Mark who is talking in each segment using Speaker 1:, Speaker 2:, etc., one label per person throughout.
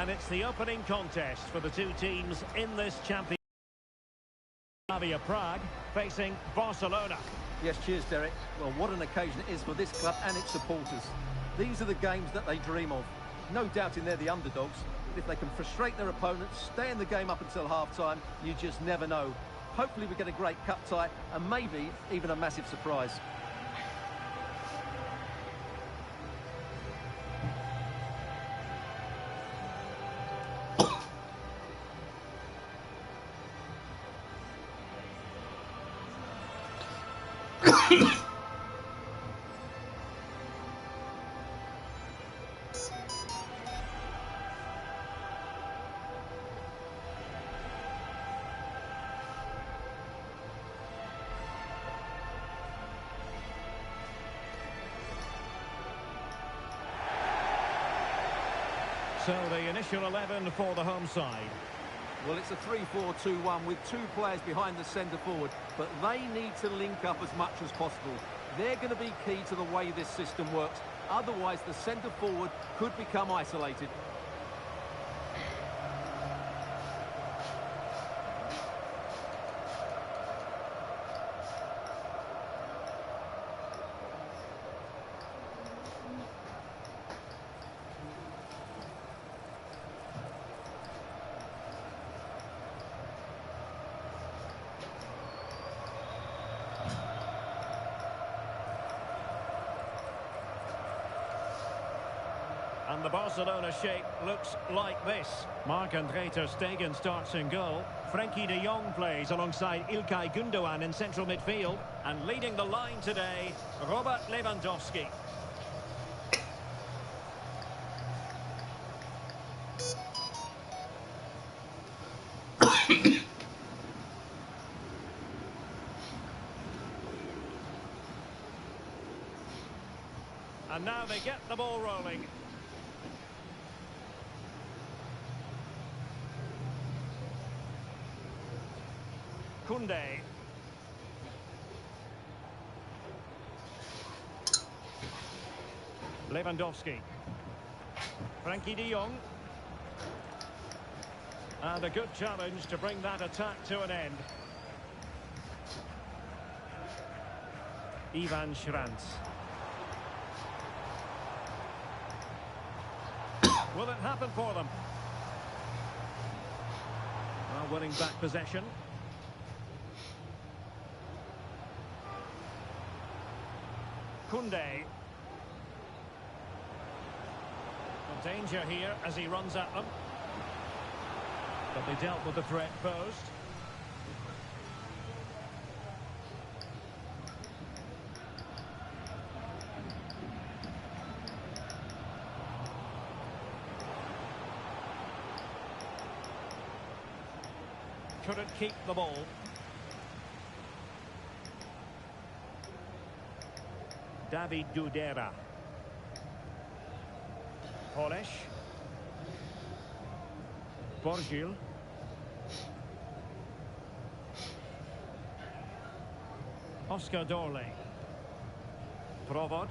Speaker 1: And it's the opening contest for the two teams in this championship. Slavia Prague facing Barcelona.
Speaker 2: Yes, cheers, Derek. Well, what an occasion it is for this club and its supporters. These are the games that they dream of. No doubting they're the underdogs. But if they can frustrate their opponents, stay in the game up until half-time, you just never know. Hopefully we get a great cup tie and maybe even a massive surprise.
Speaker 1: So the initial 11 for the home side.
Speaker 2: Well, it's a 3-4-2-1 with two players behind the centre forward, but they need to link up as much as possible. They're going to be key to the way this system works. Otherwise, the centre forward could become isolated.
Speaker 1: And the Barcelona shape looks like this. Marc-Andre ter Stegen starts in goal. Frenkie de Jong plays alongside Ilkay Gundogan in central midfield. And leading the line today, Robert Lewandowski. And now they get the ball rolling. Koundé. Lewandowski. Frenkie de Jong. And a good challenge to bring that attack to an end. Ivan Schranz. Will it happen for them? Well, winning back possession. Koundé. The danger here as he runs at them. But they dealt with the threat posed. Couldn't keep the ball. David Dudera. Polish. Borgil. Oscar Dorley. Provod.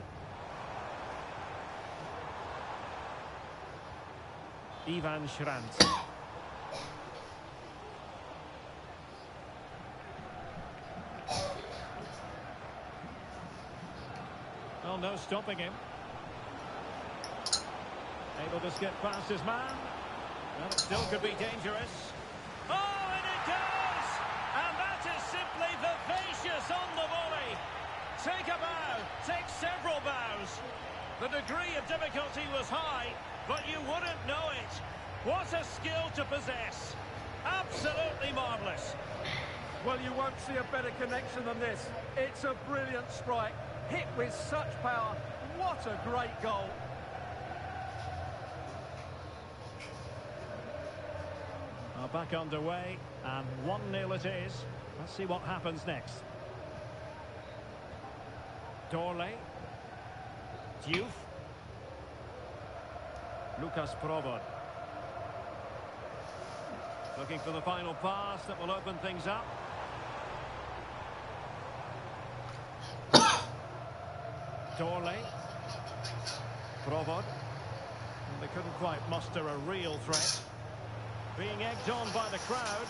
Speaker 1: Ivan Schranz. Well, no stopping him. Able to skip past his man. Well, it still could be dangerous. Oh, and it goes! And that is simply vivacious on the volley. Take a bow, take several bows. The degree of difficulty was high, but you wouldn't know it. What a skill to possess. Absolutely marvellous.
Speaker 2: Well, you won't see a better connection than this. It's a brilliant strike. Hit with such power. What a great goal.
Speaker 1: Back underway, and 1-0 it is. Let's see what happens next. Dorley. Diouf. Lucas Provod. Looking for the final pass that will open things up. Dorley. Provod. They couldn't quite muster a real threat. Being egged on by the crowd.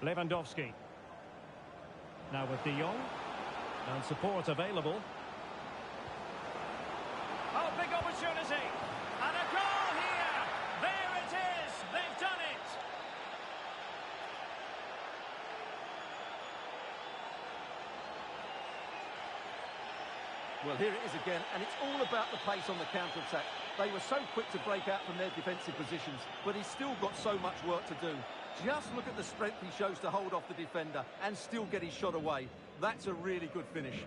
Speaker 1: Lewandowski. Now with De Jong. And support available. Oh, big opportunity. And a goal here. There it is. They've done it.
Speaker 2: Well, here it is again, and it's all about the pace on the counter-attack. They were so quick to break out from their defensive positions, but he's still got so much work to do. Just look at the strength he shows to hold off the defender and still get his shot away. That's a really good finish.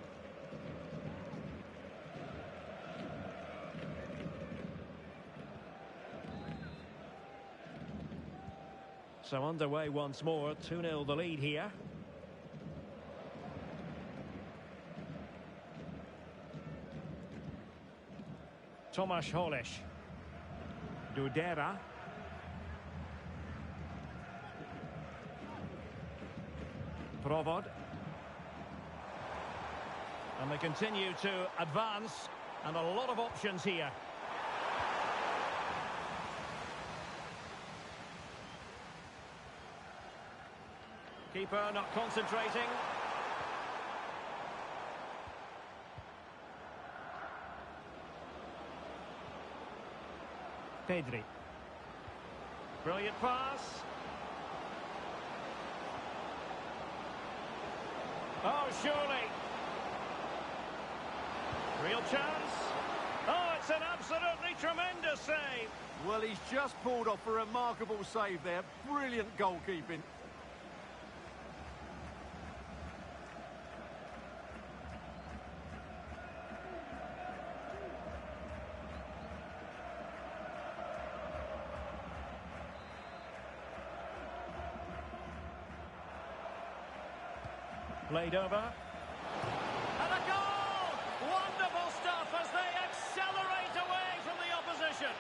Speaker 1: So underway once more, 2-0 the lead here. Tomasz Holeš. Dudera. Provod. And they continue to advance, and a lot of options here. Keeper not concentrating. Pedri. Brilliant pass. Oh, surely. Real chance. Oh, it's an absolutely tremendous save.
Speaker 2: Well, he's just pulled off a remarkable save there. Brilliant goalkeeping.
Speaker 1: Played over. And a goal! Wonderful stuff as they accelerate away from the opposition.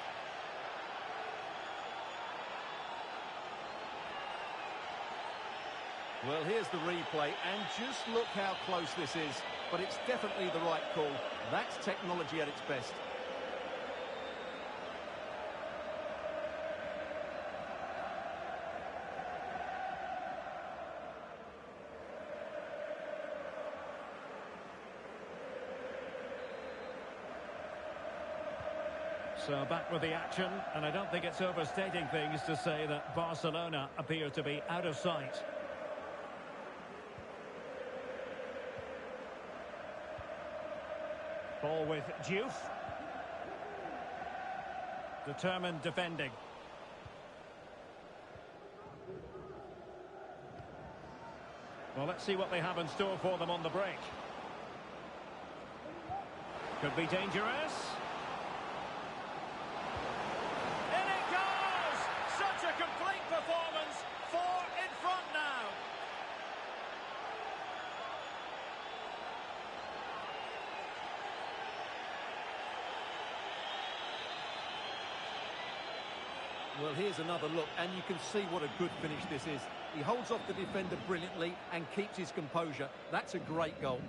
Speaker 2: Well, here's the replay, and just look how close this is. But it's definitely the right call. That's technology at its best.
Speaker 1: So back with the action, and I don't think it's overstating things to say that Barcelona appear to be out of sight. Ball with Diouf. Determined defending. Well, let's see what they have in store for them on the break. Could be dangerous. A complete performance, 4 in front now.
Speaker 2: Well, here's another look, and you can see what a good finish this is. He holds off the defender brilliantly and keeps his composure. That's a great goal.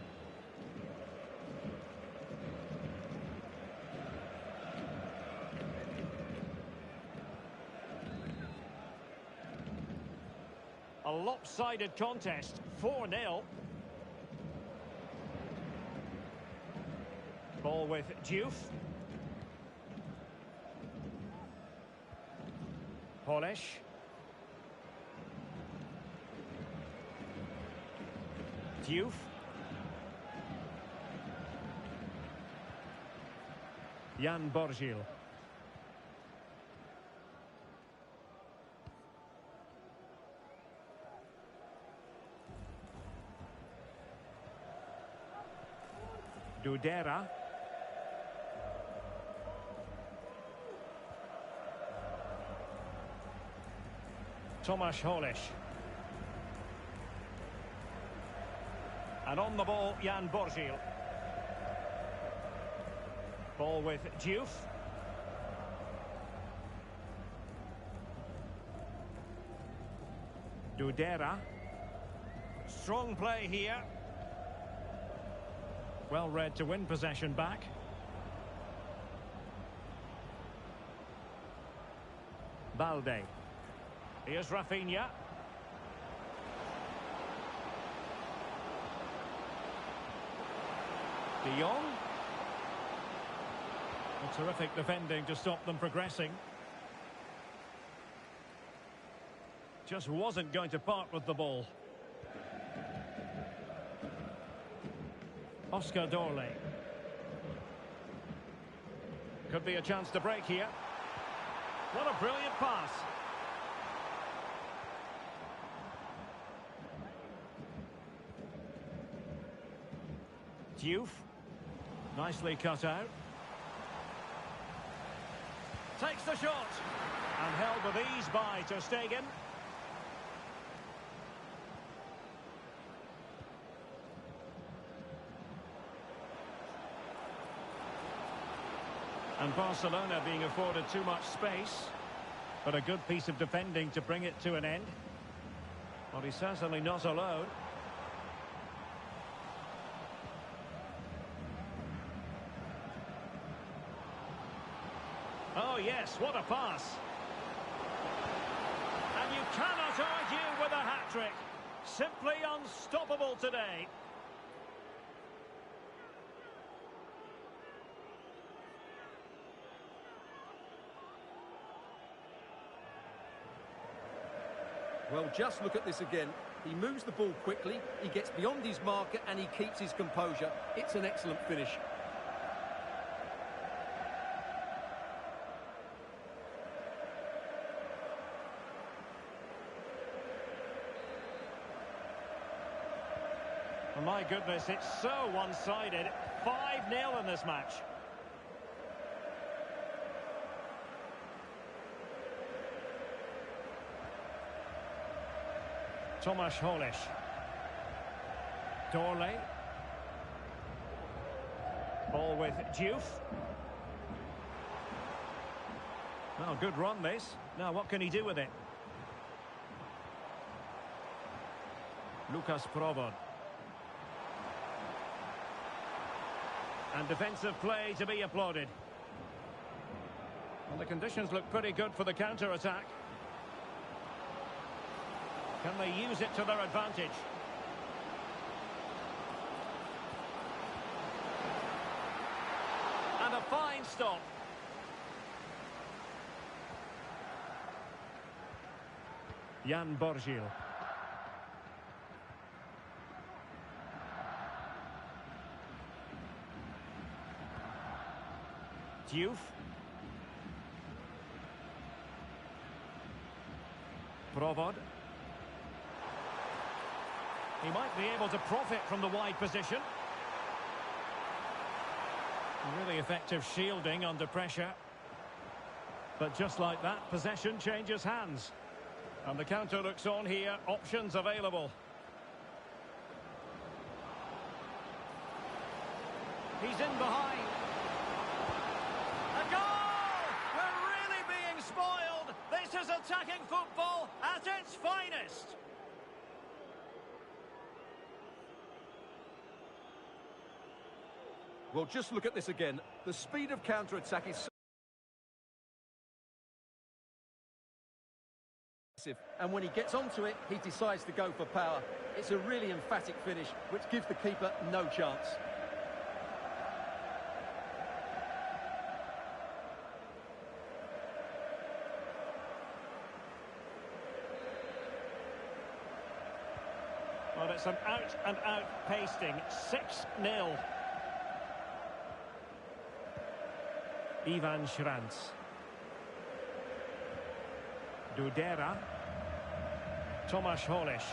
Speaker 1: A lopsided contest, 4-0. Ball with Diouf. Holeš. Diouf. Jan Borgil. Dudera. Tomasz Holeš. And on the ball, Jan Borgil. Ball with Diouf. Dudera. Strong play here. Well read to win possession back. Balde. Here's Rafinha. De Jong. A terrific defending to stop them progressing. Just wasn't going to part with the ball. Oscar Dorley. Could be a chance to break here. What a brilliant pass. Diouf. Nicely cut out. Takes the shot. And held with ease by Ter Stegen. And Barcelona being afforded too much space. But a good piece of defending to bring it to an end. Well, he's certainly not alone. Oh yes, what a pass. And you cannot argue with a hat-trick. Simply unstoppable today.
Speaker 2: Well, just look at this again. He moves the ball quickly, he gets beyond his marker and he keeps his composure. It's an excellent finish.
Speaker 1: Oh my goodness, it's so one-sided. 5-0 in this match. Tomasz Holisz. Dorley. Ball with Diouf. Well, good run this. Now what can he do with it? Lucas Provod. And defensive play to be applauded. Well, the conditions look pretty good for the counter-attack. Can they use it to their advantage? And a fine stop. Jan Borgil. Diouf. Provod. He might be able to profit from the wide position. Really effective shielding under pressure. But just like that, possession changes hands. And the counter looks on here, options available. He's in behind. A goal! We're really being spoiled. This is attacking football at its finest.
Speaker 2: Well, just look at this again. The speed of counter-attack is so impressive. And when he gets onto it, he decides to go for power. It's a really emphatic finish, which gives the keeper no chance.
Speaker 1: Well, it's an out-and-out pasting. 6-0. Ivan Schranz. Dudera. Tomasz Holisz.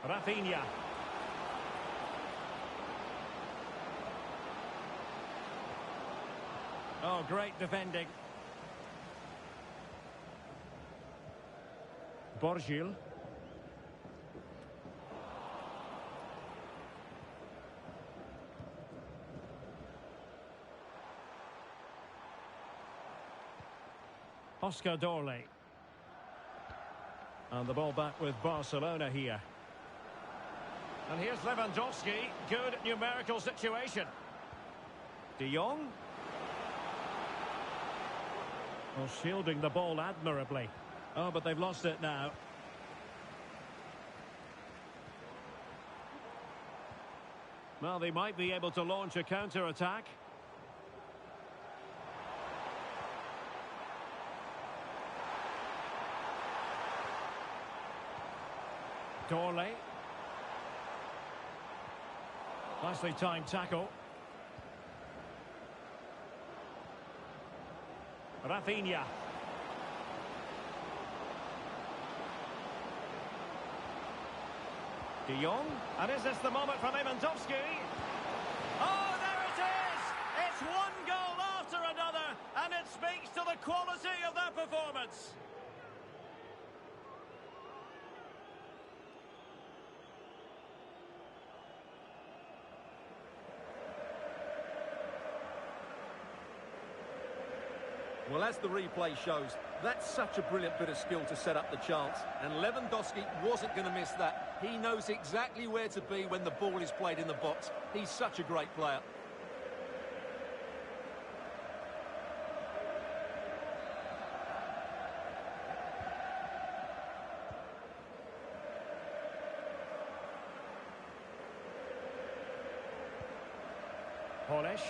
Speaker 1: Rafinha. Oh, great defending. Borgil. Oscar Dorley. And the ball back with Barcelona here. And here's Lewandowski. Good numerical situation. De Jong. Well, shielding the ball admirably. Oh, but they've lost it now. Well, they might be able to launch a counter-attack. Dorley. Nicely timed tackle. Rafinha. De Jong. And is this the moment for Lewandowski? Oh, there it is! It's one goal after another, and it speaks to the quality of their performance.
Speaker 2: Well, as the replay shows, that's such a brilliant bit of skill to set up the chance. And Lewandowski wasn't going to miss that. He knows exactly where to be when the ball is played in the box. He's such a great player.
Speaker 1: Polish.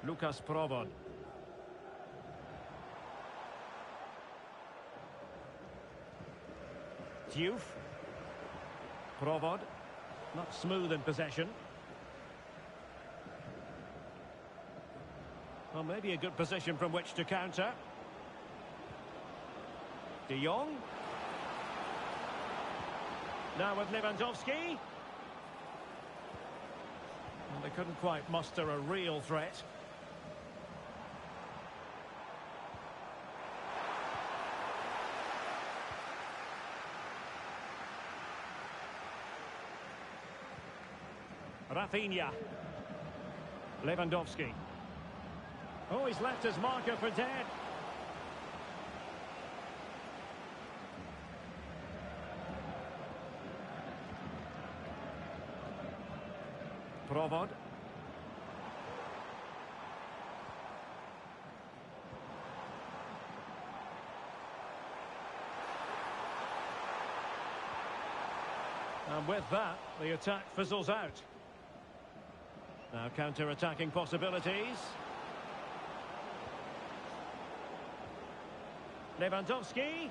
Speaker 1: Lucas Provod. Diouf. Provod. Not smooth in possession. Well, maybe a good position from which to counter. De Jong. Now with Lewandowski. Well, they couldn't quite muster a real threat. Rafinha. Lewandowski. Oh, he's left his marker for dead. Provod. And with that, the attack fizzles out. Now counter-attacking possibilities. Lewandowski.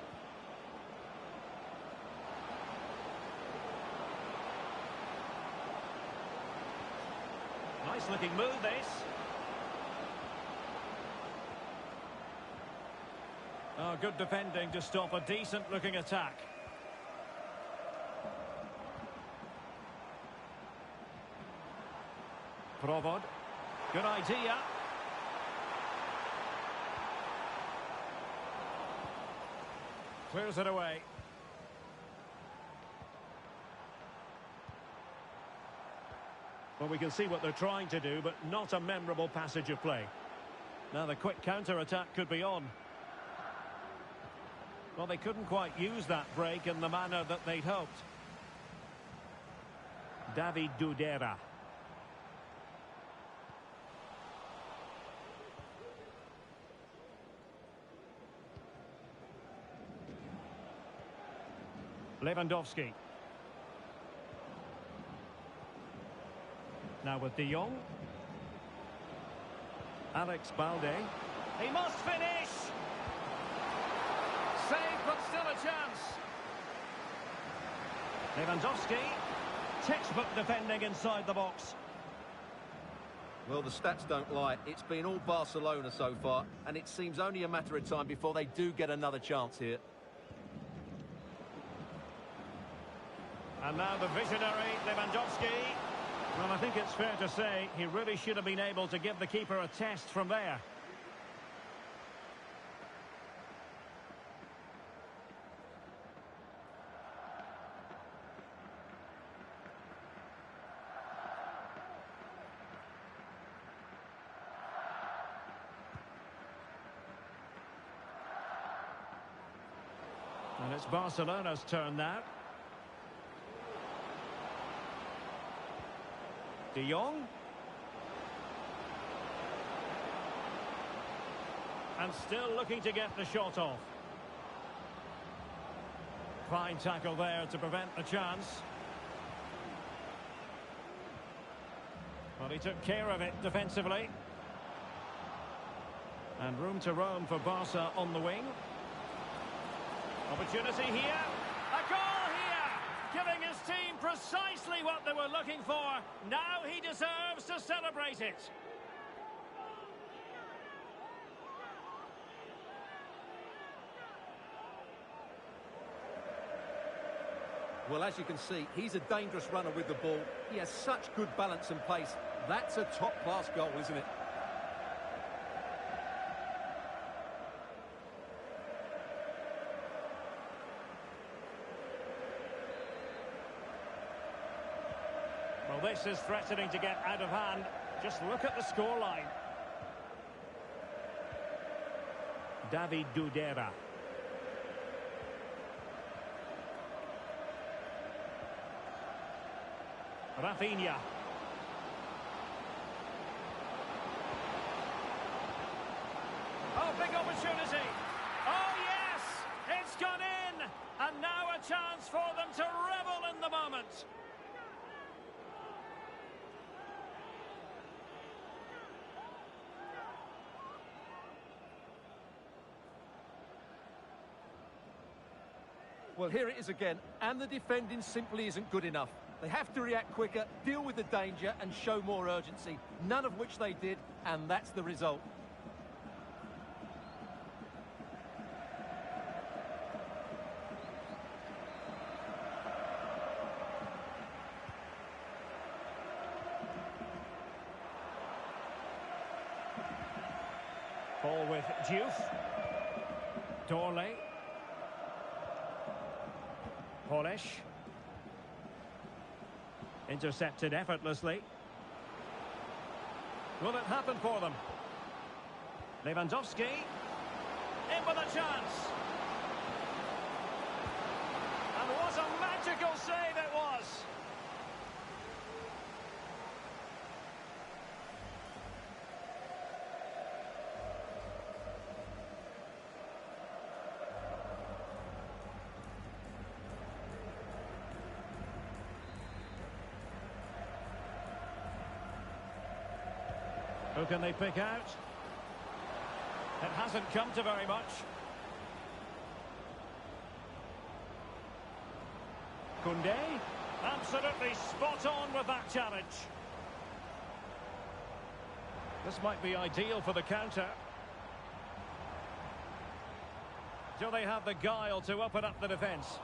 Speaker 1: Nice looking move, this. Oh, good defending to stop a decent looking attack. Provod. Good idea. Clears it away. Well, we can see what they're trying to do, but not a memorable passage of play. Now the quick counter-attack could be on. Well, they couldn't quite use that break in the manner that they'd hoped. David Dudera. Lewandowski. Now with De Jong. Alex Balde. He must finish! Save, but still a chance. Lewandowski. Textbook defending inside the box.
Speaker 2: Well, the stats don't lie. It's been all Barcelona so far, and it seems only a matter of time before they do get another chance here.
Speaker 1: And now the visionary, Lewandowski. Well, I think it's fair to say he really should have been able to give the keeper a test from there. And it's Barcelona's turn now. De Jong. And still looking to get the shot off. Fine tackle there to prevent the chance. Well, he took care of it defensively. And room to roam for Barca on the wing. Opportunity here. A goal here! Giving his team precisely what they were looking for. Now he deserves to celebrate it.
Speaker 2: Well, as you can see, he's a dangerous runner with the ball. He has such good balance and pace. That's a top-class goal, isn't it?
Speaker 1: Well, this is threatening to get out of hand. Just look at the scoreline. David Dudera. Rafinha. Oh, big opportunity. Oh, yes! It's gone in! And now a chance for them to revel in the moment.
Speaker 2: Well, here it is again, and the defending simply isn't good enough. They have to react quicker, deal with the danger, and show more urgency, none of which they did, and that's the result.
Speaker 1: Ball with Diouf. Dorley. Polish. Intercepted effortlessly. Will it happen for them? Lewandowski. In with a chance. And what a magical save it was. Who can they pick out? It hasn't come to very much. Koundé, absolutely spot on with that challenge. This might be ideal for the counter. Do they have the guile to open up the defence?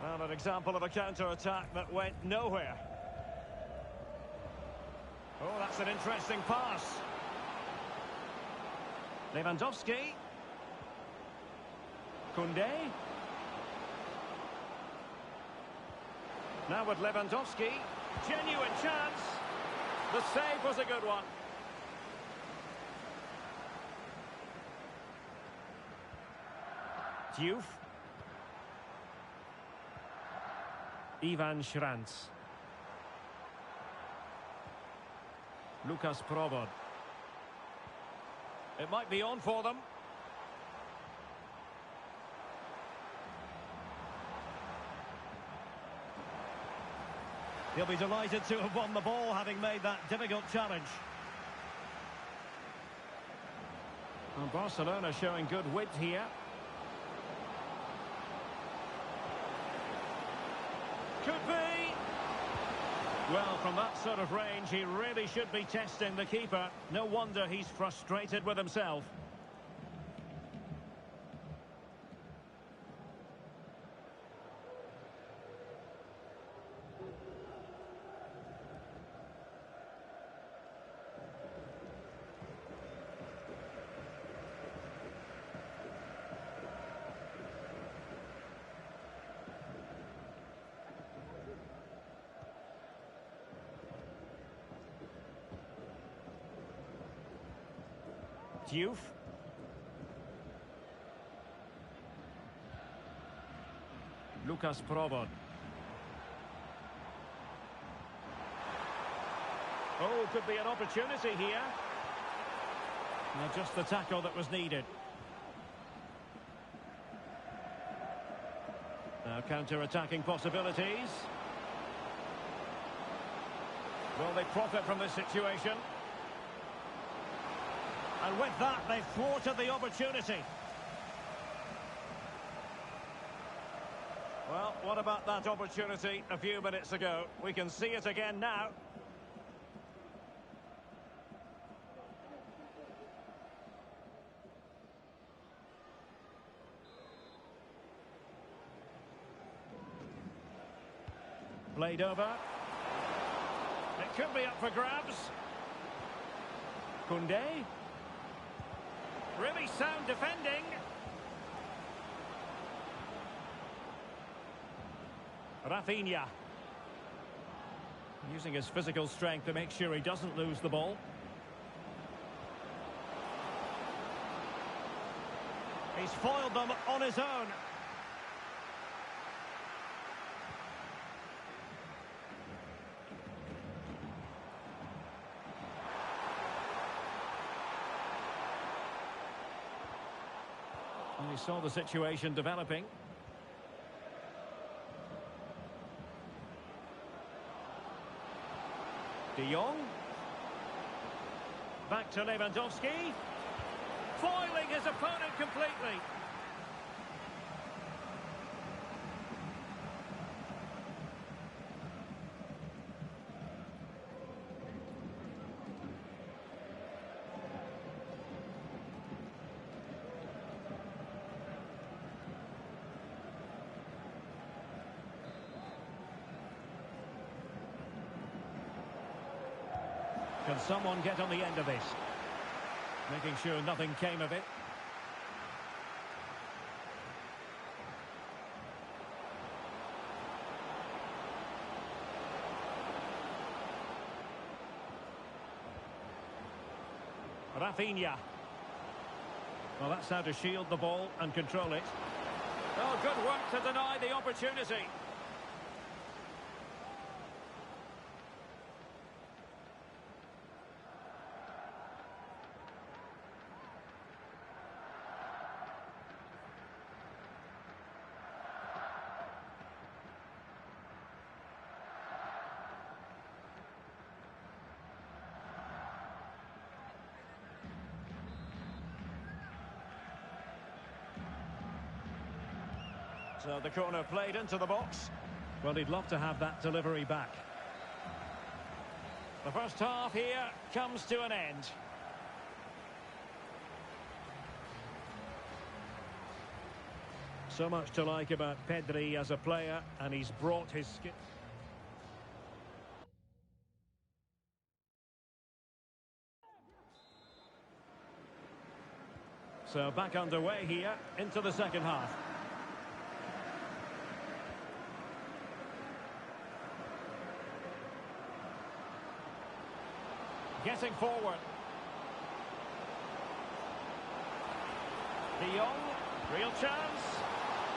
Speaker 1: Well, an example of a counter-attack that went nowhere. Oh, that's an interesting pass. Lewandowski. Koundé. Now with Lewandowski. Genuine chance. The save was a good one. Diouf. Ivan Schranz. Lucas Provod. It might be on for them. He'll be delighted to have won the ball, having made that difficult challenge. And Barcelona showing good wit here. Could be. Well, from that sort of range, he really should be testing the keeper. No wonder he's frustrated with himself. Diouf. Lucas Provod. Oh, could be an opportunity here. Not just the tackle that was needed. Now counter-attacking possibilities. Will they profit from this situation? And with that, they've thwarted the opportunity. Well, what about that opportunity a few minutes ago? We can see it again now. Played over. It could be up for grabs. Koundé. Really sound defending. Rafinha. Using his physical strength to make sure he doesn't lose the ball. He's foiled them on his own. And he saw the situation developing. De Jong. Back to Lewandowski. Foiling his opponent completely. Can someone get on the end of this? Making sure nothing came of it. Rafinha. Well, that's how to shield the ball and control it. Oh, good work to deny the opportunity. So the corner played into the box. Well, he'd love to have that delivery back. The first half here comes to an end. So much to like about Pedri as a player, and he's brought his skill. So back underway here into the second half. Getting forward. De Jong, real chance.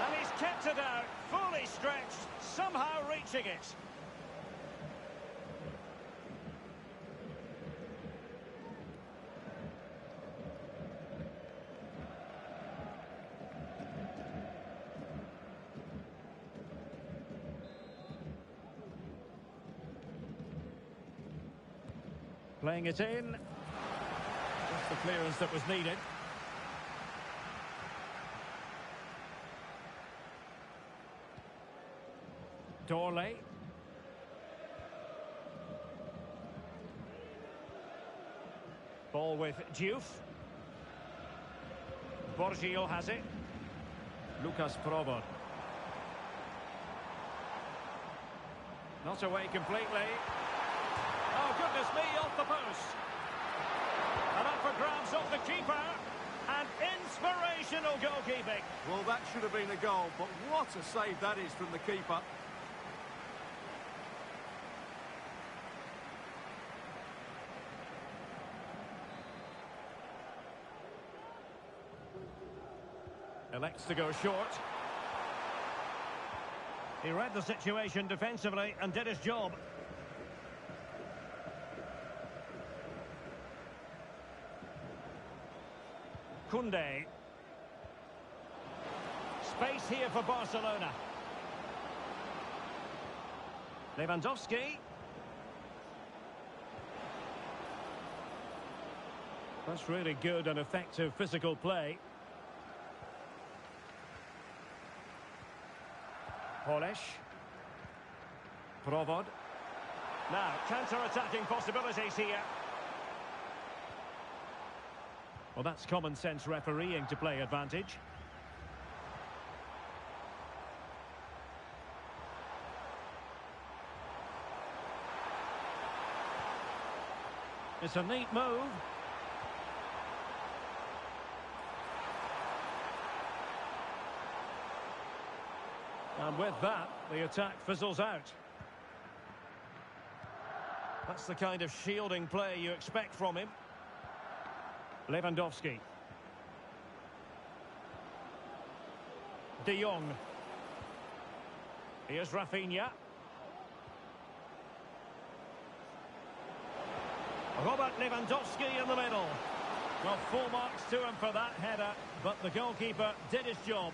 Speaker 1: And he's kept it out, fully stretched, somehow reaching it. Playing it in. Just the clearance that was needed. Dorley. Ball with Diouf. Borgio has it. Lucas Provod. Not away completely. Oh, goodness me, off the post. And up for grabs off the keeper. And inspirational goalkeeping.
Speaker 2: Well, that should have been a goal, but what a save that is from the keeper.
Speaker 1: Elects to go short. He read the situation defensively and did his job. Koundé. Space here for Barcelona. Lewandowski. That's really good and effective physical play. Polish. Provod. Now, counter-attacking possibilities here. Well, that's common sense refereeing to play advantage. It's a neat move. And with that, the attack fizzles out. That's the kind of shielding play you expect from him. Lewandowski. De Jong. Here's Rafinha. Robert Lewandowski in the middle. Well, full marks to him for that header, but the goalkeeper did his job.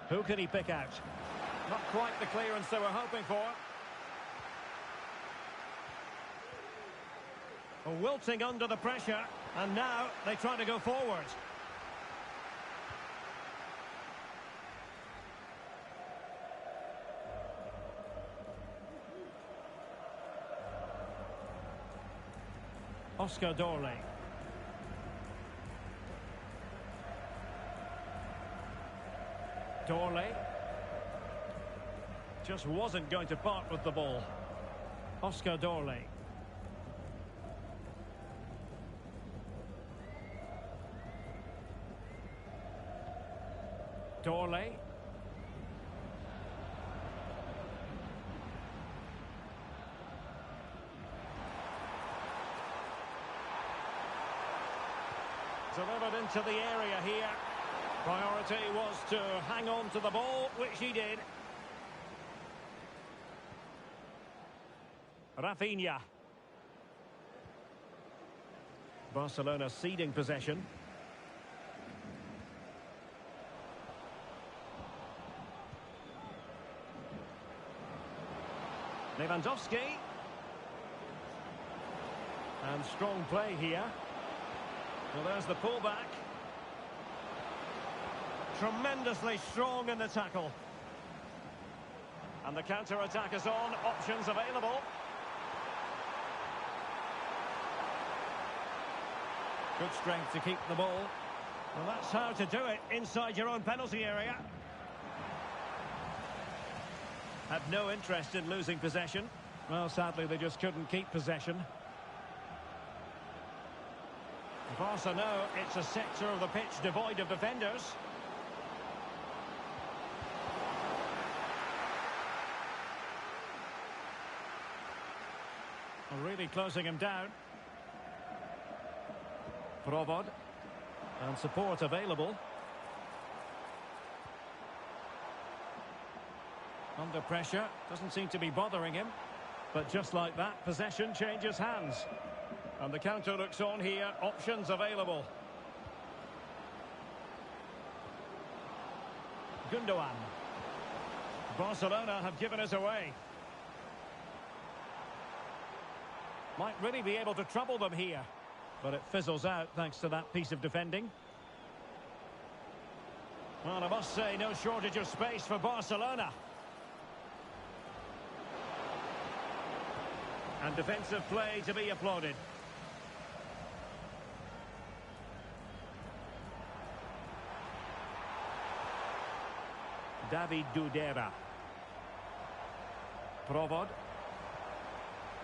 Speaker 1: Who can he pick out? Not quite the clearance they were hoping for. Wilting under the pressure, and now they try to go forward. Oscar Dorley. Dorley just wasn't going to part with the ball. Oscar Dorley. Dorley. Delivered into the area here. Priority was to hang on to the ball, which he did. Rafinha. Barcelona ceding possession. Lewandowski. And strong play here. Well, there's the pullback. Tremendously strong in the tackle. And the counter-attack is on. Options available. Good strength to keep the ball. Well, that's how to do it inside your own penalty area. Had no interest in losing possession. Well, sadly, they just couldn't keep possession. Barca know it's a sector of the pitch devoid of defenders. Really closing him down. Provod. And support available. Under pressure. Doesn't seem to be bothering him. But just like that, possession changes hands. And the counter looks on here. Options available. Gundogan. Barcelona have given us away. Might really be able to trouble them here. But it fizzles out thanks to that piece of defending. Well, I must say, no shortage of space for Barcelona. And defensive play to be applauded. David Dudera. Provod.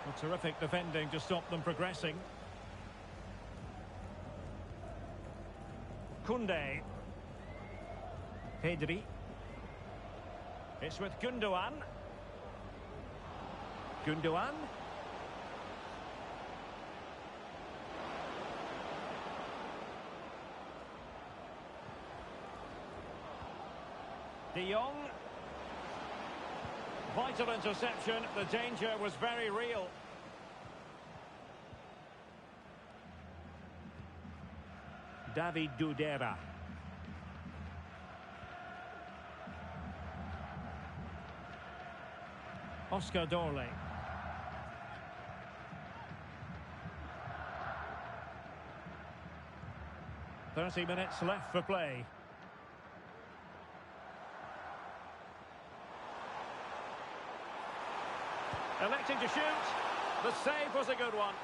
Speaker 1: A terrific defending to stop them progressing. Koundé. Pedri. It's with Gundogan. Gundogan. De Jong. Vital interception. The danger was very real. David Dudera. Oscar Dorley. "30 minutes left for play." Electing to shoot. The save was a good one.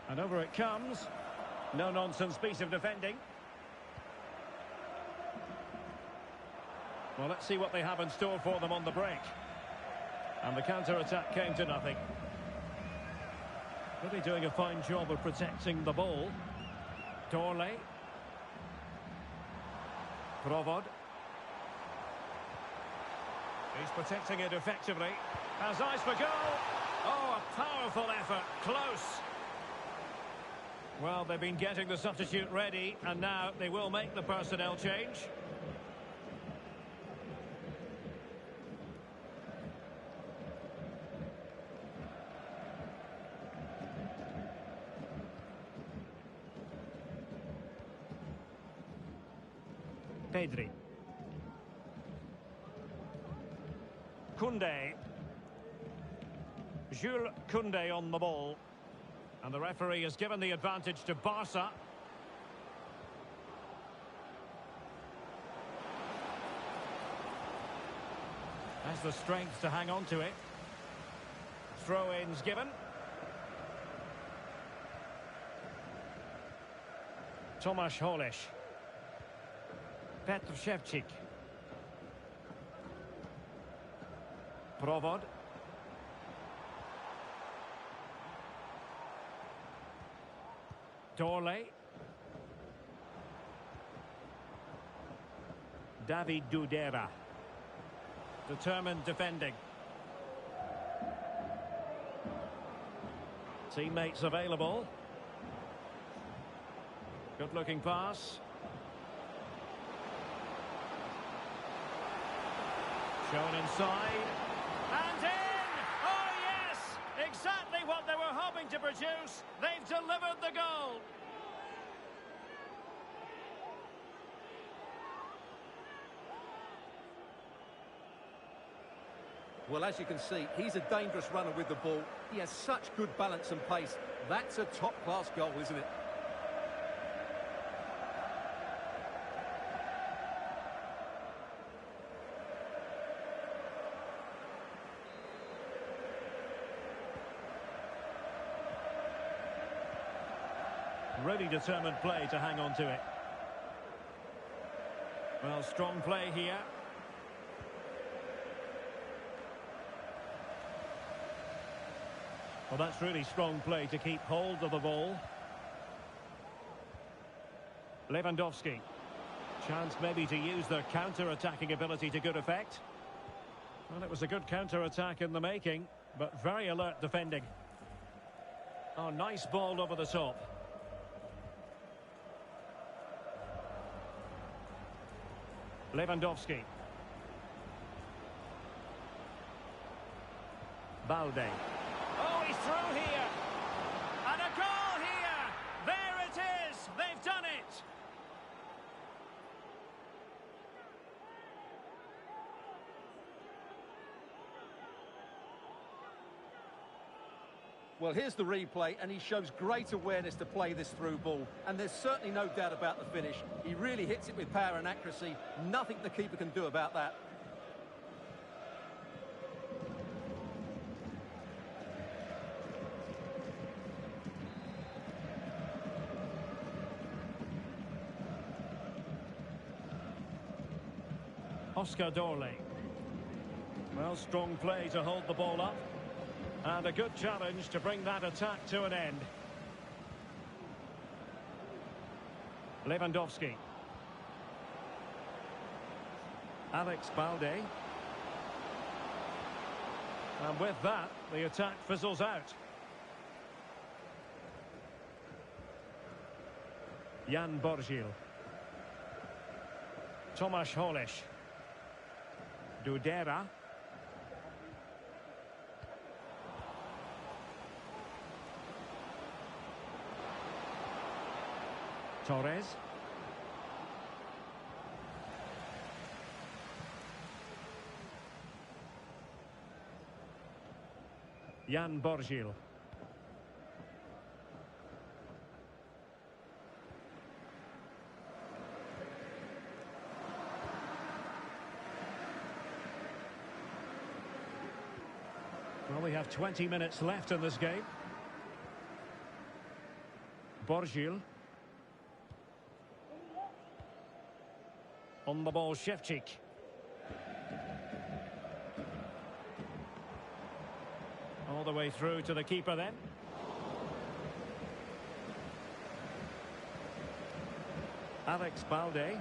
Speaker 1: And over it comes. No-nonsense piece of defending. Well, let's see what they have in store for them on the break. And the counter-attack came to nothing. Really doing a fine job of protecting the ball. Dorley. Provod. He's protecting it effectively. Has eyes for goal. Oh, a powerful effort. Close. Well, they've been getting the substitute ready, and now they will make the personnel change. Pedri. Koundé. Jules Koundé on the ball. And the referee has given the advantage to Barca. Has the strength to hang on to it. Throw-ins given. Tomasz Holeš. Petr Ševčík. Provod. Dorley. David Dudera. Determined defending. Teammates available. Good looking pass. Shown inside. And in! Oh yes! Exactly what they were hoping to produce. They've delivered the goal.
Speaker 2: Well, as you can see, he's a dangerous runner with the ball. He has such good balance and pace. That's a top-class goal, isn't it?
Speaker 1: Really determined play to hang on to it. Well, strong play here. Well, that's really strong play to keep hold of the ball. Lewandowski. Chance maybe to use their counter-attacking ability to good effect. Well, it was a good counter-attack in the making, but very alert defending. Oh, nice ball over the top. Lewandowski. Balde. Oh, he's through here. And a goal here. There it is. They've done it.
Speaker 2: Well, here's the replay, and he shows great awareness to play this through ball. And there's certainly no doubt about the finish. He really hits it with power and accuracy. Nothing the keeper can do about that.
Speaker 1: Oscar Dorley. Well, strong play to hold the ball up. And a good challenge to bring that attack to an end. Lewandowski. Alex Balde. And with that, the attack fizzles out. Jan Borgil. Tomasz Holeš. Dudera. Torres. Jan Borgil. Well, we have 20 minutes left in this game. Borgil. On the ball, Ševčík. All the way through to the keeper then. Alex Balde.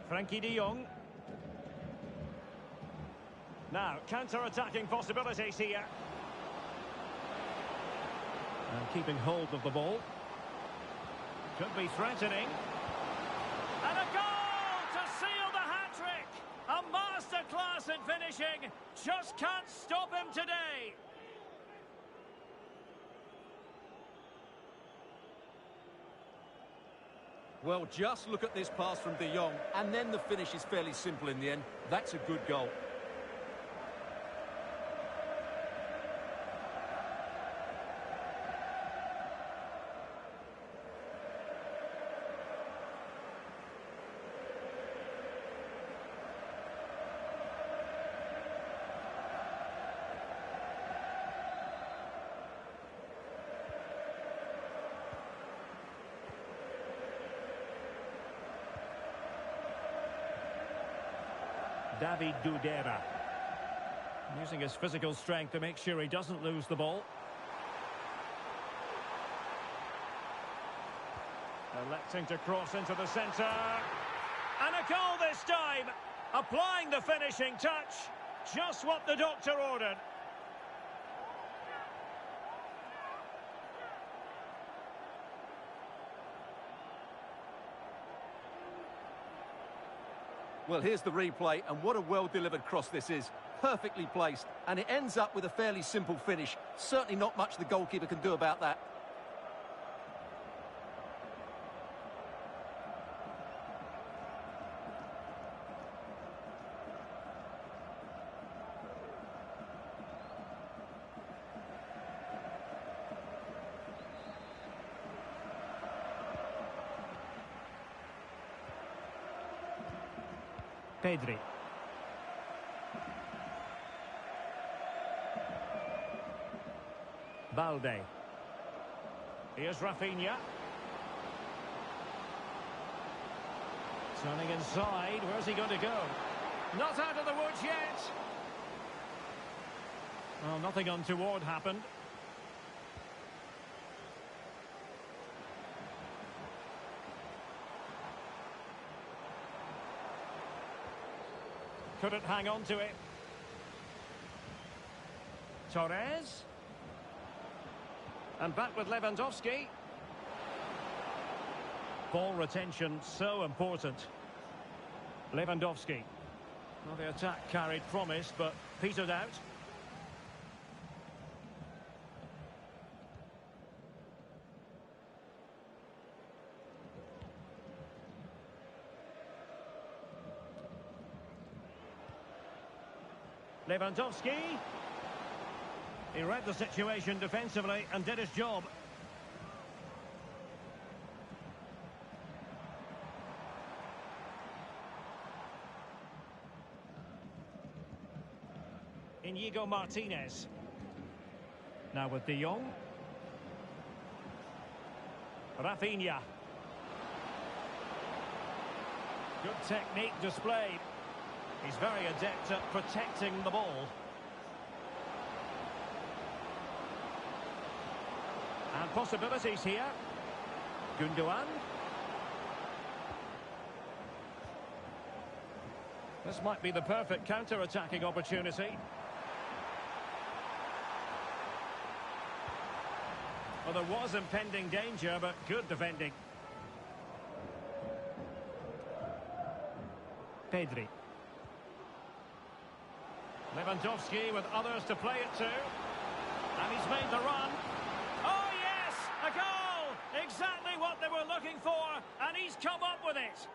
Speaker 1: Frankie de Jong. Now, counter-attacking possibilities here. And keeping hold of the ball. Could be threatening. And a goal to seal the hat-trick! A masterclass in finishing. Just can't stop him today.
Speaker 2: Well, just look at this pass from de Jong, and then the finish is fairly simple in the end. That's a good goal.
Speaker 1: David Dudera. Using his physical strength to make sure he doesn't lose the ball. Electing to cross into the centre. And a goal this time. Applying the finishing touch. Just what the doctor ordered.
Speaker 2: Well, here's the replay, and what a well-delivered cross this is. Perfectly placed, and it ends up with a fairly simple finish. Certainly not much the goalkeeper can do about that.
Speaker 1: Pedri. Balde. Here's Rafinha. Turning inside. Where's he going to go? Not out of the woods yet. Well, nothing untoward happened. Couldn't hang on to it. Torres. And back with Lewandowski. Ball retention so important. Lewandowski. Well, the attack carried promise, but petered out. Lewandowski. He read the situation defensively and did his job. Inigo Martinez. Now with de Jong. Rafinha. Good technique displayed. He's very adept at protecting the ball. And possibilities here. Gundogan. This might be the perfect counter-attacking opportunity. Well, there was impending danger, but good defending. Pedri. Lewandowski with others to play it to. And he's made the run. Oh, yes! A goal! Exactly what they were looking for, and he's come up with it.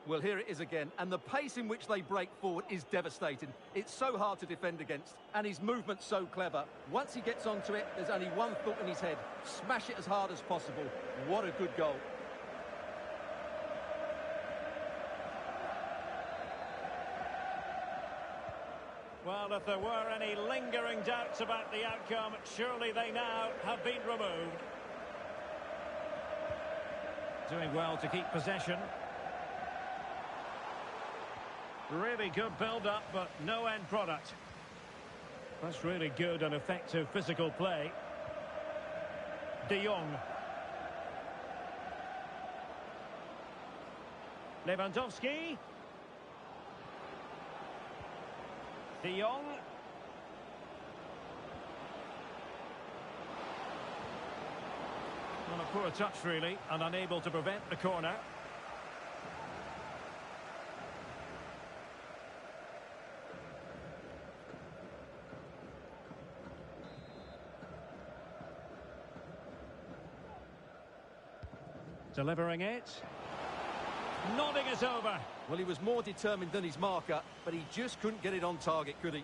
Speaker 2: Well, here it is again, and the pace in which they break forward is devastating. It's so hard to defend against, and his movement's so clever. Once he gets onto it, there's only one thought in his head. Smash it as hard as possible. What a good goal.
Speaker 1: Well, if there were any lingering doubts about the outcome, surely they now have been removed. Doing well to keep possession. Really good build-up, but no end product. That's really good and effective physical play. De Jong. Lewandowski. De Jong. Well, a poor touch, really, and unable to prevent the corner. Delivering it. Nodding it over.
Speaker 2: Well, he was more determined than his marker, but he just couldn't get it on target, could he?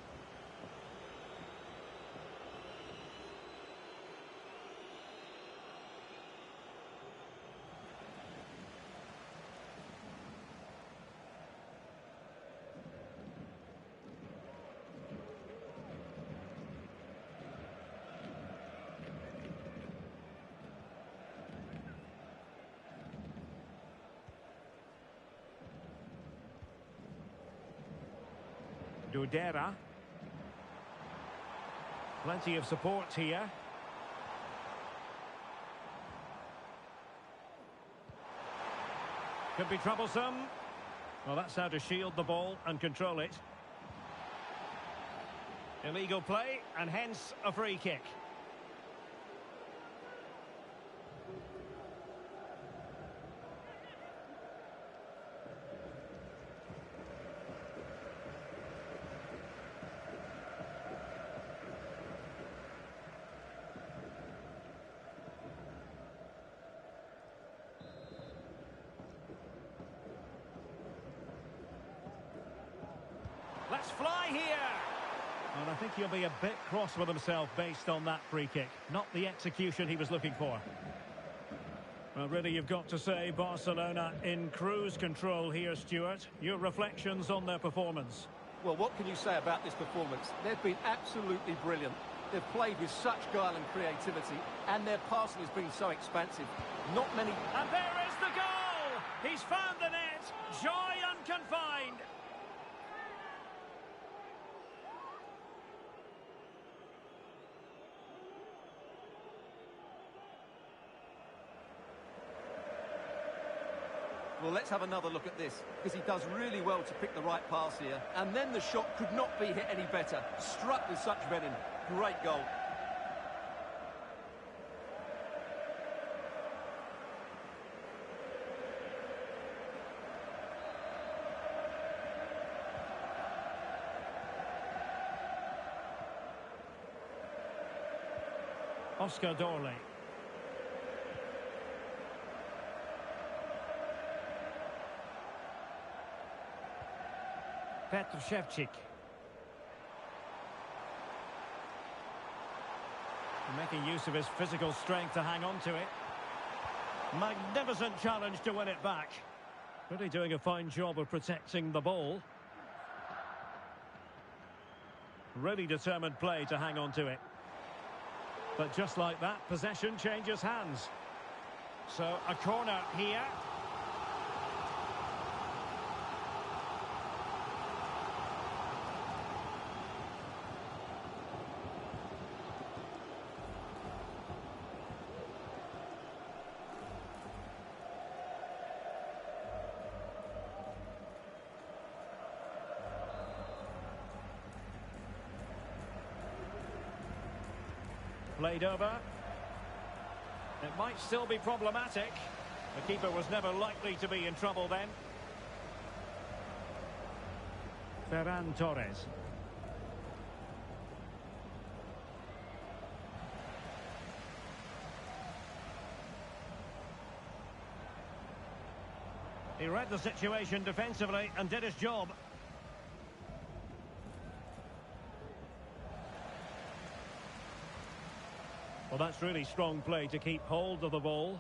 Speaker 1: Dudera. Plenty of support here. Could be troublesome. Well, that's how to shield the ball and control it. Illegal play, and hence a free kick. Let's fly here! And I think he'll be a bit cross with himself based on that free kick. Not the execution he was looking for. Well, really, you've got to say Barcelona in cruise control here, Stuart. Your reflections on their performance?
Speaker 2: Well, what can you say about this performance? They've been absolutely brilliant. They've played with such guile and creativity, and their passing has been so expansive. Not many...
Speaker 1: And there is the goal! He's found the net! Joy unconfined!
Speaker 2: Well, let's have another look at this, because he does really well to pick the right pass here. And then the shot could not be hit any better. Struck with such venom. Great goal.
Speaker 1: Oscar Dorley. Petr Ševčík. Making use of his physical strength to hang on to it. Magnificent challenge to win it back. Really doing a fine job of protecting the ball. Really determined play to hang on to it. But just like that, possession changes hands. So a corner here. Played over. It might still be problematic. The keeper was never likely to be in trouble then. Ferran Torres. He read the situation defensively and did his job. Well, that's really strong play to keep hold of the ball.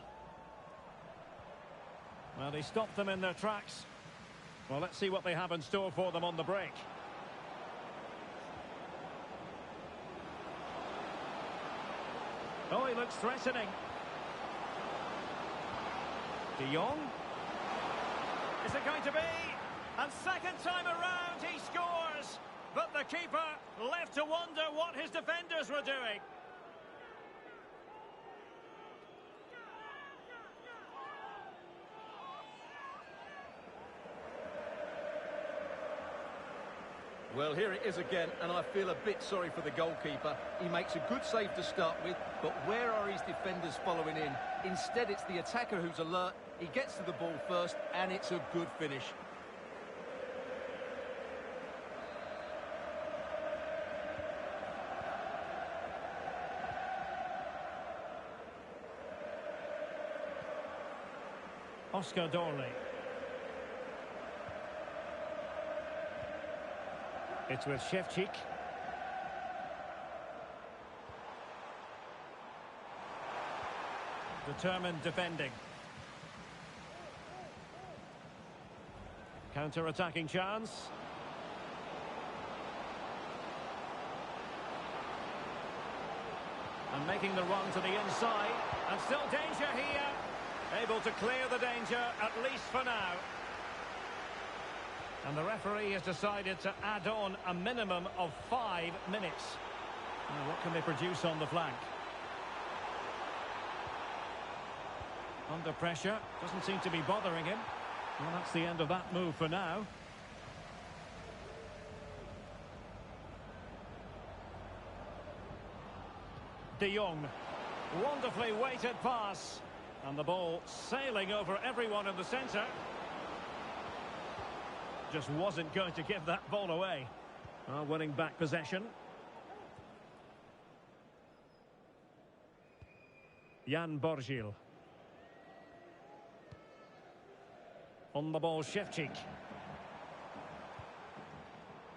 Speaker 1: Well, he stopped them in their tracks. Well, let's see what they have in store for them on the break. Oh, he looks threatening. De Jong. Is it going to be? And second time around he scores. But the keeper left to wonder what his defenders were doing.
Speaker 2: Well, here it is again, and I feel a bit sorry for the goalkeeper. He makes a good save to start with, but where are his defenders following in? Instead, it's the attacker who's alert. He gets to the ball first, and it's a good finish.
Speaker 1: Oscar Dorley. It's with Shevchik. Determined defending. Counter-attacking chance. And making the run to the inside. And still danger here. Able to clear the danger, at least for now. And the referee has decided to add on a minimum of 5 minutes. Now, what can they produce on the flank? Under pressure, doesn't seem to be bothering him. Well, that's the end of that move for now. De Jong, wonderfully weighted pass. And the ball sailing over everyone in the centre. Just wasn't going to give that ball away. Well, winning back possession. Jan Borgil. On the ball, Shevchik.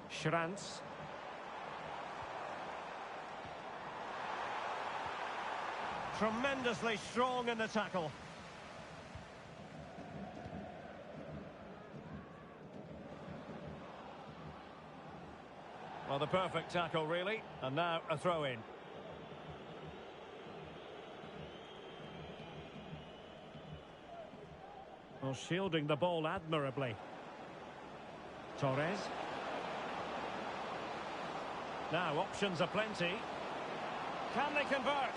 Speaker 1: Schranz. Tremendously strong in the tackle. Well, the perfect tackle, really. And now a throw-in. Well, shielding the ball admirably. Torres. Now, options are plenty. Can they convert?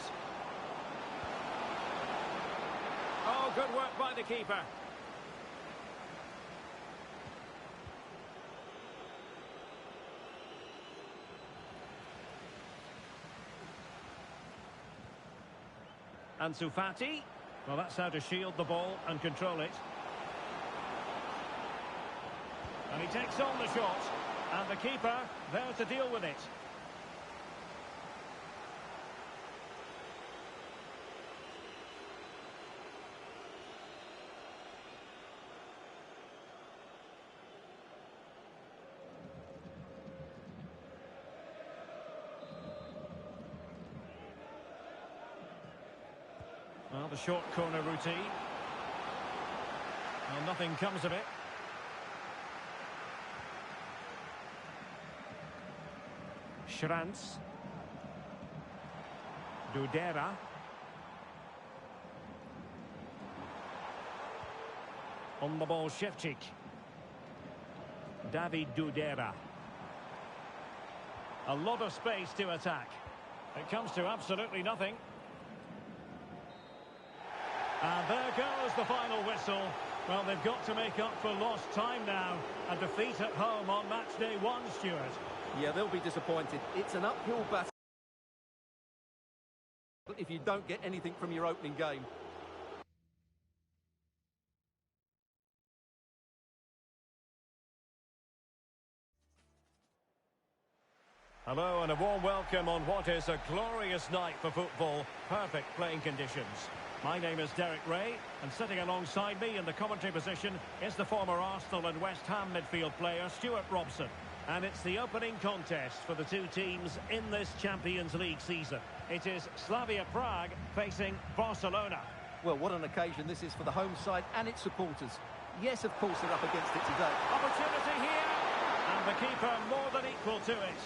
Speaker 1: Oh, good work by the keeper. Ansu Fati. Well, that's how to shield the ball and control it. And he takes on the shot. And the keeper there to deal with it. Well, the short corner routine. Well, nothing comes of it. Schranz. Dudera. On the ball, Shevchik. David Dudera. A lot of space to attack. It comes to absolutely nothing. And there goes the final whistle. Well, they've got to make up for lost time now. A defeat at home on match day 1, Stuart.
Speaker 2: Yeah, they'll be disappointed. It's an uphill battle. if you don't get anything from your opening game.
Speaker 1: Hello and a warm welcome on what is a glorious night for football. Perfect playing conditions. My name is Derek Ray, and sitting alongside me in the commentary position is the former Arsenal and West Ham midfield player Stuart Robson. And it's the opening contest for the two teams in this Champions League season. It is Slavia Prague facing Barcelona.
Speaker 2: Well, what an occasion this is for the home side and its supporters. Yes, of course, they're up against it today.
Speaker 1: Opportunity here, and the keeper more than equal to it.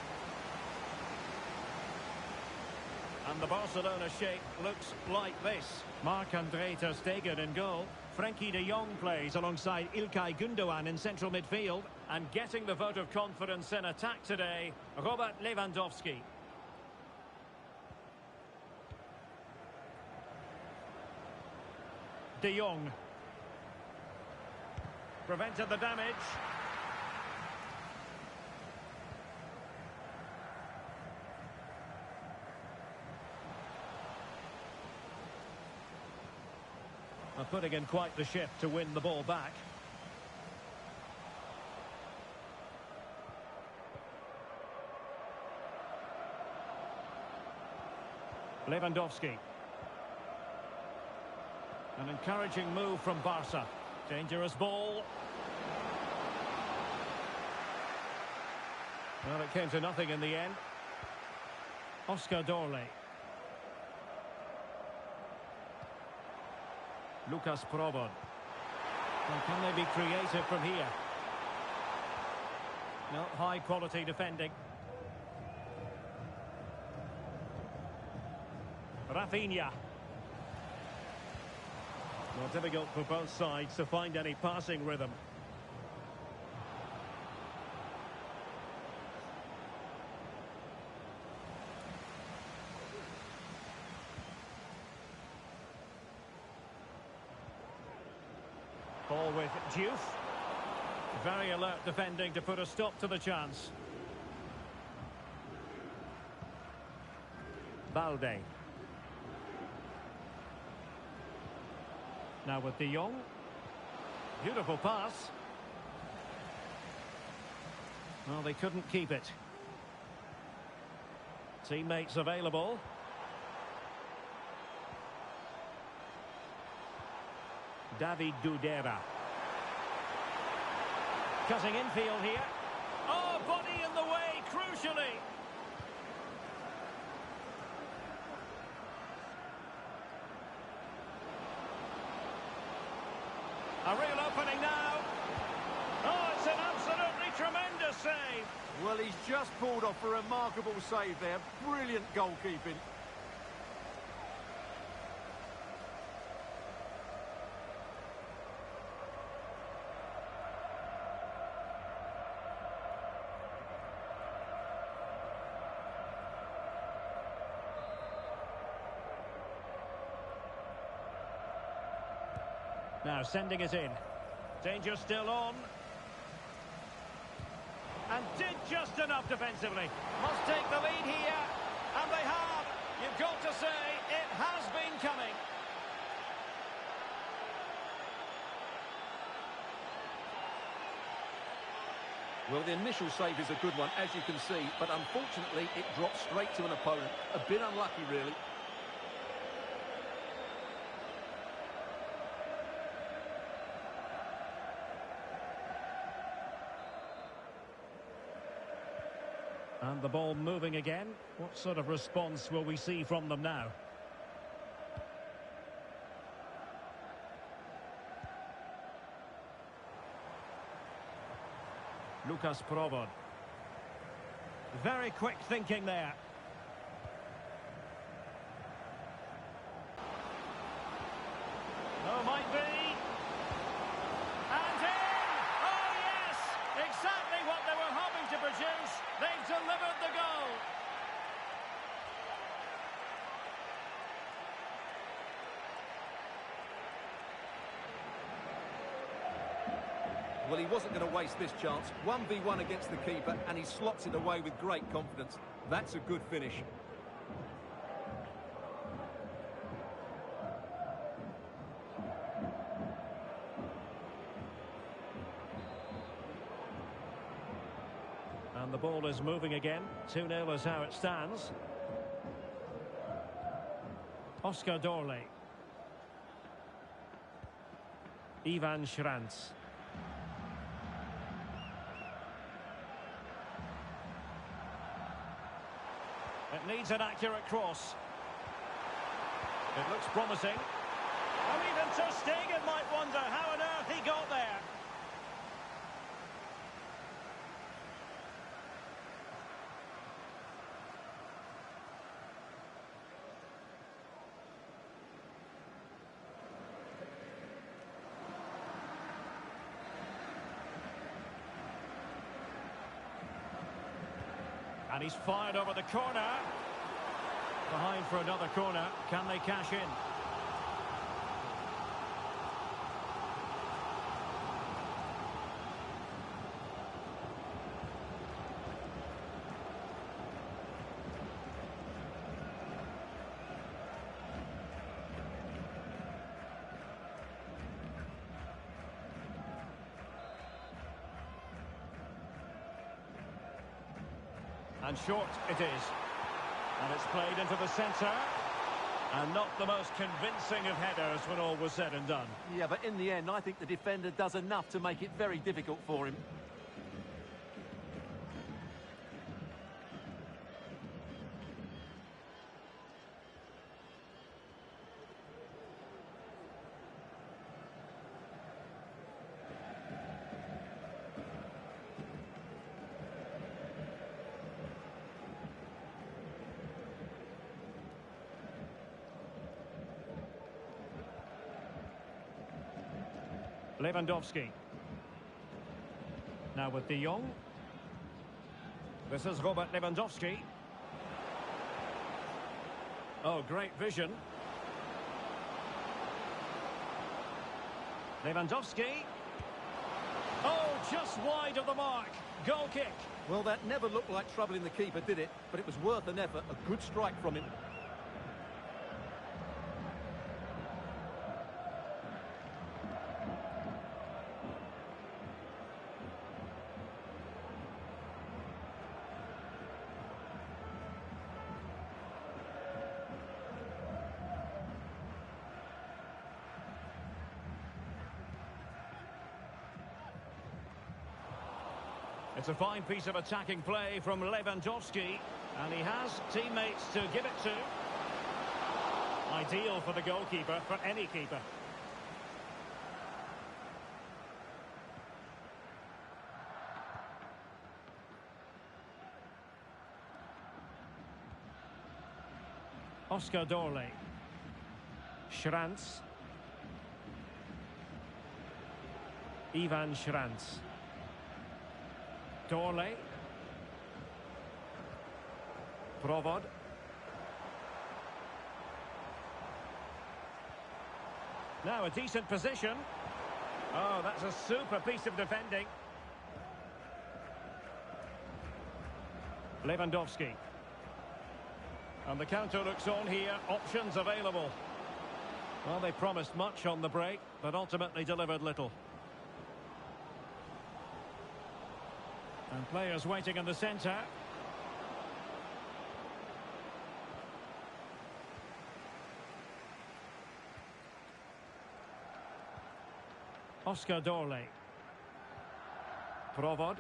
Speaker 1: And the Barcelona shape looks like this. Marc-Andre ter Stegen in goal. Frenkie de Jong plays alongside Ilkay Gundogan in central midfield. And getting the vote of confidence in attack today, Robert Lewandowski. De Jong. Prevented the damage. Putting in quite the shift to win the ball back. Lewandowski. An encouraging move from Barca. Dangerous ball. Well, it came to nothing in the end. Oscar Dorley. Lucas Probon. Well, can they be creative from here? No, high quality defending. Rafinha. Well, difficult for both sides to find any passing rhythm. Ball with Diouf. Very alert defending to put a stop to the chance. Balde. Now with De Jong. Beautiful pass. Well, they couldn't keep it. Teammates available. David Dudera. Cutting infield here. Oh, body in the way, crucially. A real opening now. Oh, it's an absolutely tremendous save.
Speaker 2: Well, he's just pulled off a remarkable save there. Brilliant goalkeeping.
Speaker 1: Now sending it in. Danger still on. And did just enough defensively. Must take the lead here. And they have. You've got to say, it has been coming.
Speaker 2: Well, the initial save is a good one, as you can see, but unfortunately it dropped straight to an opponent. A bit unlucky, really.
Speaker 1: And the ball moving again. What sort of response will we see from them now? Lucas Probon. Very quick thinking there. Oh, might be. And in! Oh, yes! Exactly what they were hoping to produce. They've delivered the goal.
Speaker 2: Well, he wasn't going to waste this chance. 1v1 against the keeper, and he slots it away with great confidence. That's a good finish.
Speaker 1: And the ball is moving again. 2-0 is how it stands. Oscar Dorley. Ivan Schranz. It needs an accurate cross. It looks promising. And even Ter Stegen might wonder how on earth he got there. And he's fired over the corner. Behind for another corner. Can they cash in? And short it is. And it's played into the centre. And not the most convincing of headers when all was said and done.
Speaker 2: Yeah, but in the end, I think the defender does enough to make it very difficult for him.
Speaker 1: Lewandowski. Now with De Jong. This is Robert Lewandowski. Oh, great vision. Lewandowski. Oh, just wide of the mark. Goal kick.
Speaker 2: Well, that never looked like troubling the keeper, did it? But it was worth an effort. A good strike from him.
Speaker 1: It's a fine piece of attacking play from Lewandowski, and he has teammates to give it to. Ideal for the goalkeeper, for any keeper. Oscar Dorley. Schranz. Ivan Schranz. Dorley. Provod. Now a decent position. Oh, that's a super piece of defending. Lewandowski. And the counter looks on here. Options available. Well, they promised much on the break, but ultimately delivered little. And players waiting in the centre. Oscar Dorley. Provod.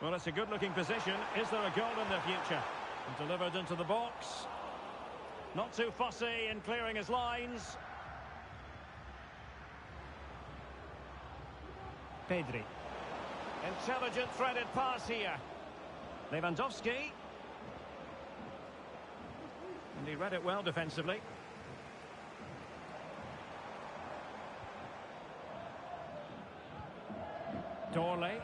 Speaker 1: Well, it's a good-looking position. Is there a goal in the future? And delivered into the box. Not too fussy in clearing his lines. Pedri. Intelligent threaded pass here. Lewandowski. And he read it well defensively. Dorley.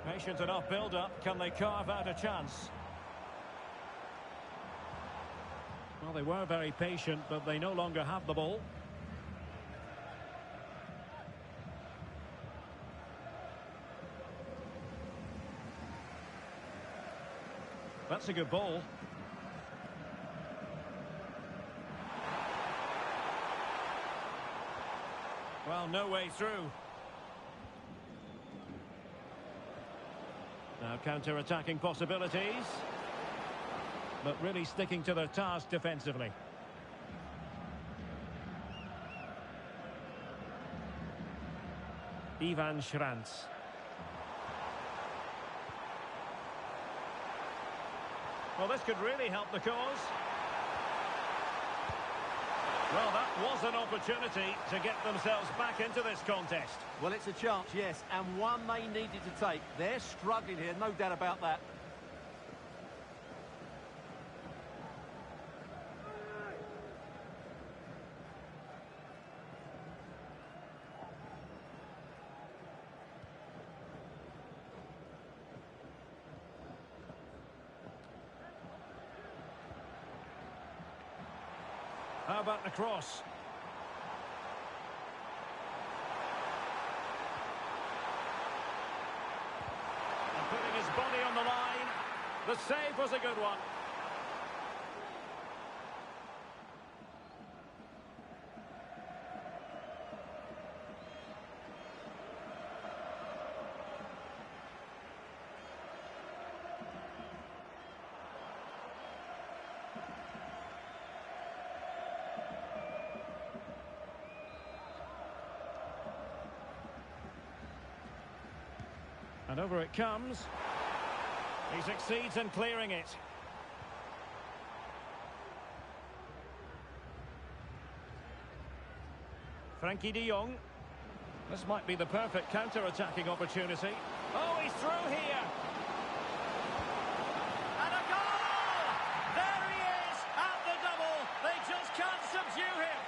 Speaker 1: Patient enough build-up. Can they carve out a chance? Well, they were very patient, but they no longer have the ball. That's a good ball. Well, no way through. Now counter-attacking possibilities. But really sticking to their task defensively. Ivan Schranz. Well, this could really help the cause. Well, that was an opportunity to get themselves back into this contest.
Speaker 2: Well, it's a chance, yes, and one they needed to take. They're struggling here, no doubt about that.
Speaker 1: How about the cross? And putting his body on the line. The save was a good one. And over it comes. He succeeds in clearing it. Frankie de Jong. This might be the perfect counter-attacking opportunity. Oh, he's through here. And a goal! There he is at the double. They just can't subdue him.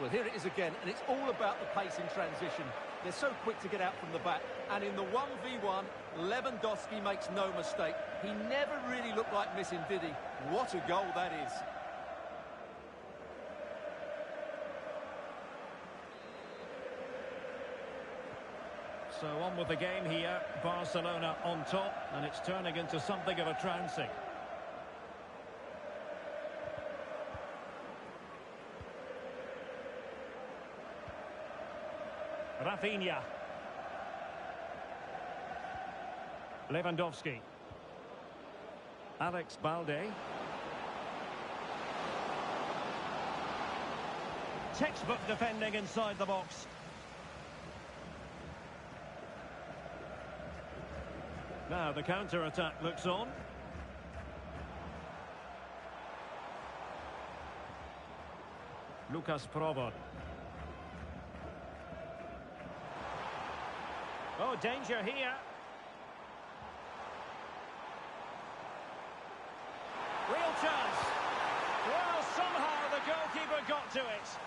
Speaker 2: Well, here it is again, and it's all about the pace in transition. They're so quick to get out from the back, and in the 1v1, Lewandowski makes no mistake. He never really looked like missing, did he? What a goal that is.
Speaker 1: So on with the game here. Barcelona on top, and it's turning into something of a trouncing. Rafinha. Lewandowski. Alex Balde. Textbook defending inside the box. Now the counter-attack looks on. Lucas Provod. Oh, danger here. Real chance. Well, somehow the goalkeeper got to it.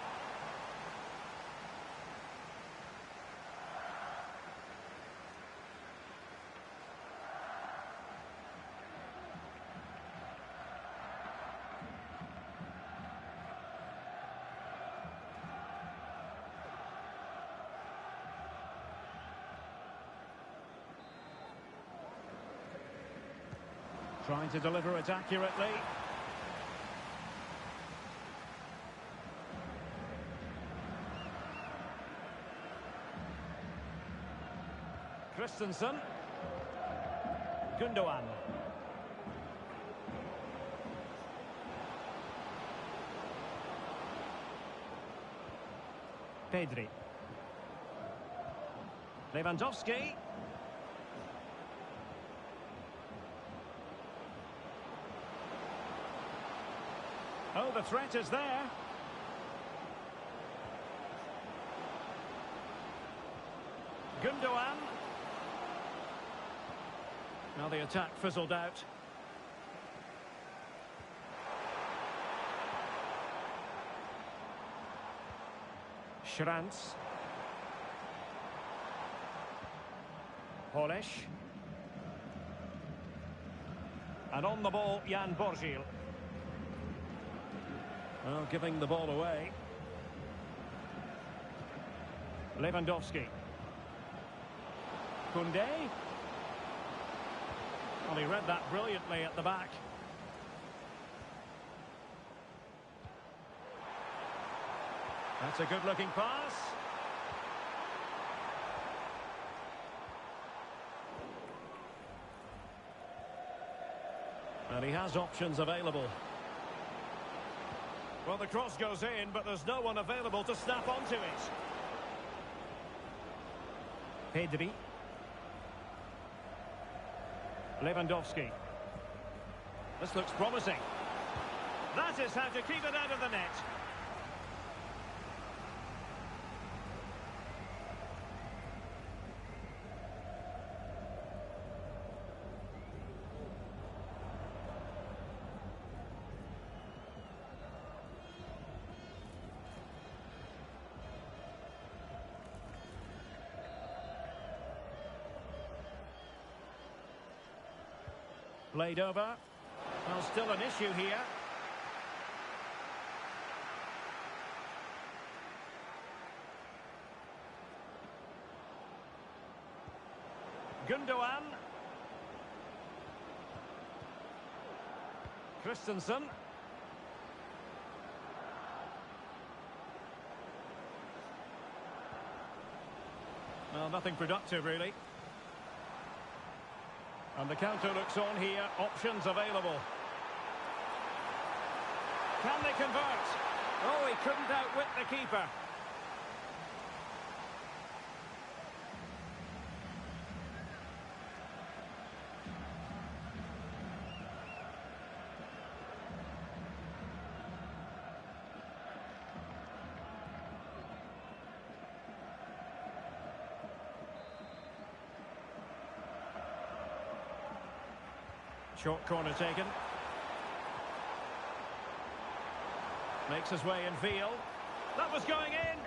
Speaker 1: Trying to deliver it accurately. Christensen. Gundogan. Pedri. Lewandowski. Oh, the threat is there. Gundogan. Now the attack fizzled out. Schranz. Polish. And on the ball, Jan Borgil. Well, giving the ball away. Lewandowski. Koundé. Well, he read that brilliantly at the back. That's a good-looking pass. And he has options available. Well, the cross goes in, but there's no one available to snap onto it. Pedri. Lewandowski. This looks promising. That is how to keep it out of the net. Played over. Well, still an issue here. Gundogan. Christensen. Well, nothing productive, really. And the counter looks on here. Options available. Can they convert? Oh, he couldn't outwit the keeper. Short corner taken. Makes his way in field. That was going in.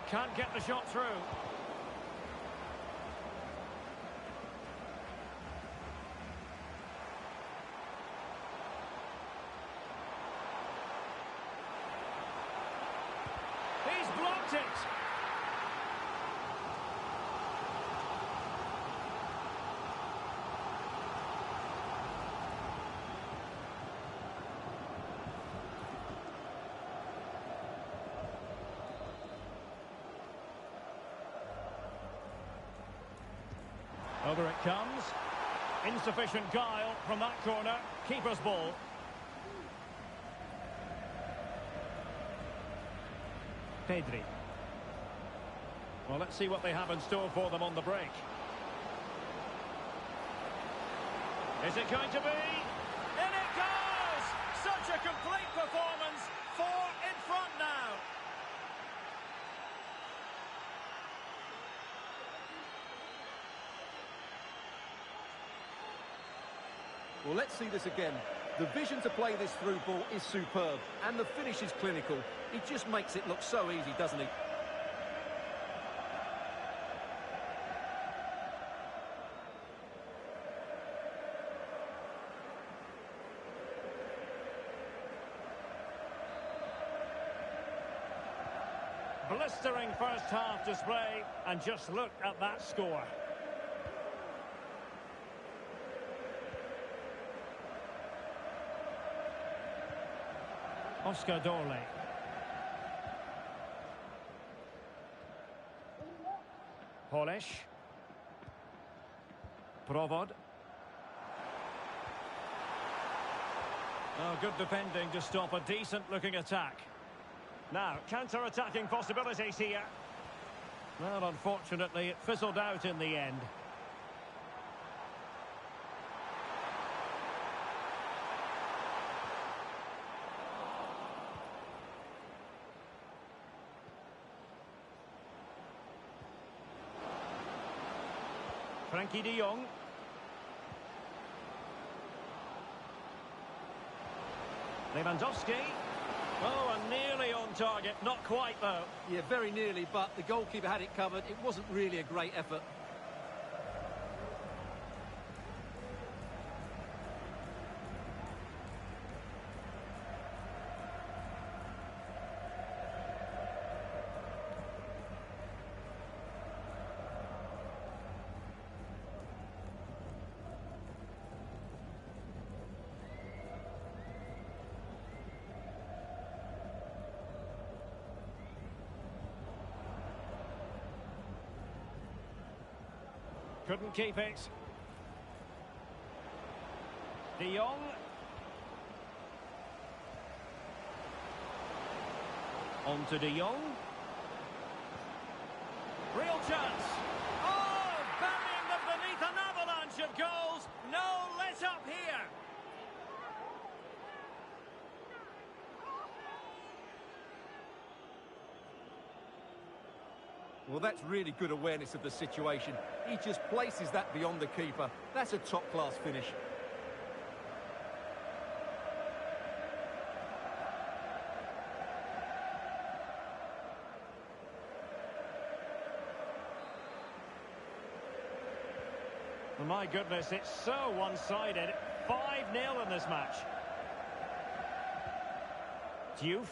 Speaker 1: Can't get the shot through. He's blocked it. Over it comes. Insufficient guile from that corner. Keeper's ball. Pedri. Well, let's see what they have in store for them on the break. Is it going to be? In it goes! Such a complete performance. 4 in front now.
Speaker 2: Well, let's see this again. The vision to play this through ball is superb, and the finish is clinical. He just makes it look so easy, doesn't he?
Speaker 1: Blistering first half display, and just look at that score. Oscar Dorley. Polish. Provod. Oh, good defending to stop a decent-looking attack. Now, counter-attacking possibilities here. Well, unfortunately, it fizzled out in the end. Frankie de Jong. Lewandowski. Oh, and nearly on target. Not quite, though.
Speaker 2: Yeah, very nearly, but the goalkeeper had it covered. It wasn't really a great effort.
Speaker 1: Couldn't keep it. De Jong. On to De Jong. Real chance. Oh, burying them beneath an avalanche of goals. No let up here.
Speaker 2: Well, that's really good awareness of the situation. He just places that beyond the keeper. That's a top-class finish.
Speaker 1: Well, my goodness, it's so one-sided. 5-0 in this match. Diouf.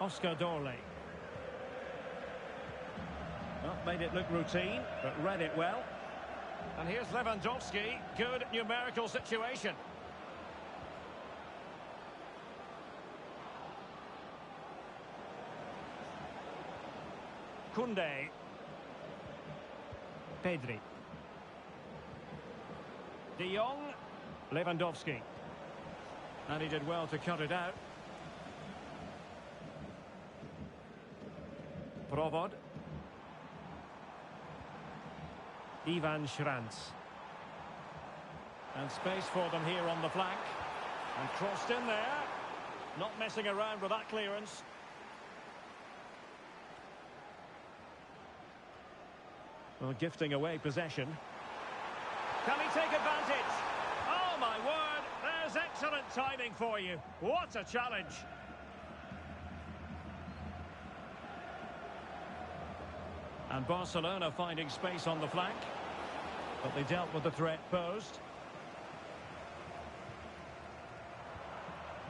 Speaker 1: Oscar Dorley. Well, made it look routine, but read it well. And here's Lewandowski. Good numerical situation. Koundé. Pedri. De Jong. Lewandowski. And he did well to cut it out. Provod. Ivan Schranz. And space for them here on the flank. And crossed in there. Not messing around with that clearance. Well, gifting away possession. Can he take advantage? Oh, my word. There's excellent timing for you. What a challenge. And Barcelona finding space on the flank. But they dealt with the threat posed.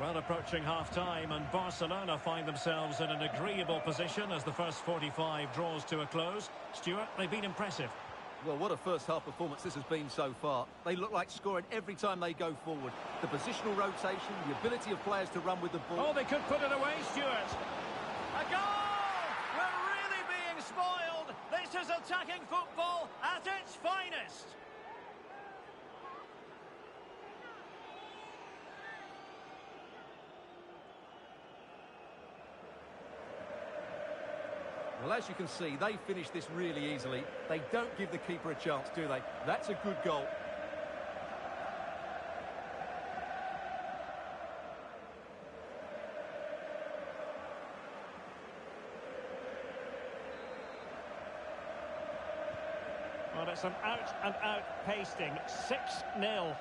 Speaker 1: Well, approaching half-time, and Barcelona find themselves in an agreeable position as the first 45 draws to a close. Stuart, they've been impressive.
Speaker 2: Well, what a first-half performance this has been so far. They look like scoring every time they go forward. The positional rotation, the ability of players to run with the ball.
Speaker 1: Oh, they could put it away, Stuart. A goal! We're really being spoiled. This is attacking football at its finest.
Speaker 2: Well, as you can see, they finish this really easily. They don't give the keeper a chance, do they? That's a good goal.
Speaker 1: Well, it's an out-and-out pasting. 6-0.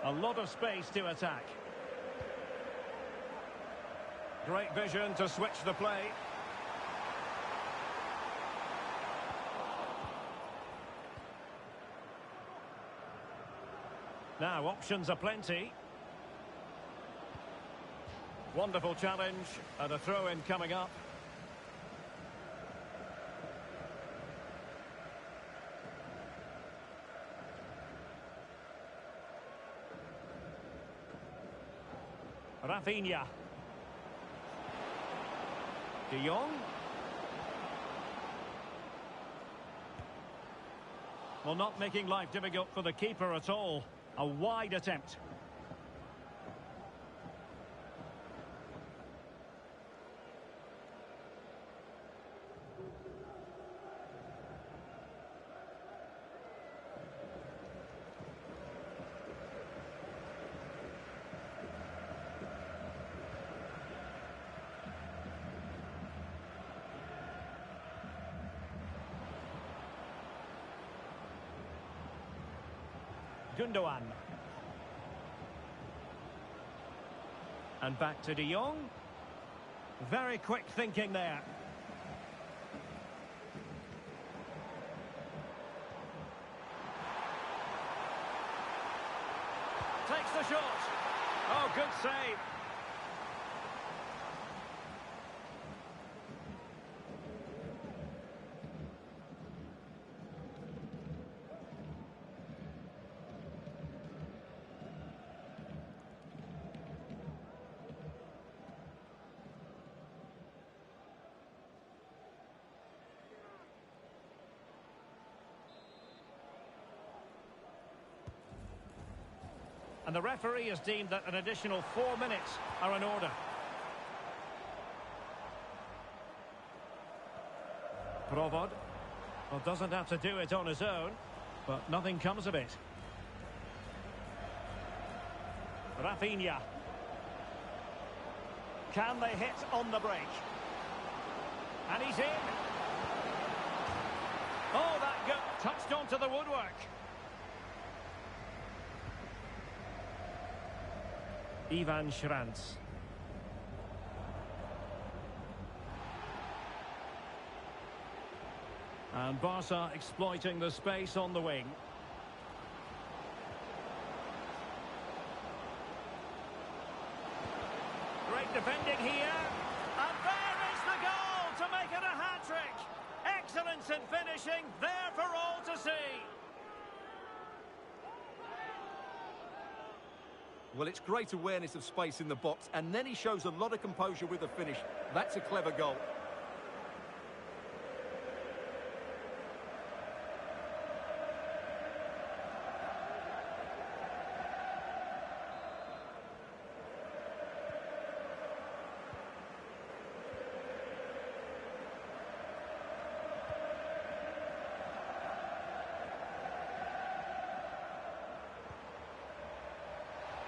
Speaker 1: A lot of space to attack. Great vision to switch the play. Now, options are plenty. Wonderful challenge, and a throw-in coming up. Rafinha. De Jong. Well, not making life difficult for the keeper at all. A wide attempt. Gundogan. And back to De Jong. Very quick thinking there. Takes the shot. Oh, good save. And the referee has deemed that an additional 4 minutes are in order. Provod. Well, doesn't have to do it on his own, but nothing comes of it. Rafinha. Can they hit on the break? And he's in. Oh, that go touched onto the woodwork. Ivan Schranz. And Barca exploiting the space on the wing. Great defending here. And there is the goal to make it a hat-trick. Excellence in finishing, there for all to see.
Speaker 2: Well, it's great awareness of space in the box, and then he shows a lot of composure with the finish. That's a clever goal.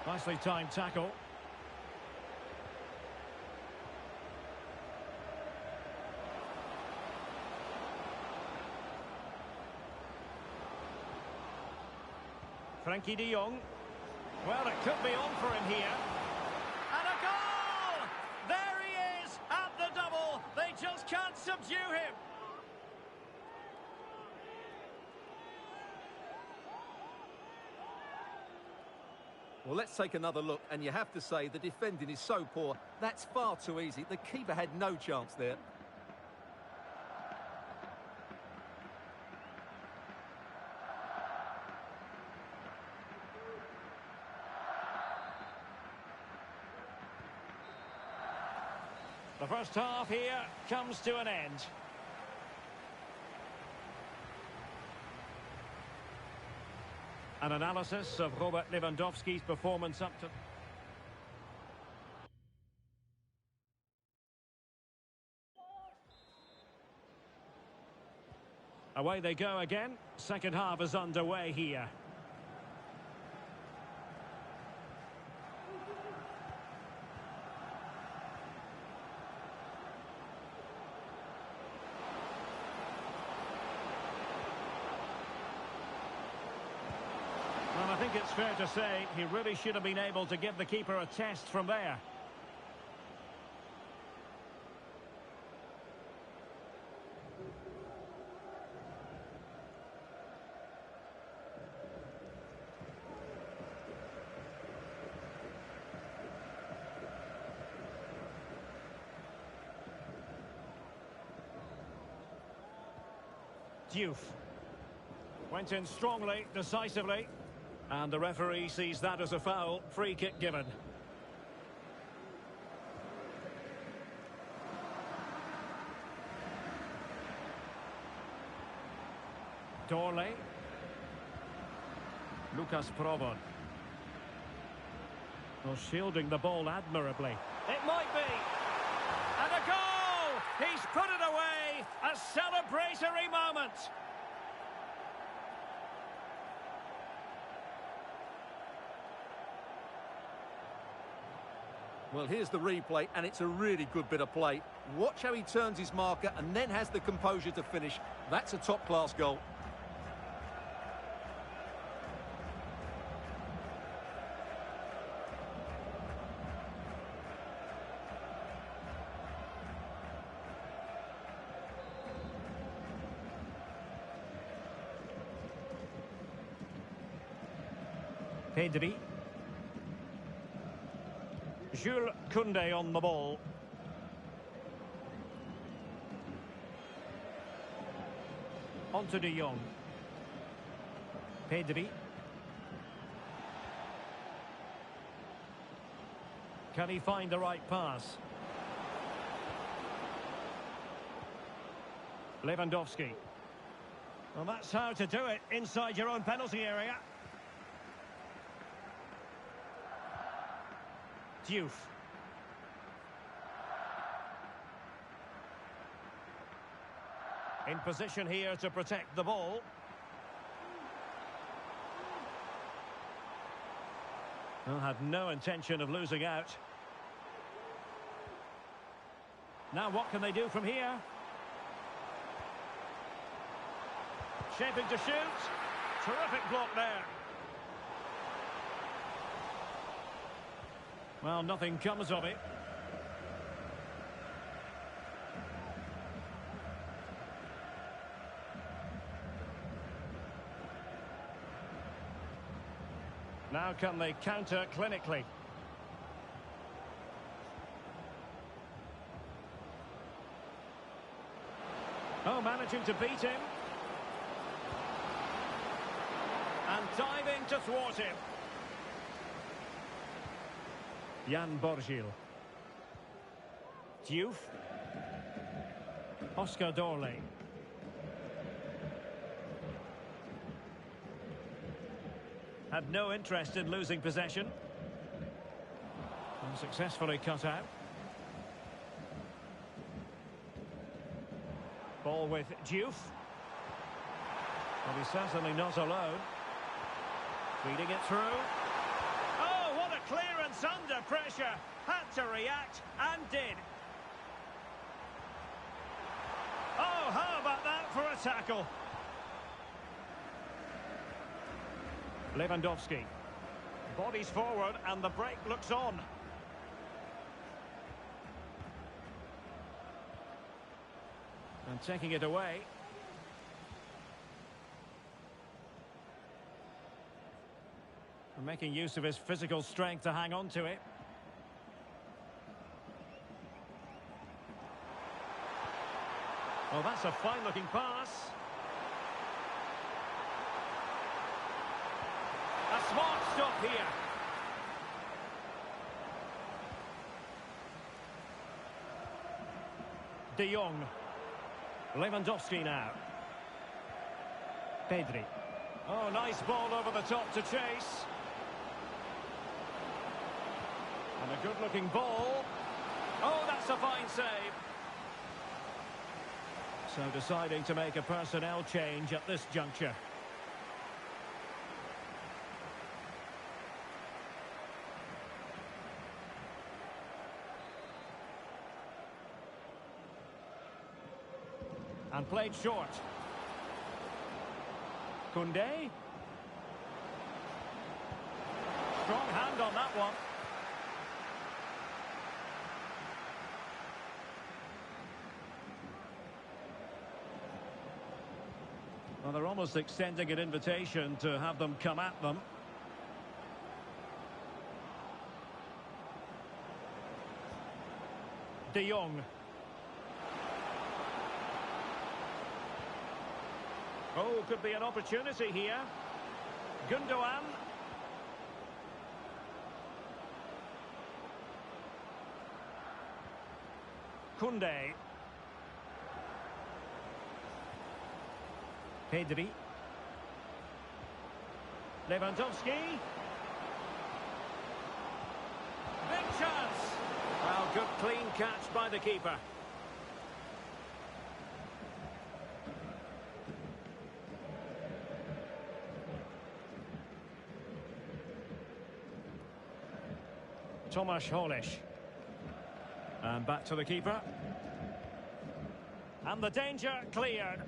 Speaker 1: Nicely timed tackle. Frankie de Jong. Well, it could be on for him here. And a goal! There he is at the double. They just can't subdue him.
Speaker 2: Well, let's take another look, and you have to say the defending is so poor. That's far too easy. The keeper had no chance there.
Speaker 1: The first half here comes to an end. An analysis of Robert Lewandowski's performance up to... Away they go again. Second half is underway here. Well, I think it's fair to say he really should have been able to give the keeper a test from there. Diouf went in strongly, decisively. And the referee sees that as a foul. Free kick given. Dorley. Lucas Provod. Well, shielding the ball admirably. It might be. And a goal! He's put it away. A celebratory moment.
Speaker 2: Well, here's the replay, and it's a really good bit of play. Watch how he turns his marker and then has the composure to finish. That's a top-class goal.
Speaker 1: Pedri. Jules Koundé on the ball. On to de Jong. Pedri. Can he find the right pass? Lewandowski. Well, that's how to do it inside your own penalty area. Diouf. In position here to protect the ball. Well, had no intention of losing out. Now what can they do from here? Shaping to shoot. Terrific block there. Well, nothing comes of it. Now can they counter clinically? Oh, managing to beat him. And diving to thwart him. Jan Borgil. Diouf. Oscar Dorley. Had no interest in losing possession. And successfully cut out. Ball with Diouf. Well, he's certainly not alone. Feeding it through. Oh, what a clearance under pressure. Had to react and did. Oh, how about that for a tackle? Lewandowski. Bodies forward and the break looks on. And taking it away. And making use of his physical strength to hang on to it. Oh, that's a fine-looking pass. A smart stop here. De Jong. Lewandowski now. Pedri. Oh, nice ball over the top to chase. And a good-looking ball. Oh, that's a fine save. So deciding to make a personnel change at this juncture. And played short. Koundé. Strong hand on that one. Well, they're almost extending an invitation to have them come at them. De Jong. Oh, could be an opportunity here. Gundogan. Koundé. Pedri. Lewandowski. Big chance. Well, good clean catch by the keeper. Tomasz Holish. And back to the keeper. And the danger cleared.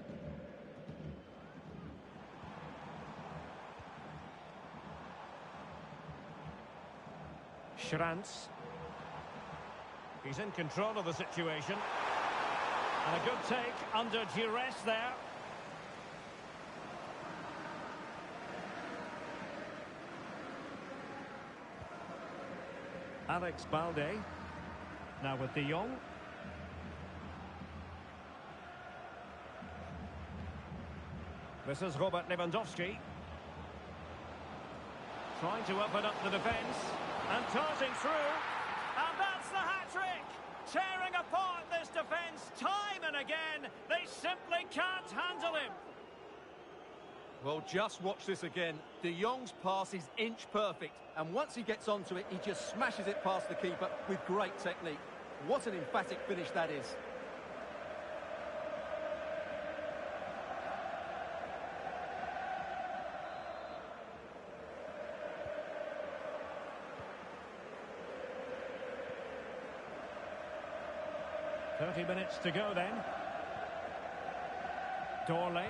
Speaker 1: Schranz. He's in control of the situation. And a good take under duress there. Alex Balde. Now with De Jong. This is Robert Lewandowski. Trying to open up the defence. And tossing through. And that's the hat-trick! Tearing apart this defence time and again. They simply can't handle him.
Speaker 2: Well, just watch this again. De Jong's pass is inch perfect, and once he gets onto it, he just smashes it past the keeper with great technique. What an emphatic finish that is.
Speaker 1: "30 minutes to go then. Dorley.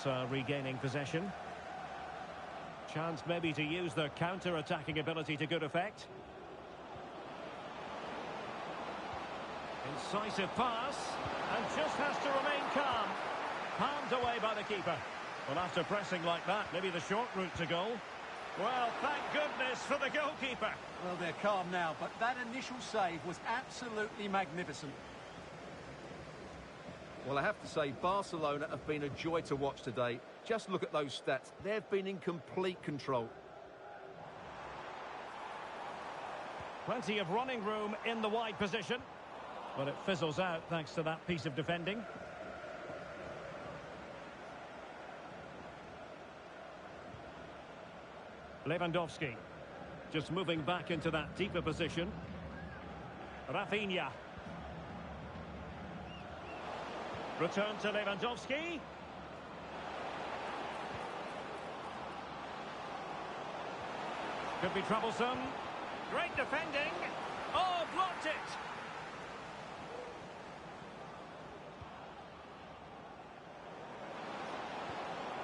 Speaker 1: Barca regaining possession. Chance maybe to use their counter-attacking ability to good effect. Incisive pass, and just has to remain calm. Palmed away by the keeper. Well, after pressing like that, maybe the short route to goal. Well, thank goodness for the goalkeeper.
Speaker 2: Well, they're calm now, but that initial save was absolutely magnificent. Well, I have to say, Barcelona have been a joy to watch today. Just look at those stats. They've been in complete control.
Speaker 1: Plenty of running room in the wide position. But it fizzles out thanks to that piece of defending. Lewandowski. Just moving back into that deeper position. Rafinha. Return to Lewandowski. Could be troublesome. Great defending. Oh, blocked it.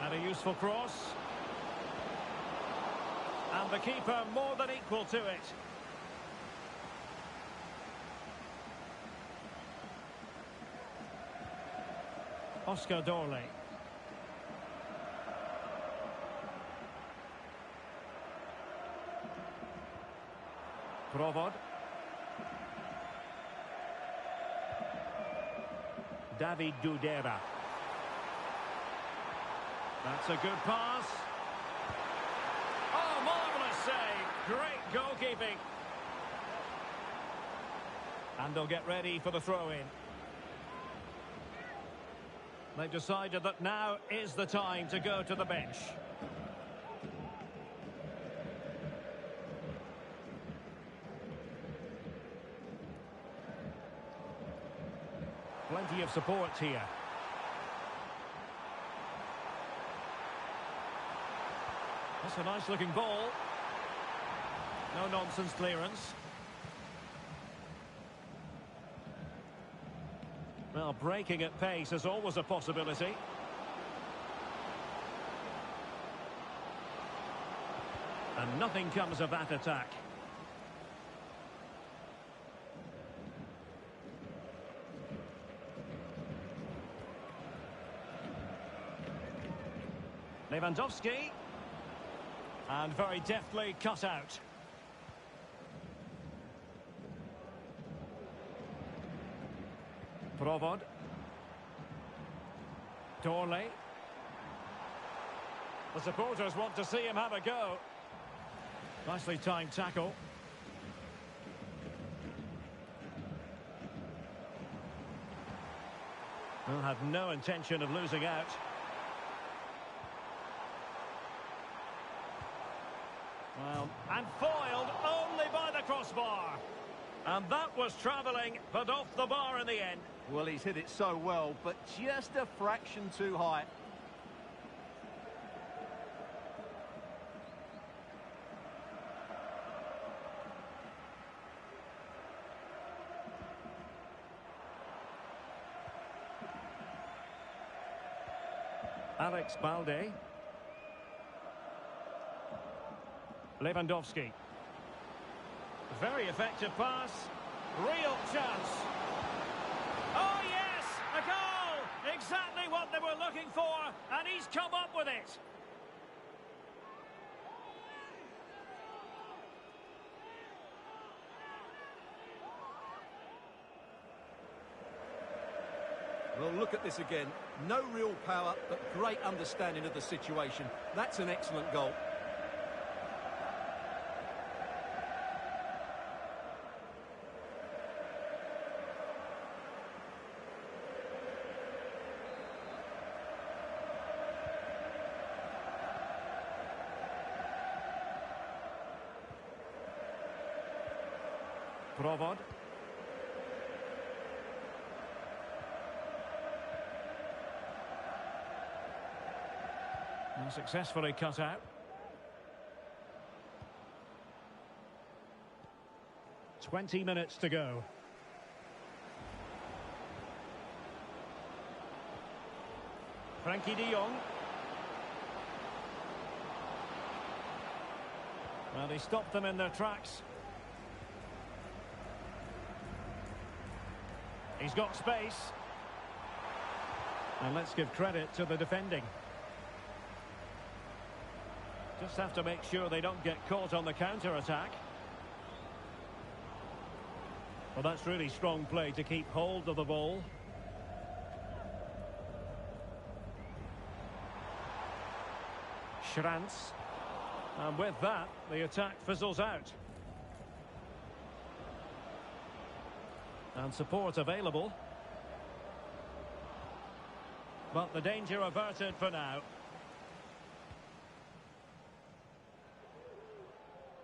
Speaker 1: And a useful cross. And the keeper more than equal to it. Oscar Dorley. Provod. David Dudera. That's a good pass. Oh, marvellous save. Great goalkeeping. And they'll get ready for the throw-in. They've decided that now is the time to go to the bench. Plenty of support here. That's a nice-looking ball. No-nonsense clearance. Well, breaking at pace is always a possibility. And nothing comes of that attack. Lewandowski. And very deftly cut out. Provod. Dorley. The supporters want to see him have a go. Nicely timed tackle. Well, had no intention of losing out. Well, and foiled only by the crossbar. And that was travelling, but off the bar in the end.
Speaker 2: Well, he's hit it so well, but just a fraction too high.
Speaker 1: Alex Balde. Lewandowski. Very effective pass. Real chance. Oh, yes! A goal! Exactly what they were looking for, and he's come up with it.
Speaker 2: Well, look at this again. No real power, but great understanding of the situation. That's an excellent goal.
Speaker 1: Provod. And successfully cut out. "20 minutes to go. Frankie de Jong. Well, he stopped them in their tracks. He's got space. And let's give credit to the defending. Just have to make sure they don't get caught on the counter-attack. Well, that's really strong play to keep hold of the ball. Schranz. And with that, the attack fizzles out. And support available. But the danger averted for now.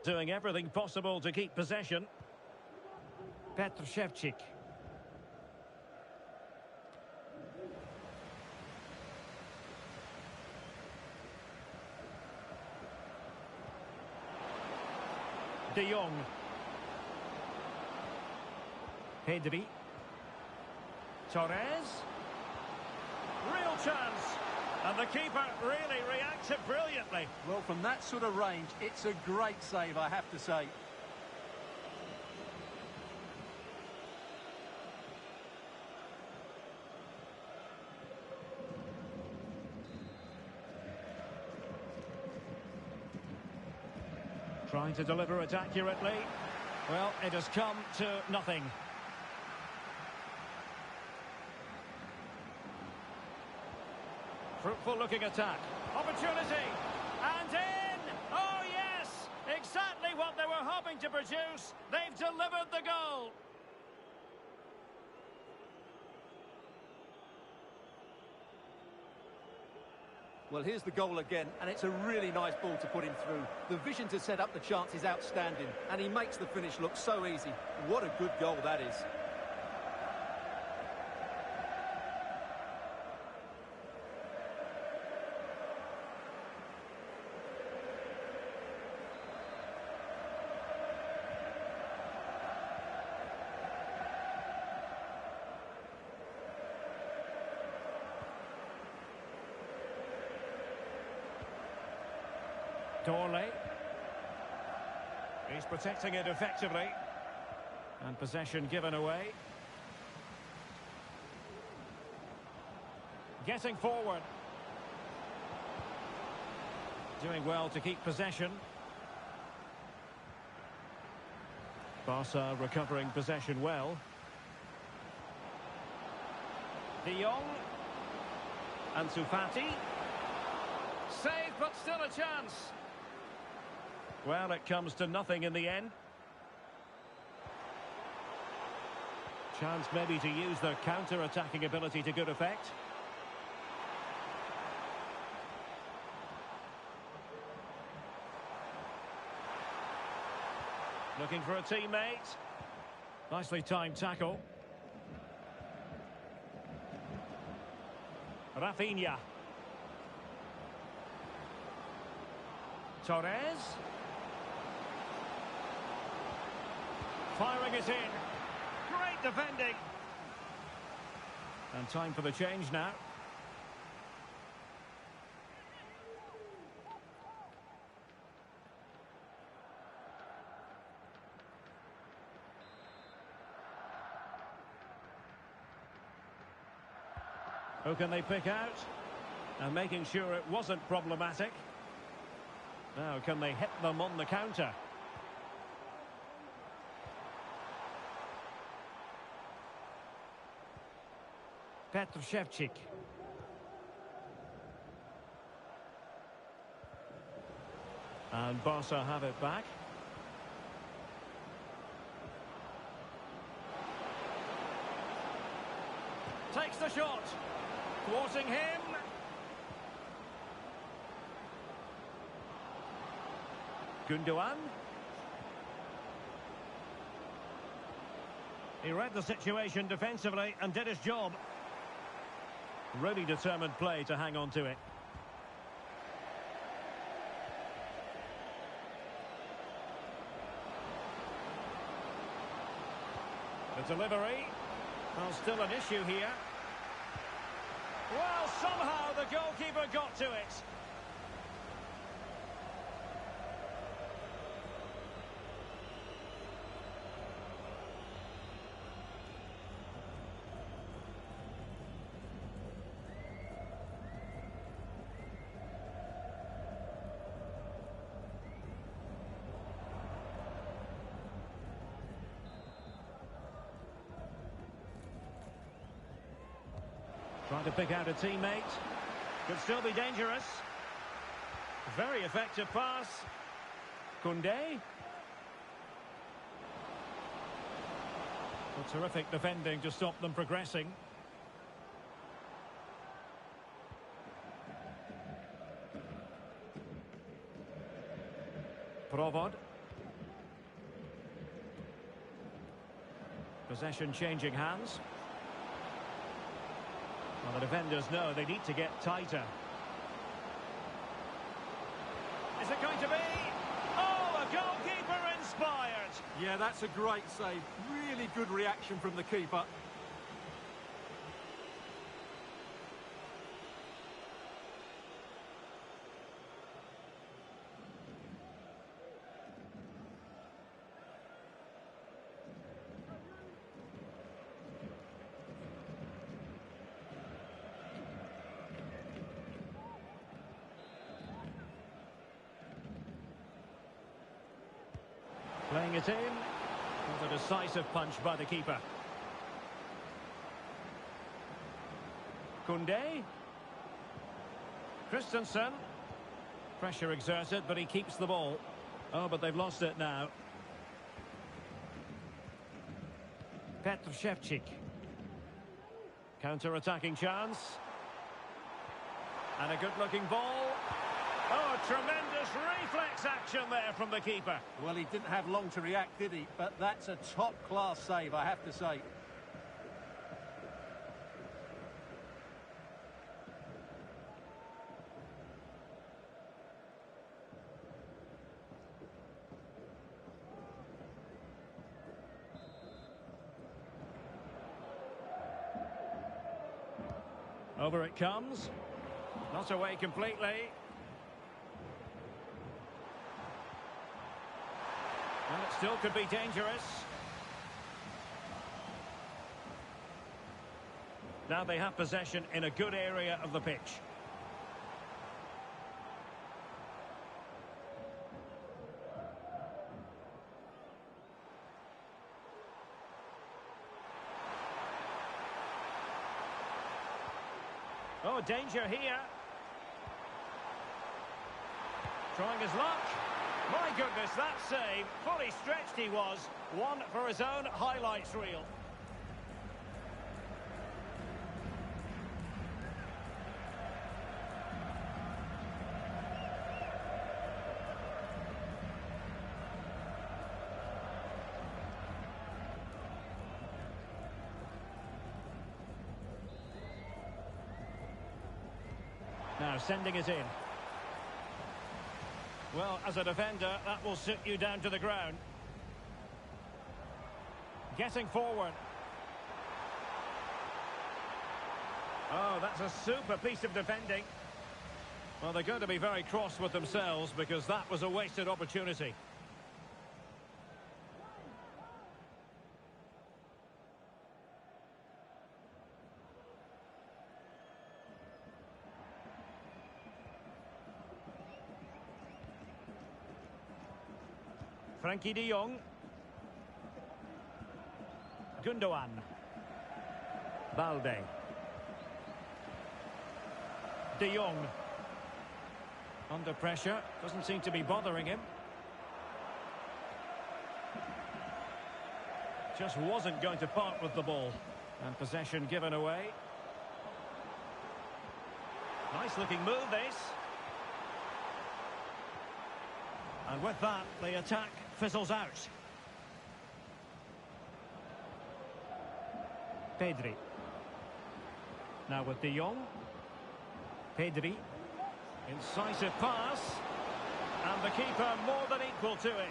Speaker 1: Doing everything possible to keep possession. Petr Ševčík. De Jong. Pedri. Torres. Real chance. And the keeper really reacted brilliantly.
Speaker 2: Well, from that sort of range, it's a great save, I have to say.
Speaker 1: Trying to deliver it accurately. Well, it has come to nothing. Fruitful looking attack. Opportunity. And in! Oh yes! Exactly what they were hoping to produce. They've delivered the goal.
Speaker 2: Well, here's the goal again, and it's a really nice ball to put him through. The vision to set up the chance is outstanding, and he makes the finish look so easy. What a good goal that is.
Speaker 1: Dorley. He's protecting it effectively. And possession given away. Getting forward. Doing well to keep possession. Barca recovering possession well. De Jong. Ansu Fati. Save, but still a chance. Well, it comes to nothing in the end. Chance maybe to use their counter-attacking ability to good effect. Looking for a teammate. Nicely timed tackle. Rafinha. Torres. Firing it in. Great defending. And time for the change now. Who can they pick out? And making sure it wasn't problematic. Now, can they hit them on the counter? Petr Ševčík. And Barca have it back. Takes the shot. Thwarting him. Gundogan. He read the situation defensively and did his job. Really determined play to hang on to it. The delivery. Well, still an issue here. Well, somehow the goalkeeper got to it. Trying to pick out a teammate. Could still be dangerous. Very effective pass. Koundé. Well, terrific defending to stop them progressing. Provod. Possession changing hands. Well, the defenders know they need to get tighter. Is it going to be? Oh, a goalkeeper inspired!
Speaker 2: Yeah, that's a great save. Really good reaction from the keeper.
Speaker 1: Playing it in. With a decisive punch by the keeper. Koundé. Christensen. Pressure exerted, but he keeps the ball. Oh, but they've lost it now. Petr Ševčík. Counter-attacking chance. And a good-looking ball. Oh, tremendous reflex action there from the keeper.
Speaker 2: Well, he didn't have long to react, did he? But that's a top-class save, I have to say.
Speaker 1: Over it comes. Not away completely. Well, it still could be dangerous. Now they have possession in a good area of the pitch. Oh, danger here. Trying his luck. My goodness, that save. Fully stretched he was. One for his own highlights reel. Now sending it in. Well, as a defender, that will sit you down to the ground. Getting forward. Oh, that's a super piece of defending. Well, they're going to be very cross with themselves because that was a wasted opportunity. Frankie de Jong. Gundogan. Balde. De Jong. Under pressure. Doesn't seem to be bothering him. Just wasn't going to part with the ball. And possession given away. Nice looking move this. And with that, the attack fizzles out. Pedri. Now with De Jong. Pedri. Incisive pass. And the keeper more than equal to it.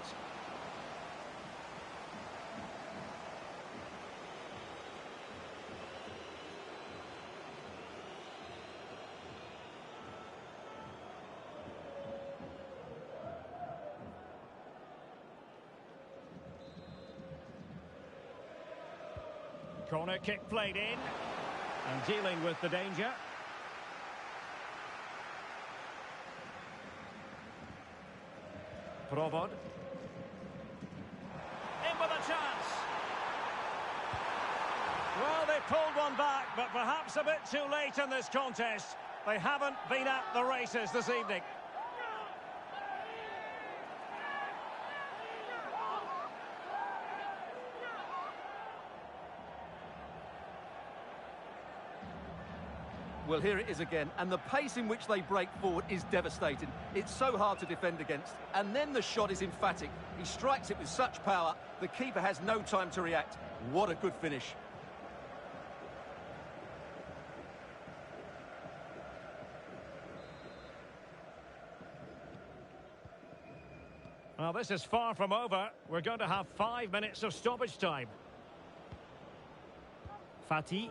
Speaker 1: Corner kick played in. And dealing with the danger. Provod. In with a chance. Well, they pulled one back, but perhaps a bit too late in this contest. They haven't been at the races this evening.
Speaker 2: Well, here it is again, and the pace in which they break forward is devastating. It's so hard to defend against. And then the shot is emphatic. He strikes it with such power, the keeper has no time to react. What a good finish.
Speaker 1: Well, this is far from over. We're going to have 5 minutes of stoppage time. Fati.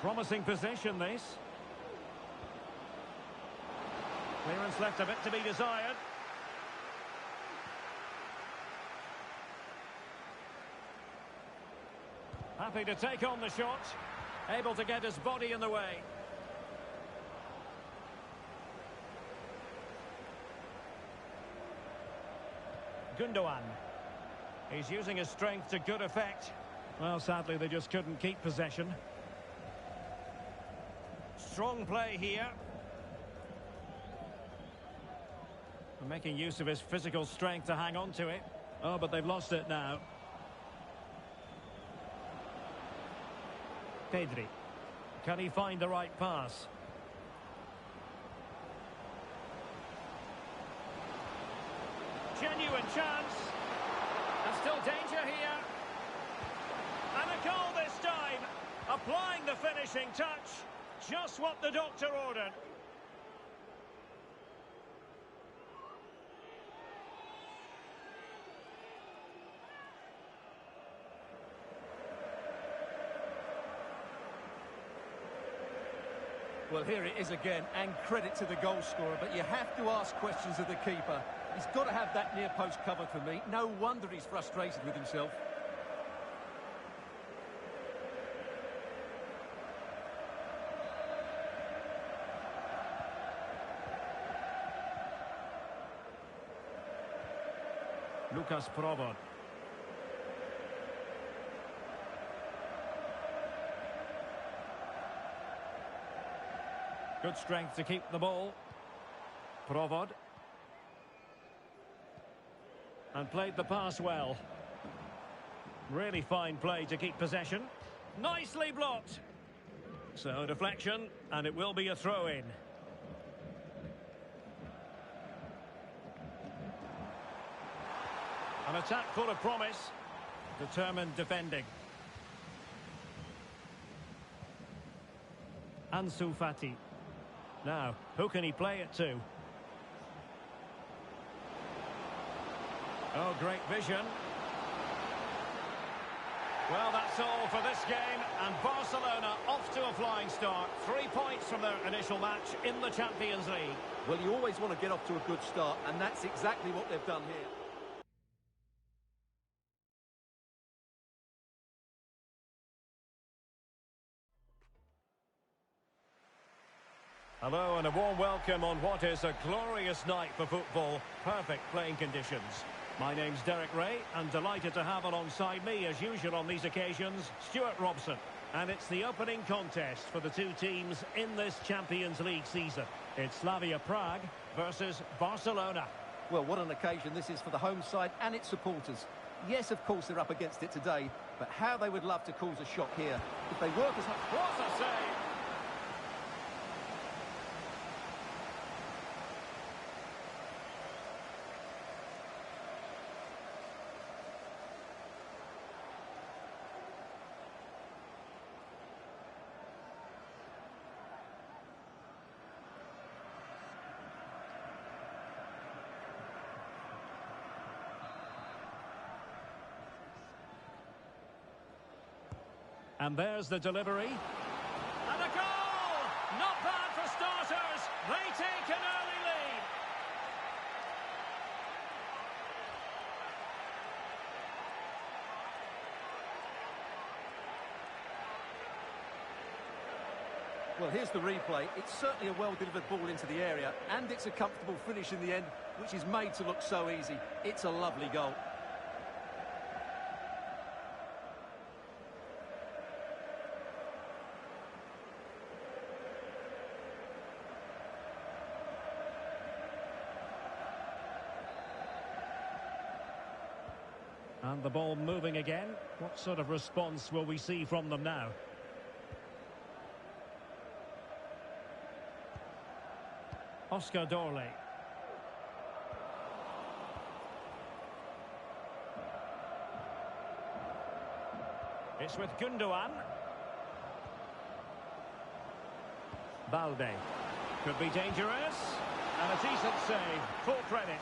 Speaker 1: Promising possession, this. Clearance left a bit to be desired. Happy to take on the shot. Able to get his body in the way. Gundogan. He's using his strength to good effect. Well, sadly, they just couldn't keep possession. Strong play here. Making use of his physical strength to hang on to it. Oh, but they've lost it now. Pedri. Can he find the right pass? Genuine chance. And still danger here. And a goal this time. Applying the finishing touch. Just what the doctor ordered.
Speaker 2: Well, here it is again, and credit to the goal scorer, but you have to ask questions of the keeper. He's got to have that near post covered for me. No wonder he's frustrated with himself.
Speaker 1: Lucas Provod. Good strength to keep the ball. Provod. And played the pass well. Really fine play to keep possession. Nicely blocked. So deflection, and it will be a throw-in. An attack full of promise. Determined defending. Ansu Fati. Now, who can he play it to? Oh, great vision. Well, that's all for this game, and Barcelona off to a flying start. 3 points from their initial match in the Champions League.
Speaker 2: Well, you always want to get off to a good start, and that's exactly what they've done here.
Speaker 1: Hello and a warm welcome on what is a glorious night for football. Perfect playing conditions. My name's Derek Ray, and delighted to have alongside me, as usual on these occasions, Stuart Robson. And it's the opening contest for the two teams in this Champions League season. It's Slavia Prague versus Barcelona.
Speaker 2: Well, what an occasion this is for the home side and its supporters. Yes, of course, they're up against it today, but how they would love to cause a shock here. If they work as hard...
Speaker 1: What a save! And there's the delivery. And a goal! Not bad for starters. They take an early lead.
Speaker 2: Well, here's the replay. It's certainly a well-delivered ball into the area, and it's a comfortable finish in the end, which is made to look so easy. It's a lovely goal.
Speaker 1: And the ball moving again. What sort of response will we see from them now? Oscar Dorley. It's with Gundogan. Balde. Could be dangerous. And a decent save. Full credit.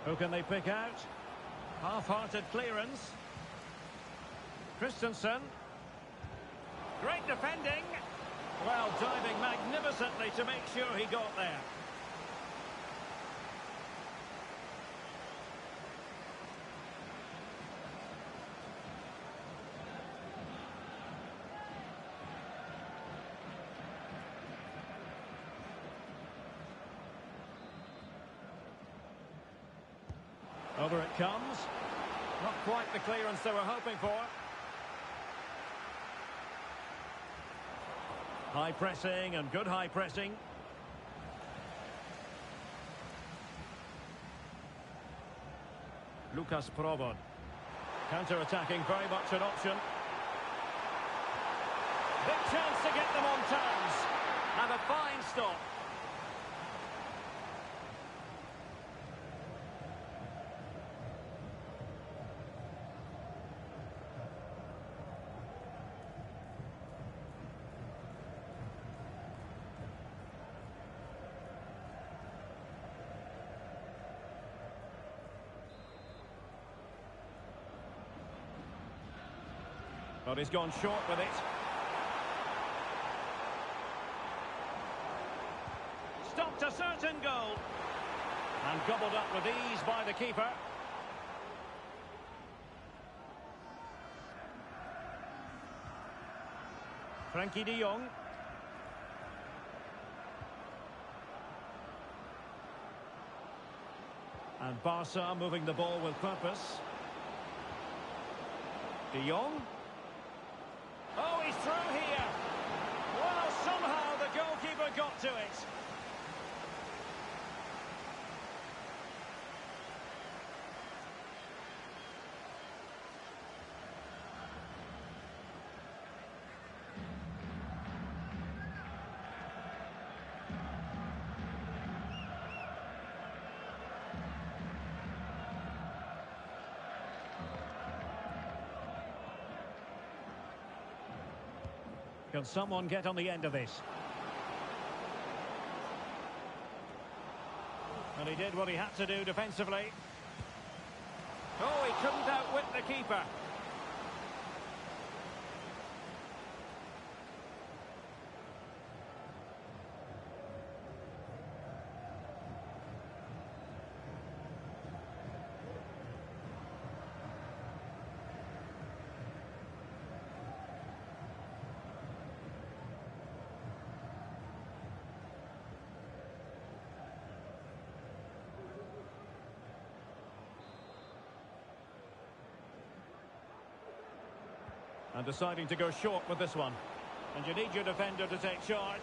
Speaker 1: Who can they pick out? Half-hearted clearance. Christensen. Great defending. Well, diving magnificently to make sure he got there. Over it comes. Not quite the clearance they were hoping for. High pressing and good high pressing. Lucas Provod. Counter-attacking, very much an option. Big chance to get them on terms. And a fine stop. But he's gone short with it. Stopped a certain goal. And gobbled up with ease by the keeper. Frankie de Jong. And Barca moving the ball with purpose. De Jong. Oh, he's through here. Well, somehow the goalkeeper got to it. Can someone get on the end of this? And he did what he had to do defensively. Oh, he couldn't outwit the keeper. And deciding to go short with this one. And you need your defender to take charge.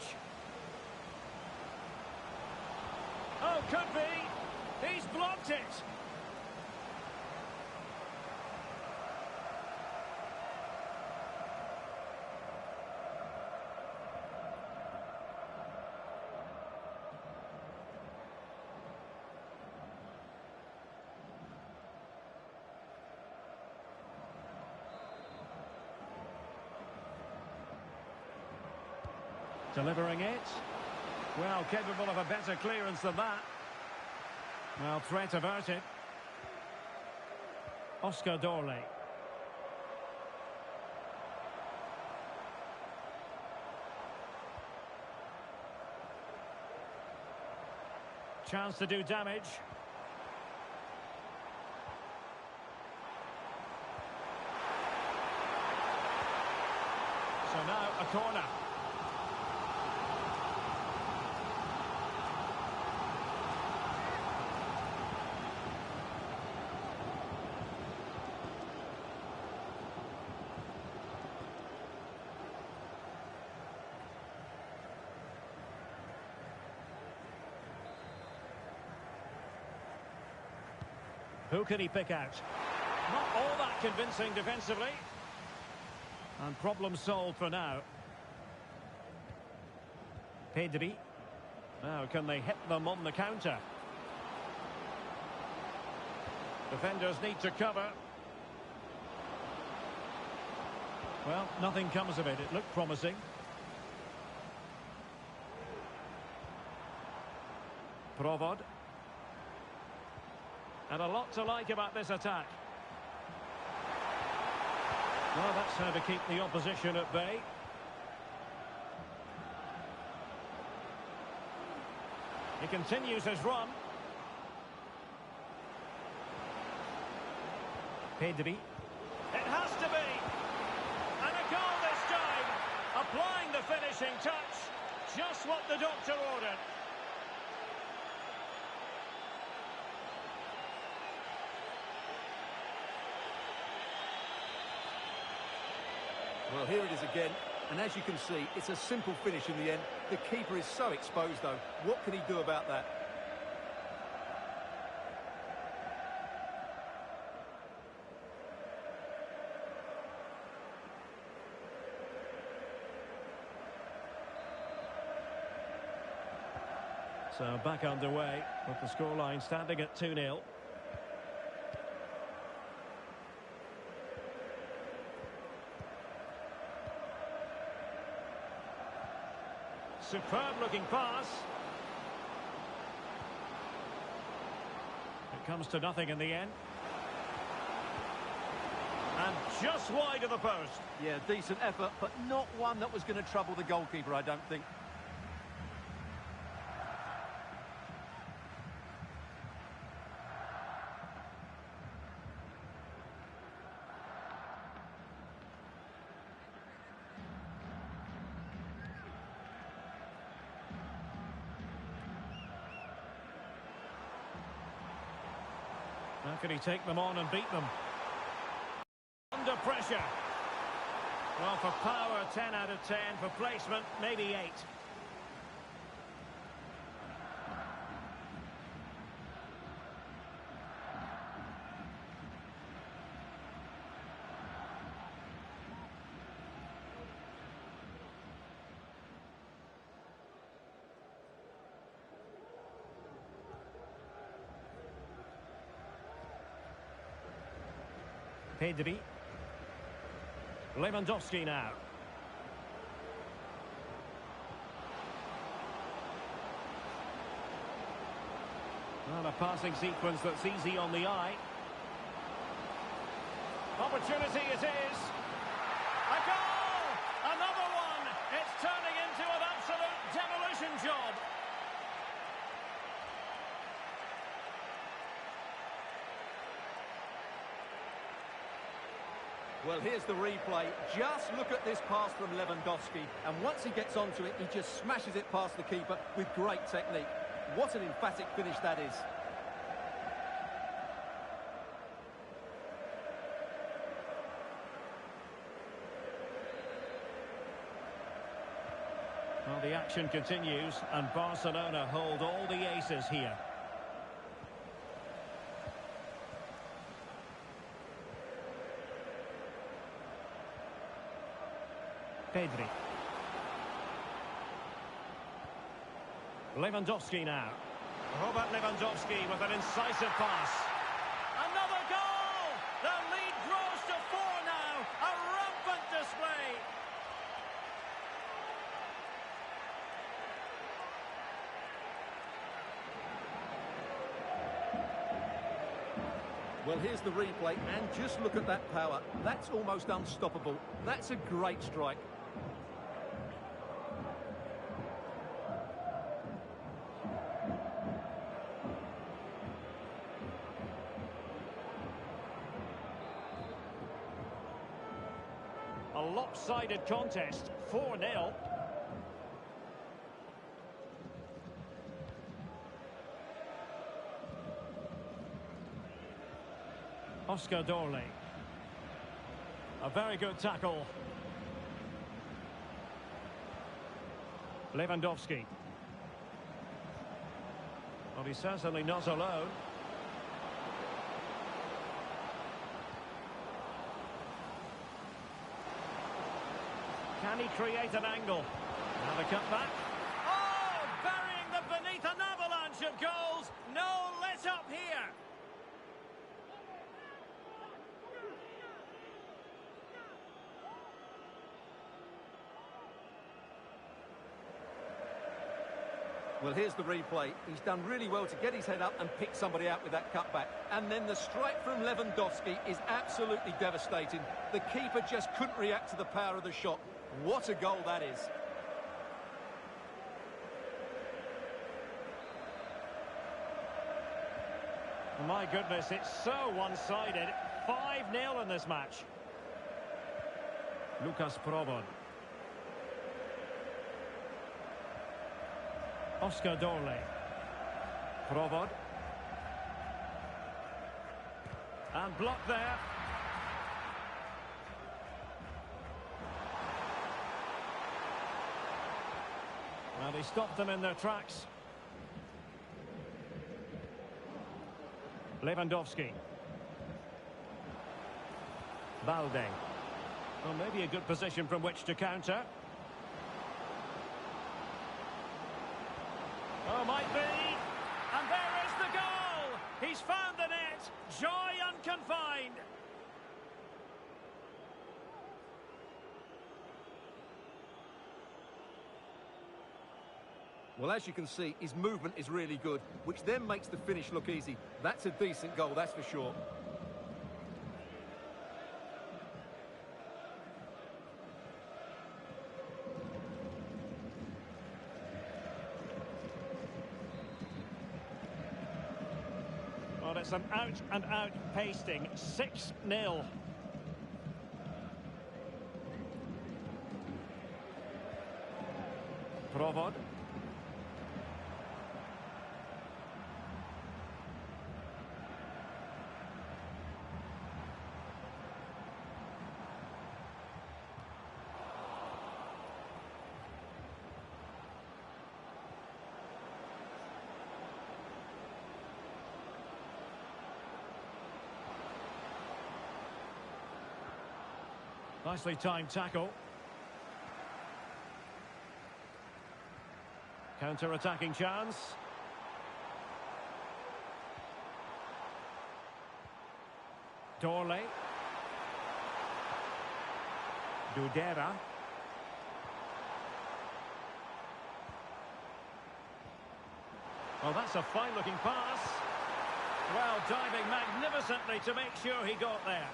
Speaker 1: Oh, could be. He's blocked it. Delivering it. Well, capable of a better clearance than that. Well, threat averted. Oscar Dorley. Chance to do damage. So now a corner. Who can he pick out? Not all that convincing defensively. And problem solved for now. Pedri. Now can they hit them on the counter? Defenders need to cover. Well, nothing comes of it. It looked promising. Provod. And a lot to like about this attack. Well, that's how to keep the opposition at bay. He continues his run. Pedri. It has to be. And a goal this time. Applying the finishing touch. Just what the doctor ordered.
Speaker 2: Well, here it is again, and as you can see, it's a simple finish in the end. The keeper is so exposed, though. What can he do about that?
Speaker 1: So back underway, with the scoreline standing at 2-0. Superb looking pass. It comes to nothing in the end. And just wide of the post.
Speaker 2: Yeah, decent effort, but not one that was going to trouble the goalkeeper, I don't think.
Speaker 1: How can he take them on and beat them? Under pressure. Well, for power, 10 out of 10. For placement, maybe 8. Pedri. Lewandowski now. Well, a passing sequence that's easy on the eye. Opportunity it is. A goal! Another one! It's turning into an absolute demolition job.
Speaker 2: Well, here's the replay. Just look at this pass from Lewandowski. And once he gets onto it, he just smashes it past the keeper with great technique. What an emphatic finish that is.
Speaker 1: Well, the action continues, and Barcelona hold all the aces here. Pedri. Lewandowski now. Robert Lewandowski with an incisive pass. Another goal! The lead grows to 4 now. A rampant display.
Speaker 2: Well, here's the replay, and just look at that power. That's almost unstoppable. That's a great strike.
Speaker 1: A lopsided contest, 4-0. Oscar Dorley. A very good tackle. Lewandowski. Well, he's certainly not alone. Can he create an angle? Now the cutback. Oh, burying them beneath an avalanche of goals. No let up here.
Speaker 2: Well, here's the replay. He's done really well to get his head up and pick somebody out with that cutback. And then the strike from Lewandowski is absolutely devastating. The keeper just couldn't react to the power of the shot. What a goal that is.
Speaker 1: My goodness, it's so one-sided. 5-0 in this match. Lucas Provod. Oscar Dorley. Provod. And blocked there. Well, he stopped them in their tracks. Lewandowski. Balde. Well, maybe a good position from which to counter. Oh, might be. And there is the goal. He's found the net. Joy unconfined.
Speaker 2: Well, as you can see, his movement is really good, which then makes the finish look easy. That's a decent goal, that's for sure.
Speaker 1: Well, it's an out-and-out pasting. 6-0. Provod. Nicely timed tackle. Counter-attacking chance. Dorley. Dudera. Well, that's a fine-looking pass. Well, diving magnificently to make sure he got there.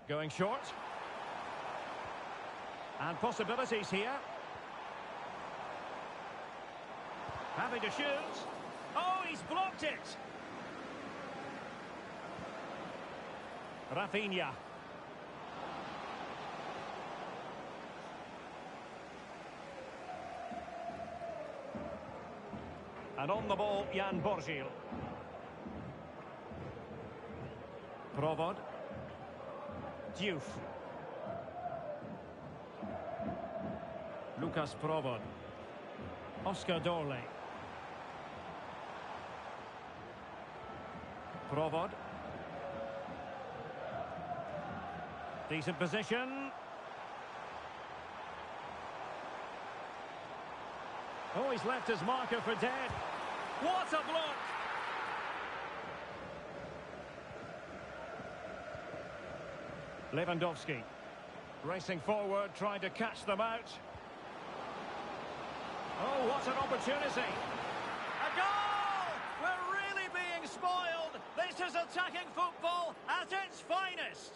Speaker 1: Going short. And possibilities here. Having to shoot. Oh, he's blocked it. Rafinha. And on the ball, Jan Borgil. Provod. Diouf. Lucas Provod. Oscar Dorley. Provod. Decent position. Oh, he's left his marker for dead. What a block! Lewandowski. Racing forward, trying to catch them out. Oh, what an opportunity. A goal! We're really being spoiled. This is attacking football at its finest.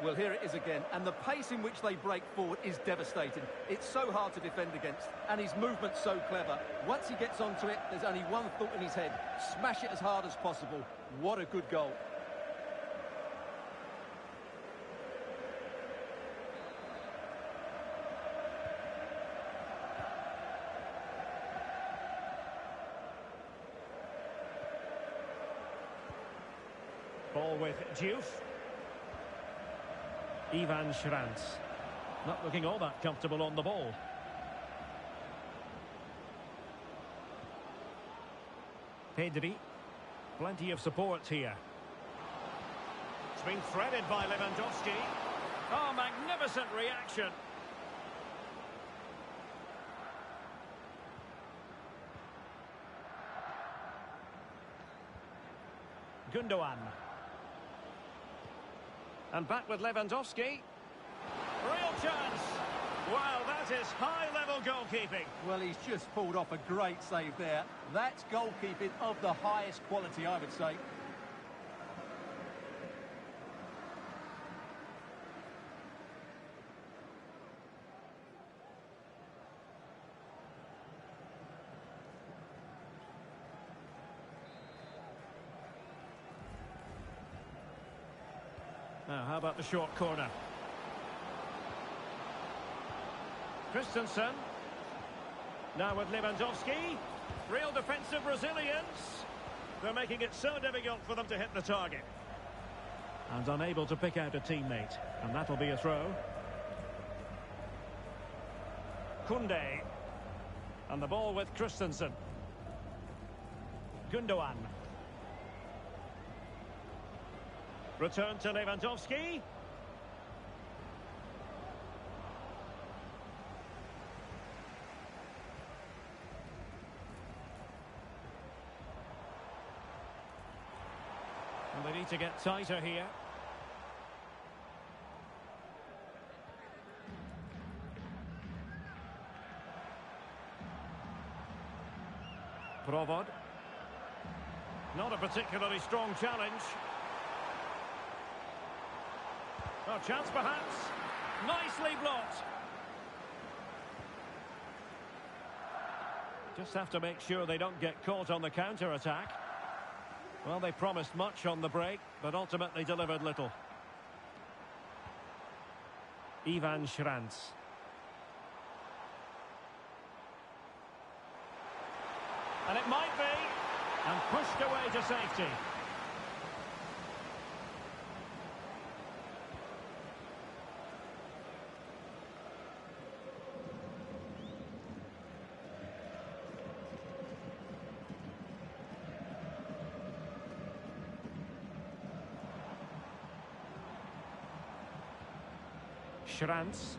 Speaker 2: Well, here it is again, and the pace in which they break forward is devastating. It's so hard to defend against, and his movement's so clever. Once he gets onto it, there's only one thought in his head: smash it as hard as possible. What a good goal.
Speaker 1: Ball with Diouf. Ivan Schrantz. Not looking all that comfortable on the ball. Pedri. Plenty of support here. It's been threaded by Lewandowski. Oh, magnificent reaction. Gundogan. And back with Lewandowski. Real chance. Wow, that is high-level goalkeeping.
Speaker 2: Well, he's just pulled off a great save there. That's goalkeeping of the highest quality, I would say.
Speaker 1: Now, how about the short corner? Christensen. Now with Lewandowski. Real defensive resilience. They're making it so difficult for them to hit the target. And unable to pick out a teammate. And that'll be a throw. Koundé. And the ball with Christensen. Gundogan. Return to Lewandowski. And they need to get tighter here. Provod. Not a particularly strong challenge. Oh, chance perhaps. Nicely blocked. Just have to make sure they don't get caught on the counter-attack. Well, they promised much on the break, but ultimately delivered little. Ivan Schrantz. And it might be. And pushed away to safety. Schrantz.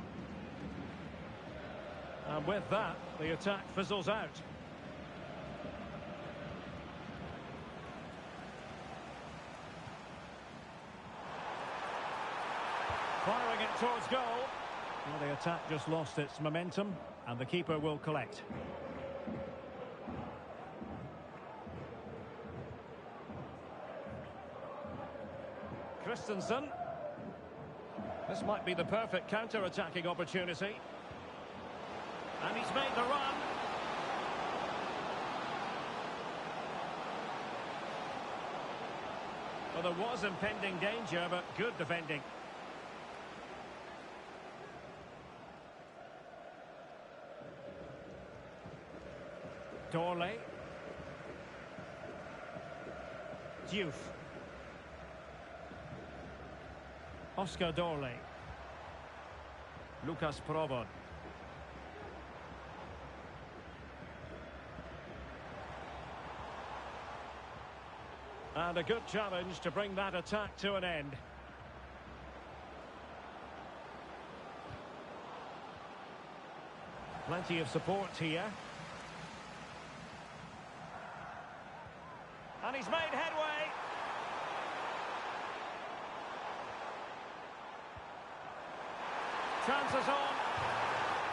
Speaker 1: And with that, the attack fizzles out. Firing it towards goal. Well, the attack just lost its momentum, and the keeper will collect. Christensen. This might be the perfect counter-attacking opportunity. And he's made the run. Well, there was impending danger, but good defending. Dorley. Diouf. Oscar Dorley. Lucas Provod. And a good challenge to bring that attack to an end. Plenty of support here. And he's made headway. Chances on.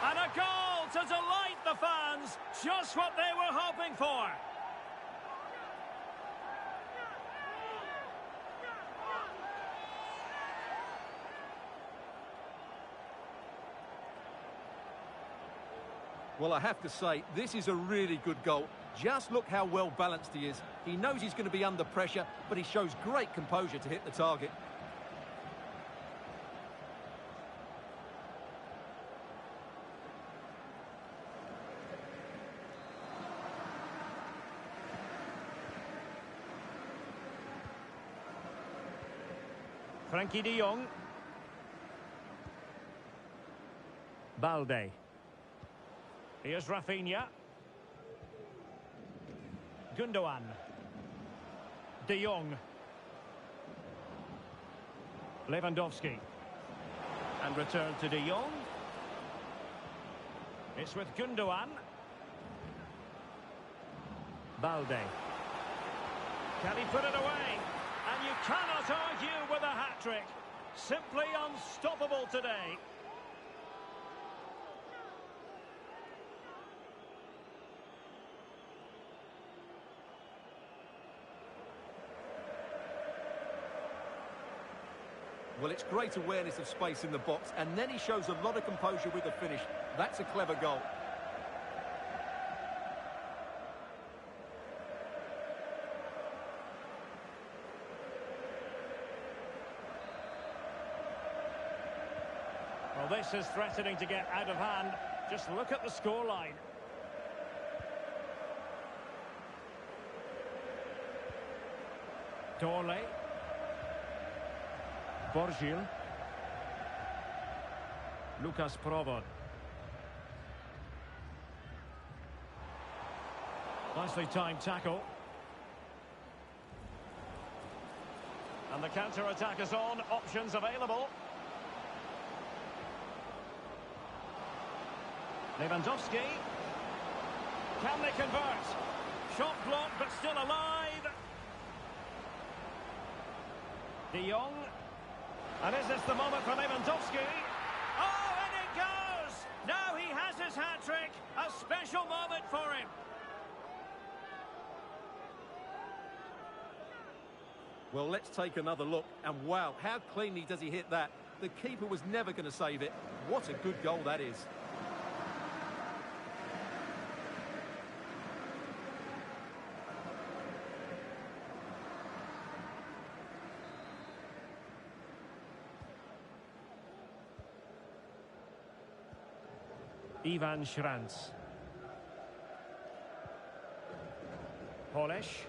Speaker 1: And a goal to delight the fans. Just what they were hoping for.
Speaker 2: Well, I have to say, this is a really good goal. Just look how well balanced he is. He knows he's going to be under pressure, but he shows great composure to hit the target.
Speaker 1: Frankie de Jong. Balde. Here's Rafinha. Gundogan. De Jong. Lewandowski. And return to De Jong. It's with Gundogan. Balde. Can he put it away? And you cannot argue with a hat-trick. Simply unstoppable today.
Speaker 2: Well, it's great awareness of space in the box, and then he shows a lot of composure with the finish. That's a clever goal.
Speaker 1: Well, this is threatening to get out of hand. Just look at the scoreline. Dorley. Borgil. Lucas Provod. Nicely timed tackle. And the counter-attack is on. Options available. Lewandowski. Can they convert? Shot blocked, but still alive. De Jong. And is this the moment for Lewandowski? Oh, and it goes! Now he has his hat-trick. A special moment for him.
Speaker 2: Well, let's take another look. And wow, how cleanly does he hit that? The keeper was never going to save it. What a good goal that is.
Speaker 1: Ivan Schranz. Polish.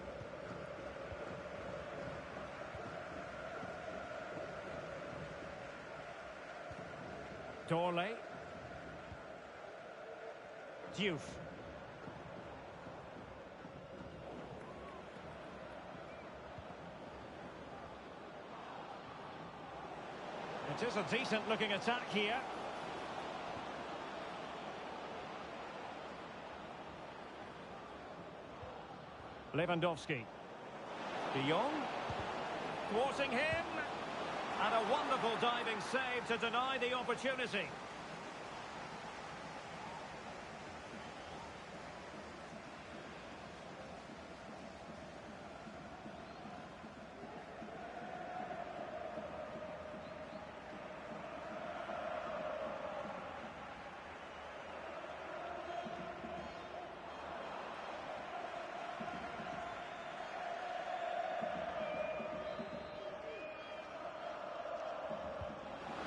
Speaker 1: Dorley. Diouf. It is a decent looking attack here. Lewandowski. De Jong. Thwarting him. And a wonderful diving save to deny the opportunity.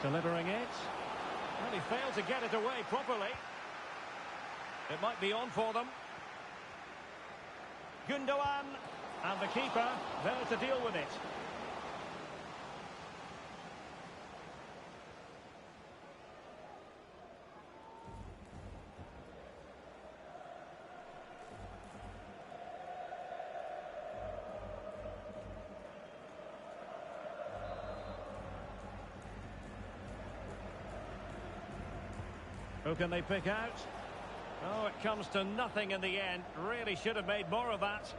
Speaker 1: Delivering it. Well, he failed to get it away properly. It might be on for them. Gundogan. And the keeper there to deal with it. Who can they pick out? Oh, it comes to nothing in the end. Really should have made more of that.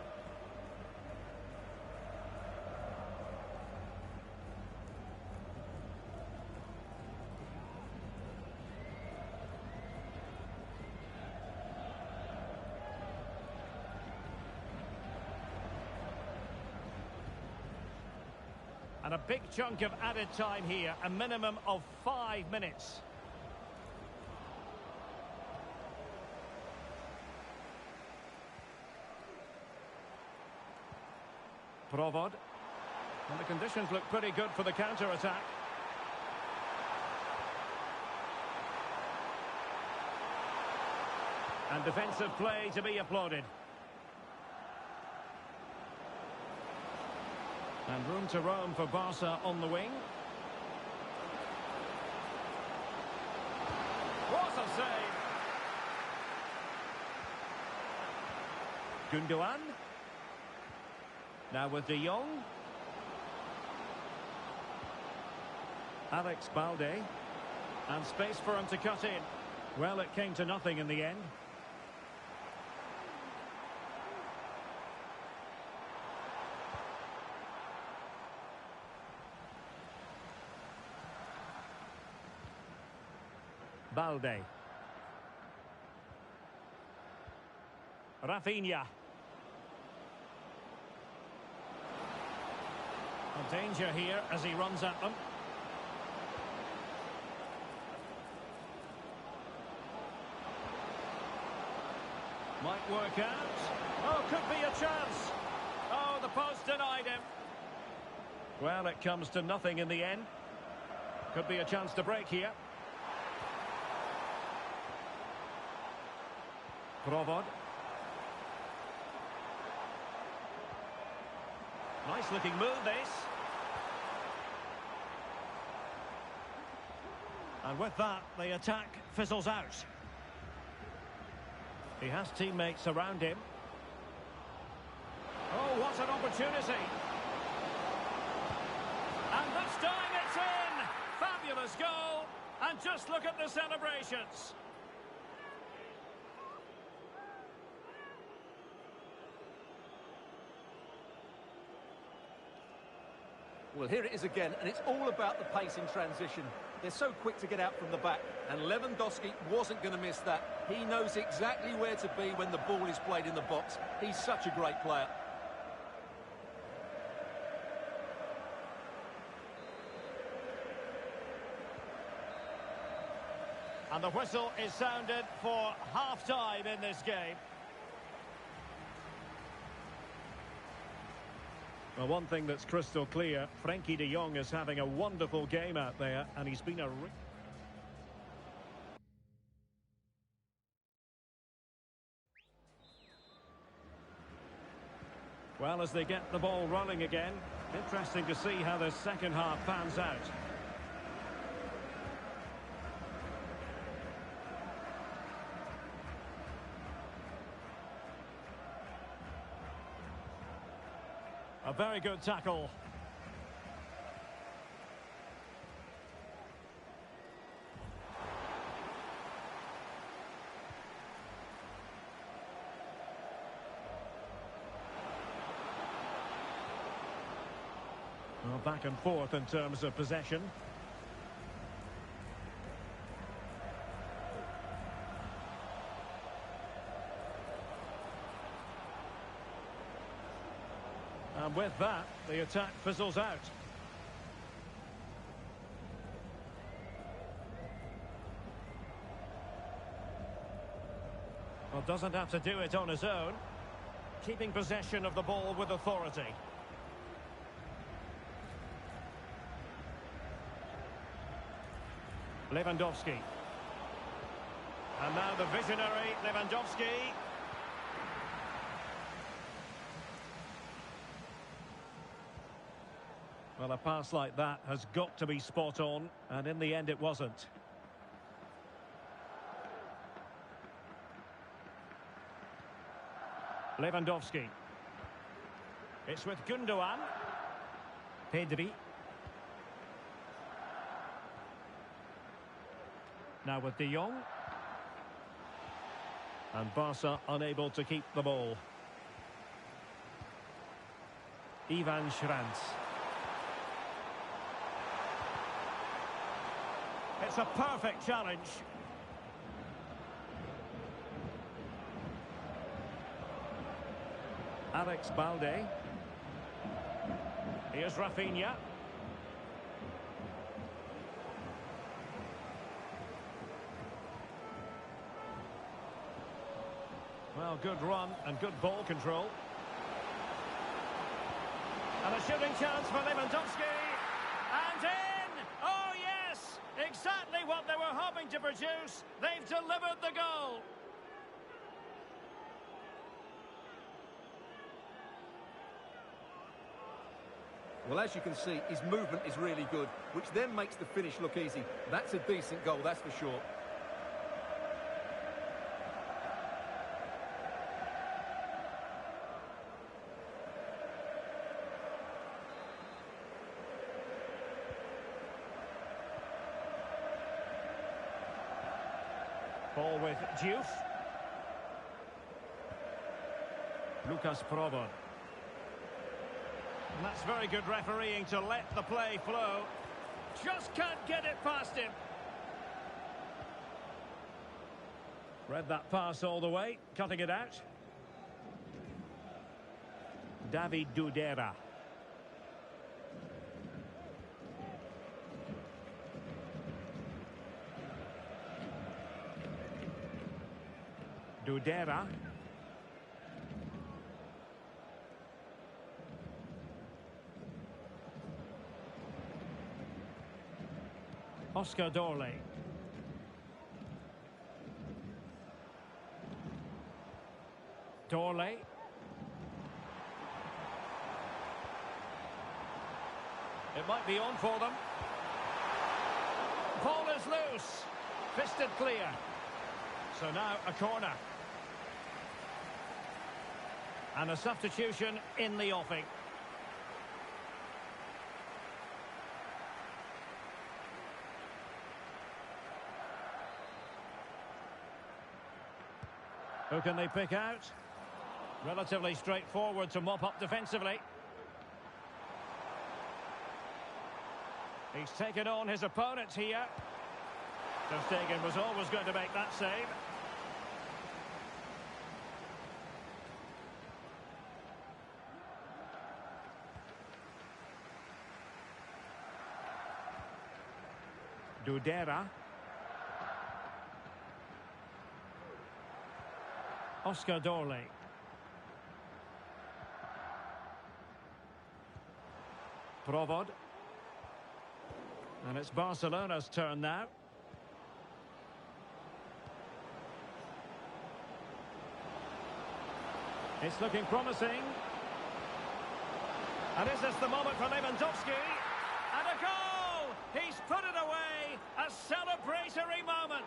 Speaker 1: And a big chunk of added time here, a minimum of 5 minutes. Provod. And the conditions look pretty good for the counter-attack. And defensive play to be applauded. And room to roam for Barca on the wing. What a save! Gundogan. Now with De Jong. Alex Balde. And space for him to cut in. Well, it came to nothing in the end. Balde. Rafinha. A danger here as he runs at them. Might work out. Oh, could be a chance. Oh, the post denied him. Well, it comes to nothing in the end. Could be a chance to break here. Provod. Nice looking move, this. And with that, the attack fizzles out. He has teammates around him. Oh, what an opportunity. And this time it's in. Fabulous goal. And just look at the celebrations.
Speaker 2: Well, here it is again, and it's all about the pace in transition. They're so quick to get out from the back, and Lewandowski wasn't going to miss that. He knows exactly where to be when the ball is played in the box. He's such a great player.
Speaker 1: And the whistle is sounded for half-time in this game. Well, one thing that's crystal clear, Frenkie de Jong is having a wonderful game out there, and he's been a... Well, as they get the ball rolling again, interesting to see how the second half pans out. A very good tackle. Well, back and forth in terms of possession. And with that, the attack fizzles out. Well, doesn't have to do it on his own. Keeping possession of the ball with authority. Lewandowski. And now the visionary Lewandowski. Well, a pass like that has got to be spot on, and in the end it wasn't. Lewandowski. It's with Gundogan. Pedri. Now with De Jong. And Barca unable to keep the ball. Ivan Schranz. It's a perfect challenge. Alex Balde. Here's Rafinha. Well, good run and good ball control. And a shooting chance for Lewandowski. And in! Oh, yes! Exactly what they were hoping to produce. They've delivered the goal.
Speaker 2: Well, as you can see, his movement is really good, which then makes the finish look easy. That's a decent goal, that's for sure.
Speaker 1: Ball with Diouf. Lucas Provo. And that's very good refereeing to let the play flow. Just can't get it past him. Read that pass all the way, cutting it out. David Dudera. Dudera. Oscar Dorley. Dorley. It might be on for them. Ball is loose. Fisted clear. So now a corner. And a substitution in the offing. Who can they pick out? Relatively straightforward to mop up defensively. He's taken on his opponents here. Ter Stegen was always going to make that save. Dudera. Oscar Dorley. Provod. And it's Barcelona's turn now. It's looking promising. And is this the moment for Lewandowski? And a goal! He's put it away! A celebratory moment!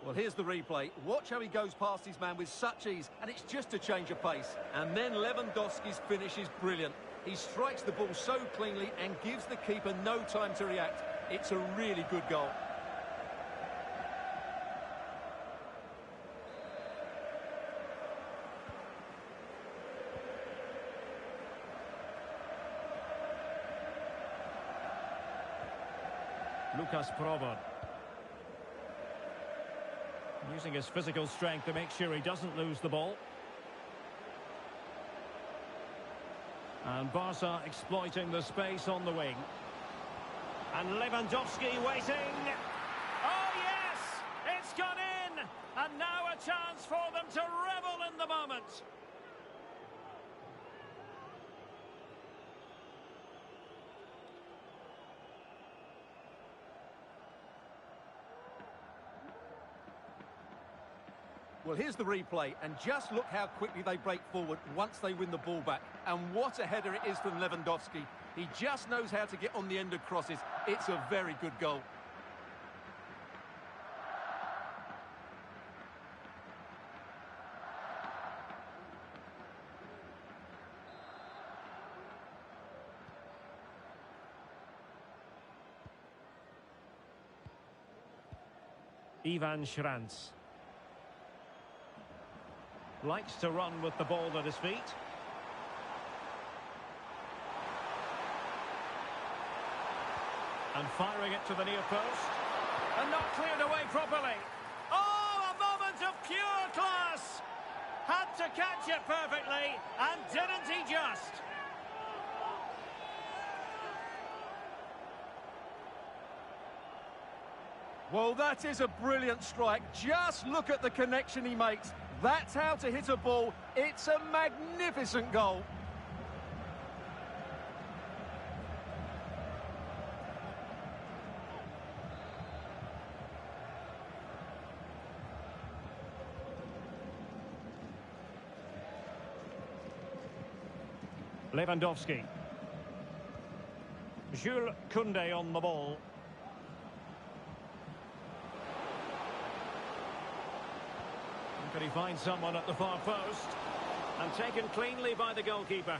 Speaker 2: Well, here's the replay. Watch how he goes past his man with such ease, and it's just a change of pace. And then Lewandowski's finish is brilliant. He strikes the ball so cleanly and gives the keeper no time to react. It's a really good goal.
Speaker 1: Lucas Provo. Using his physical strength to make sure he doesn't lose the ball. And Barca exploiting the space on the wing. And Lewandowski waiting. Oh yes! It's gone in! And now a chance for them to revel in the moment.
Speaker 2: Well, here's the replay, and just look how quickly they break forward once they win the ball back. And what a header it is from Lewandowski. He just knows how to get on the end of crosses. It's a very good goal.
Speaker 1: Ivan Schranz. Likes to run with the ball at his feet. And firing it to the near post. And not cleared away properly. Oh, a moment of pure class! Had to catch it perfectly, and didn't he just?
Speaker 2: Well, that is a brilliant strike. Just look at the connection he makes. That's how to hit a ball. It's a magnificent goal.
Speaker 1: Lewandowski. Jules Koundé on the ball. Can he find someone at the far post? And taken cleanly by the goalkeeper.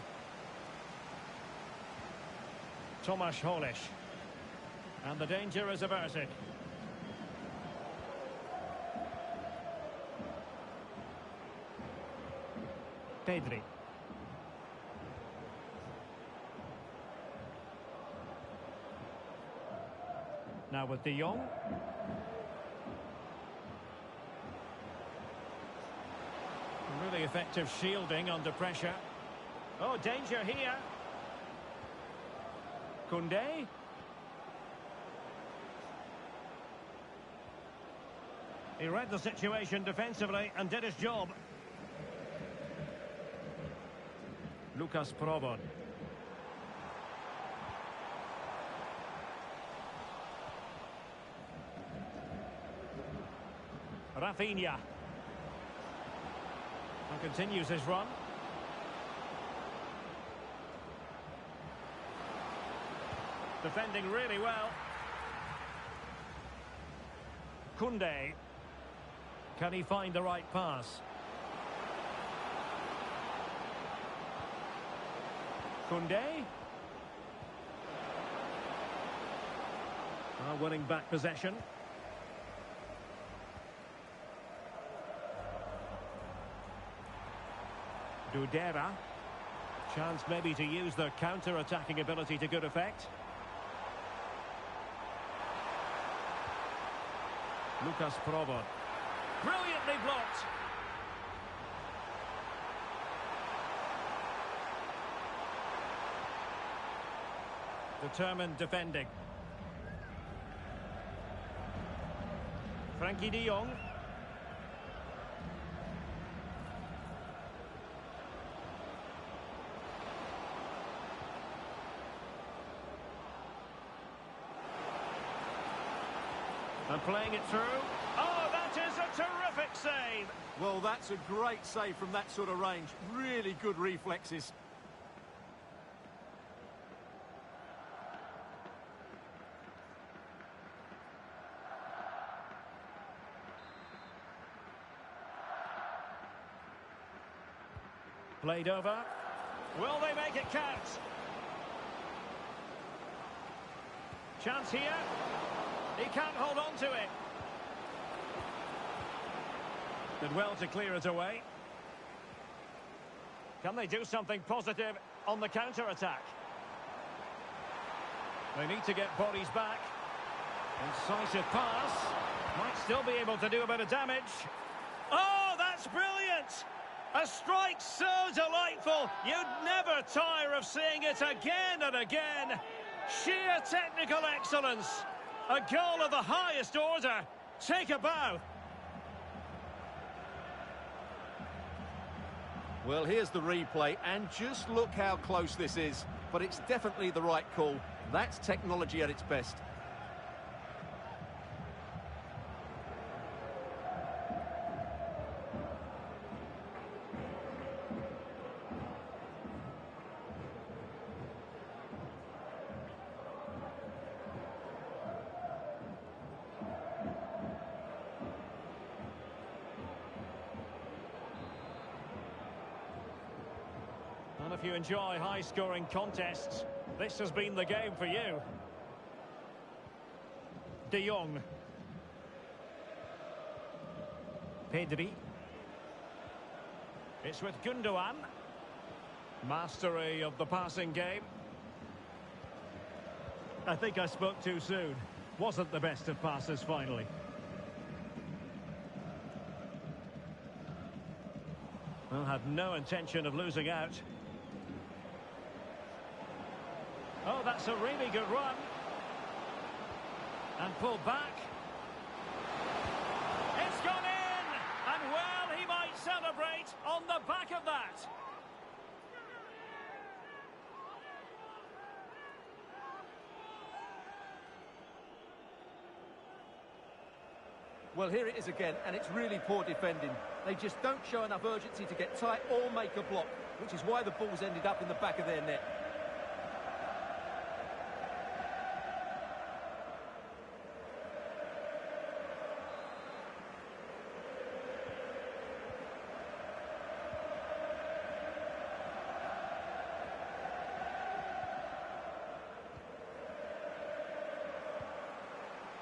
Speaker 1: Tomasz Holisz. And the danger is averted. Pedri. Now with De Jong. Really effective shielding under pressure. Oh, danger here. Koundé. He read the situation defensively and did his job. Lucas Probon. Rafinha. And continues his run. Defending really well. Koundé. Can he find the right pass? Koundé. Winning back possession. Dudera. Chance maybe to use their counter-attacking ability to good effect. Lucas Probon. Brilliantly blocked. Determined defending. Frankie de Jong. And playing it through. Oh, that is a terrific save.
Speaker 2: Well, that's a great save from that sort of range. Really good reflexes.
Speaker 1: Played over. Will they make it count? Chance here. He can't hold on to it. Did well to clear it away. Can they do something positive on the counter-attack? They need to get bodies back. Incisive pass. Might still be able to do a bit of damage. Oh, that's brilliant! A strike so delightful, you'd never tire of seeing it again and again. Sheer technical excellence. A goal of the highest order. Take a bow.
Speaker 2: Well, here's the replay, and just look how close this is. But it's definitely the right call. That's technology at its best.
Speaker 1: And if you enjoy high-scoring contests, this has been the game for you. De Jong. Pedri. It's with Gundogan. Mastery of the passing game. I think I spoke too soon. Wasn't the best of passes finally. Well, had no intention of losing out. Oh, that's a really good run. And pulled back. It's gone in! And well, he might celebrate on the back of that.
Speaker 2: Well, here it is again, and it's really poor defending. They just don't show enough urgency to get tight or make a block, which is why the ball's ended up in the back of their net.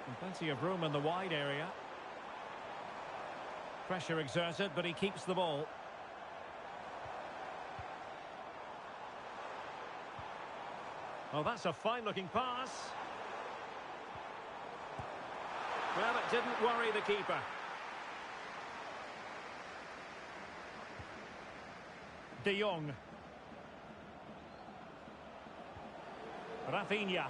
Speaker 1: And plenty of room in the wide area. Pressure exerted, but he keeps the ball. Oh, that's a fine-looking pass. Well, it didn't worry the keeper. De Jong. Rafinha.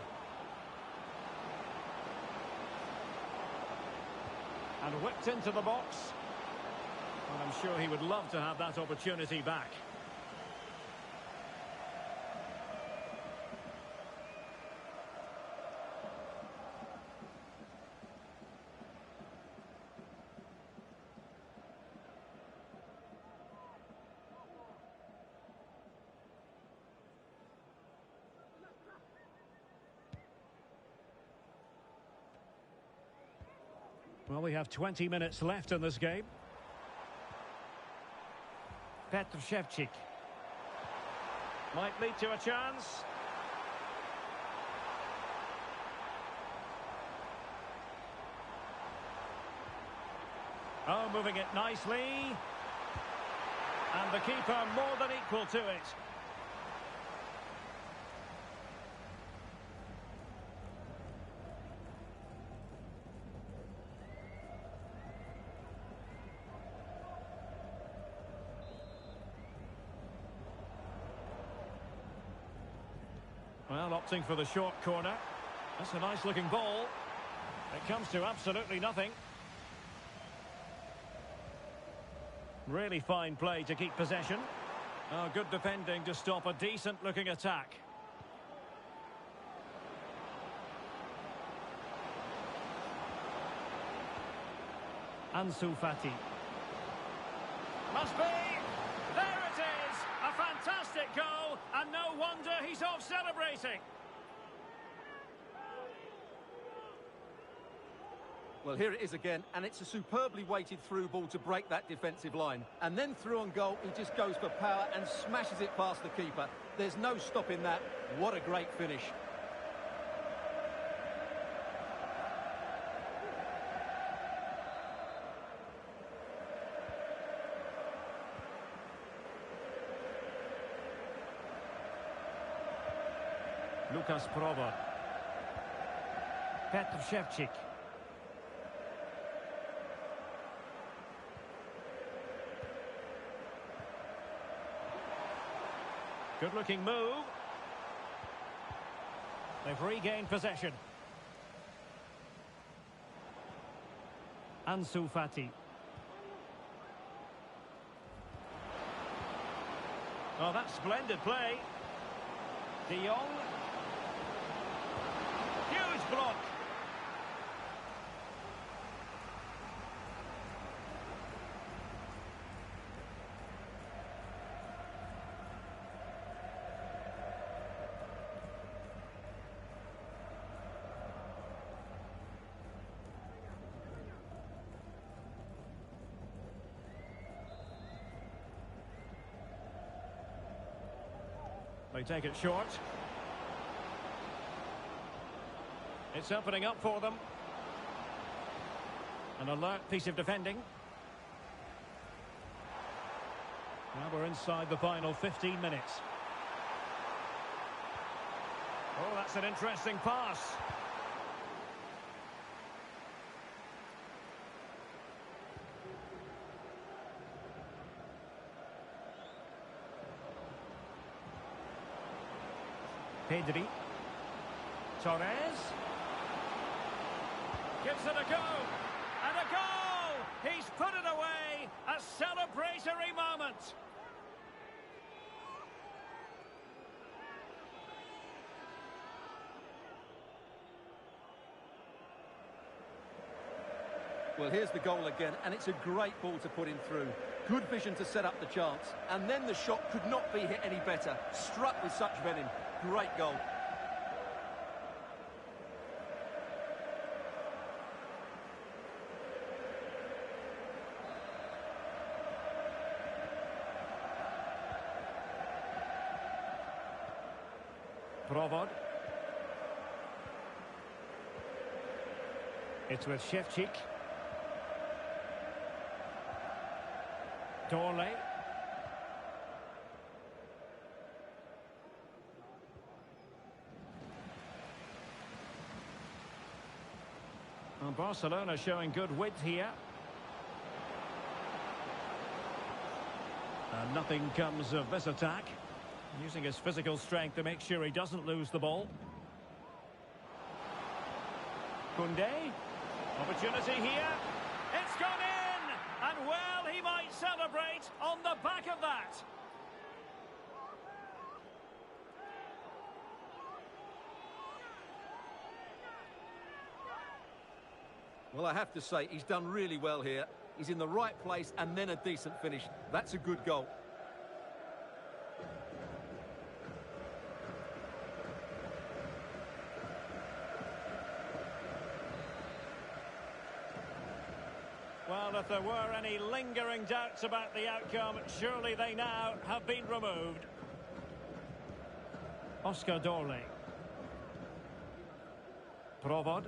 Speaker 1: And whipped into the box. And I'm sure he would love to have that opportunity back. Well, we have 20 minutes left in this game. Petr might lead to a chance. Oh, moving it nicely. And the keeper more than equal to it. Well, opting for the short corner. That's a nice-looking ball. It comes to absolutely nothing. Really fine play to keep possession. Oh, good defending to stop a decent-looking attack. Ansu Fati. Must be! There it is! A fantastic goal, and no wonder he's off celebrating.
Speaker 2: Well, here it is again, and it's a superbly weighted through ball to break that defensive line. And then through on goal, he just goes for power and smashes it past the keeper. There's no stopping that. What a great finish.
Speaker 1: Lucas Prober. Petr. Good-looking move. They've regained possession. Ansu Fati. Oh, that's splendid play. De Jong. Huge block. They take it short. It's opening up for them. An alert piece of defending. Now we're inside the final 15 minutes. Oh, that's an interesting pass. Pedri. Torres. Gives it a go. And a goal! He's put it away. A celebratory moment.
Speaker 2: Well, here's the goal again, and it's a great ball to put him through. Good vision to set up the chance. And then the shot could not be hit any better. Struck with such venom. Great goal.
Speaker 1: Provod. It's with Shevchik. Dorley. Well, Barcelona showing good width here. And nothing comes of this attack. Using his physical strength to make sure he doesn't lose the ball. Koundé. Opportunity here. It's gone in! And well, he might celebrate on the back of that.
Speaker 2: Well, I have to say, he's done really well here. He's in the right place and then a decent finish. That's a good goal.
Speaker 1: Well, if there were any lingering doubts about the outcome, surely they now have been removed. Oscar Dorley. Provod.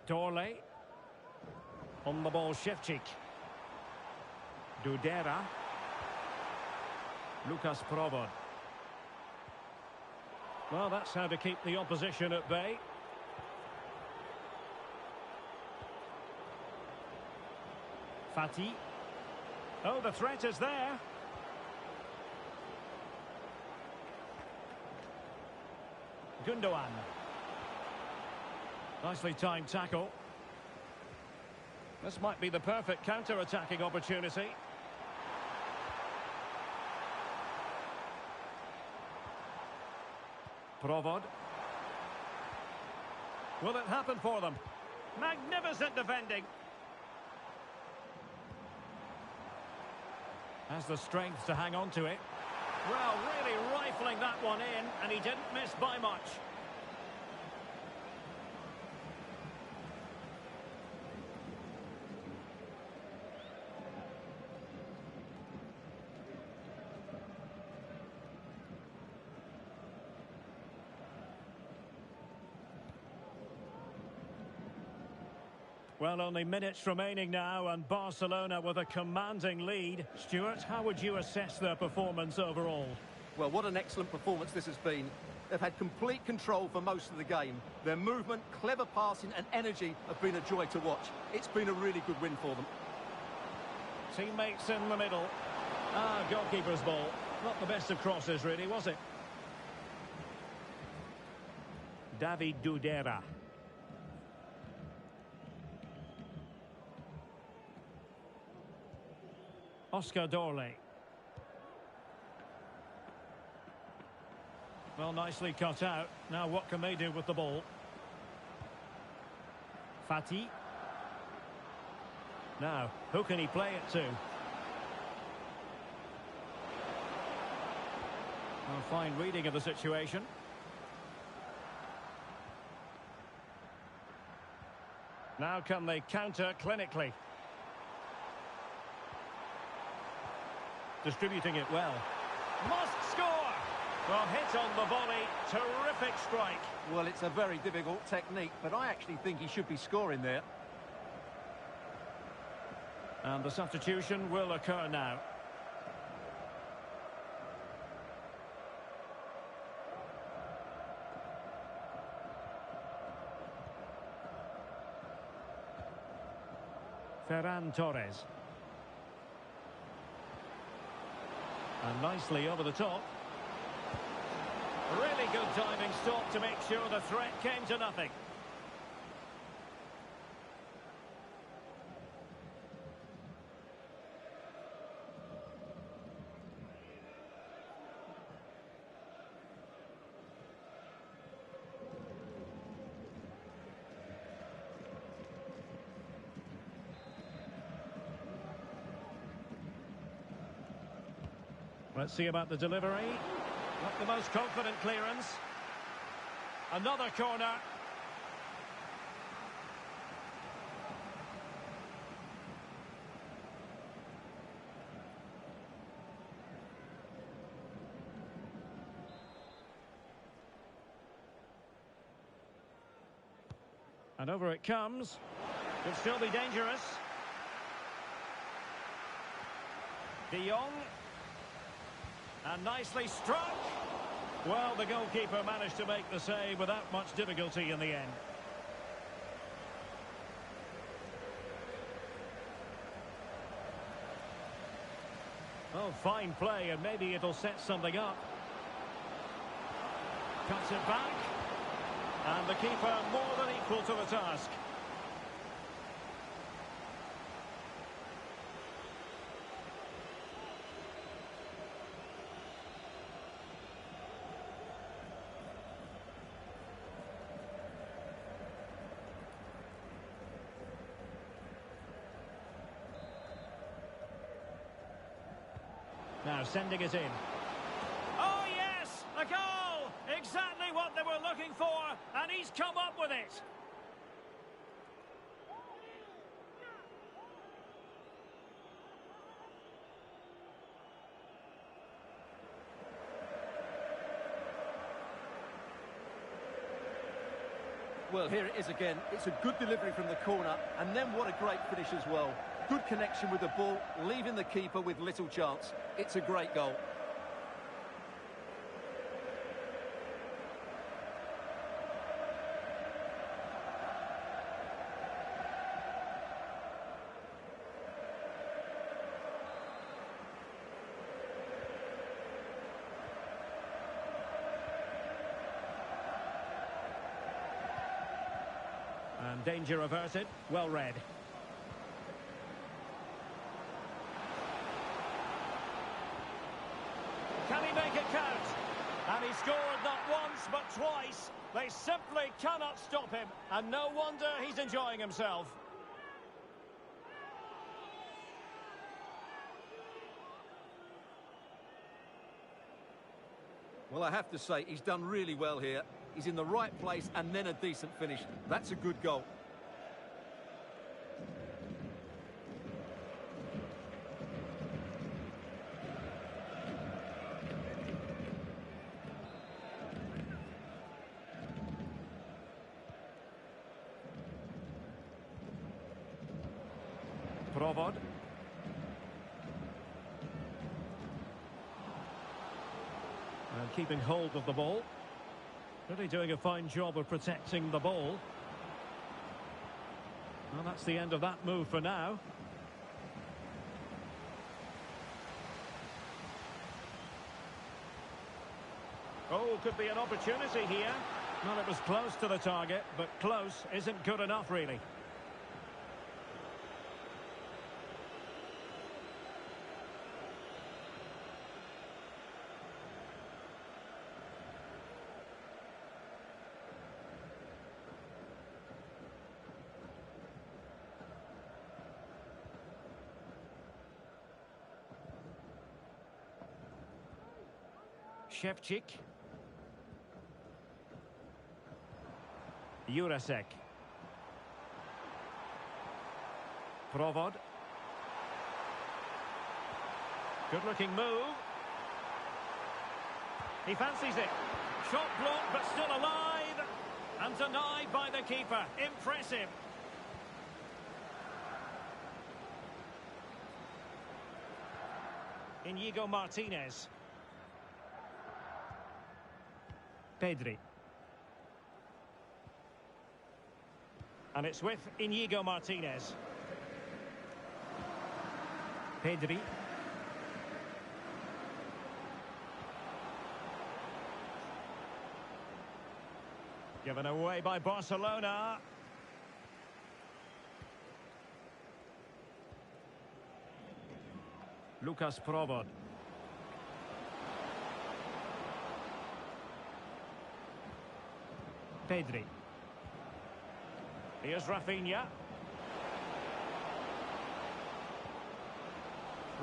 Speaker 1: Dorley. On the ball, Shevchik. Dudera. Lucas Provod. Well, that's how to keep the opposition at bay. Fati. Oh, the threat is there. Gundogan. Nicely timed tackle. This might be the perfect counter-attacking opportunity. Provod. Will it happen for them? Magnificent defending. Has the strength to hang on to it. Well, really rifling that one in, and he didn't miss by much. Well, only minutes remaining now, and Barcelona with a commanding lead. Stuart, how would you assess their performance overall?
Speaker 2: Well, what an excellent performance this has been. They've had complete control for most of the game. Their movement, clever passing and energy have been a joy to watch. It's been a really good win for them.
Speaker 1: Teammates in the middle. Goalkeeper's ball. Not the best of crosses, really, was it? David Dudera. Oscar Dorley. Well, nicely cut out. Now what can they do with the ball? Fati. Now, who can he play it to? Well, fine reading of the situation. Now can they counter clinically? Distributing it well. Must score! Well, hit on the volley. Terrific strike.
Speaker 2: Well, it's a very difficult technique, but I actually think he should be scoring there.
Speaker 1: And the substitution will occur now. Ferran Torres. And nicely over the top. Really good diving stop to make sure the threat came to nothing. Let's see about the delivery. Not the most confident clearance. Another corner. And over it comes. Could still be dangerous. De Jong. And nicely struck. Well, the goalkeeper managed to make the save without much difficulty in the end. Oh, fine play, and maybe it'll set something up. Cuts it back. And the keeper more than equal to the task. Now sending it in. Oh yes, a goal! Exactly what they were looking for, and he's come up with it.
Speaker 2: Well, here it is again. It's a good delivery from the corner, and then what a great finish as well. Good connection with the ball, leaving the keeper with little chance. It's a great goal.
Speaker 1: And danger averted, well read. Can he make it count? And he scored not once but twice. They simply cannot stop him, and no wonder he's enjoying himself.
Speaker 2: Well, I have to say, he's done really well here. He's in the right place and then a decent finish. That's a good goal.
Speaker 1: Provod. And keeping hold of the ball. Really doing a fine job of protecting the ball. Well, that's the end of that move for now. Oh, could be an opportunity here. Well, it was close to the target, but close isn't good enough, really. Shevchik. Jurasek. Provod. Good-looking move. He fancies it. Shot blocked, but still alive. And denied by the keeper. Impressive. Inigo Martinez. Pedri. And it's with Inigo Martinez. Pedri. Given away by Barcelona. Lucas Provod. Pedri. Here's Rafinha.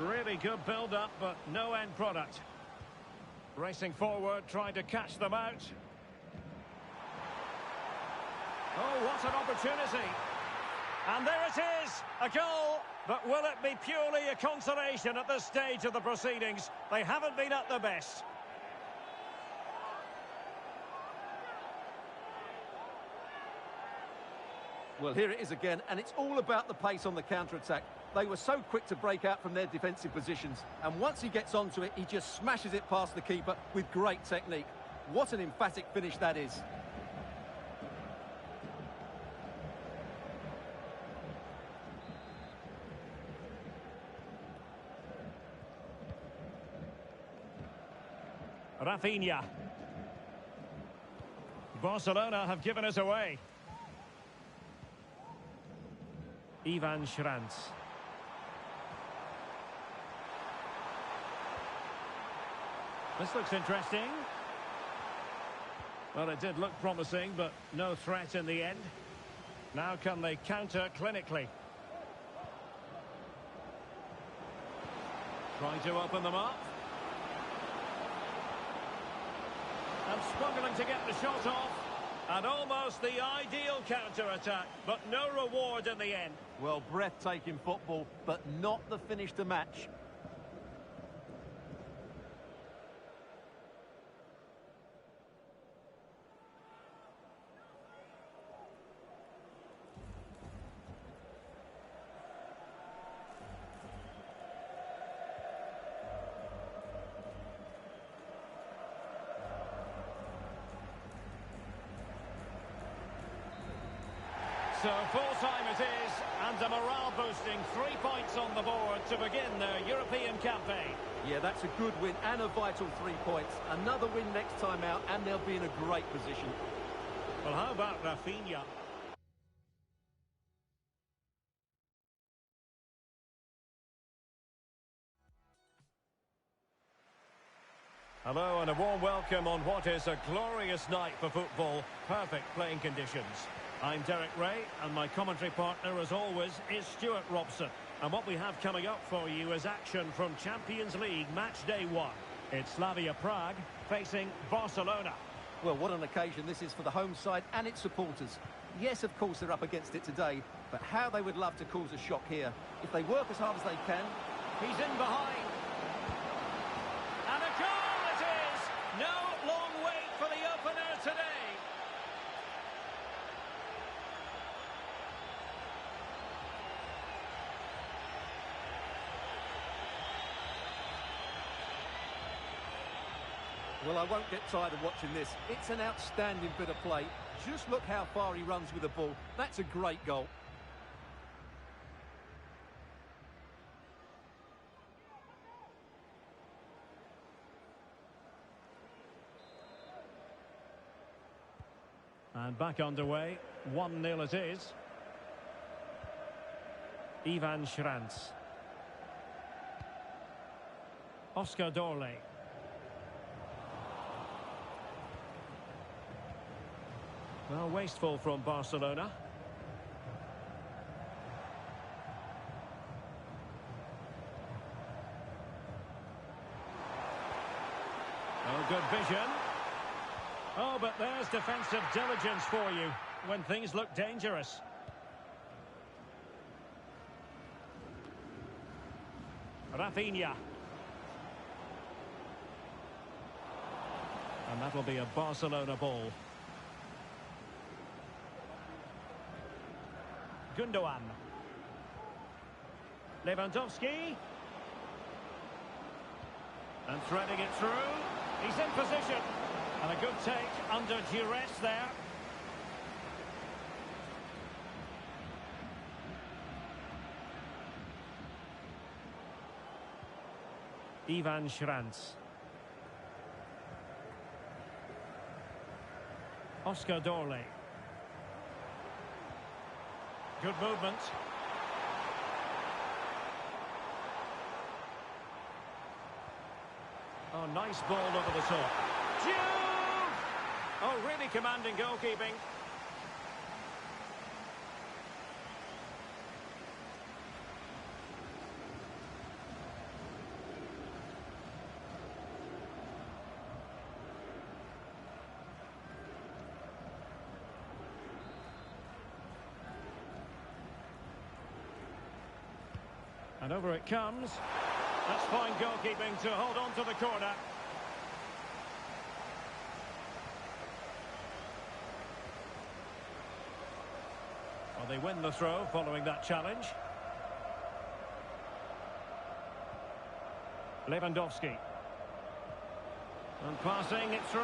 Speaker 1: Really good build-up, but no end product. Racing forward, trying to catch them out. Oh, what an opportunity. And there it is, a goal. But will it be purely a consolation at this stage of the proceedings? They haven't been at their best.
Speaker 2: Well, here it is again, and it's all about the pace on the counter-attack. They were so quick to break out from their defensive positions, and once he gets onto it, he just smashes it past the keeper with great technique. What an emphatic finish that is.
Speaker 1: Rafinha. Barcelona have given us away. Ivan Schranz. This looks interesting. Well, it did look promising, but no threat in the end. Now can they counter clinically? Trying to open them up. And struggling to get the shot off. And almost the ideal counter-attack, but no reward in the end.
Speaker 2: Well, breathtaking football, but not the finish to match.
Speaker 1: So full-time it is, and a morale-boosting 3 points on the board to begin their European campaign.
Speaker 2: Yeah, that's a good win and a vital 3 points. Another win next time out, and they'll be in a great position.
Speaker 1: Well, how about Rafinha? Hello and a warm welcome on what is a glorious night for football. Perfect playing conditions. I'm Derek Ray, and my commentary partner, as always, is Stuart Robson. And what we have coming up for you is action from Champions League Match Day 1. It's Slavia Prague facing Barcelona.
Speaker 2: Well, what an occasion this is for the home side and its supporters. Yes, of course, they're up against it today, but how they would love to cause a shock here. If they work as hard as they can.
Speaker 1: He's in behind. And a goal it is! No long wait for the opener today.
Speaker 2: Well, I won't get tired of watching this. It's an outstanding bit of play. Just look how far he runs with the ball. That's a great goal.
Speaker 1: And back underway. 1-0 it is. Ivan Schranz. Oscar Dorle. Well, wasteful from Barcelona. Oh, good vision. Oh, but there's defensive diligence for you when things look dangerous. Rafinha. And that'll be a Barcelona ball. Gundogan. Lewandowski. And threading it through. He's in position. And a good take under duress there. Ivan Schranz. Oscar Dorley. Good movement. Oh, nice ball over the top. Juve! Oh, really commanding goalkeeping. And over it comes. That's fine goalkeeping to hold on to the corner. Well, they win the throw following that challenge. Lewandowski. And passing it through.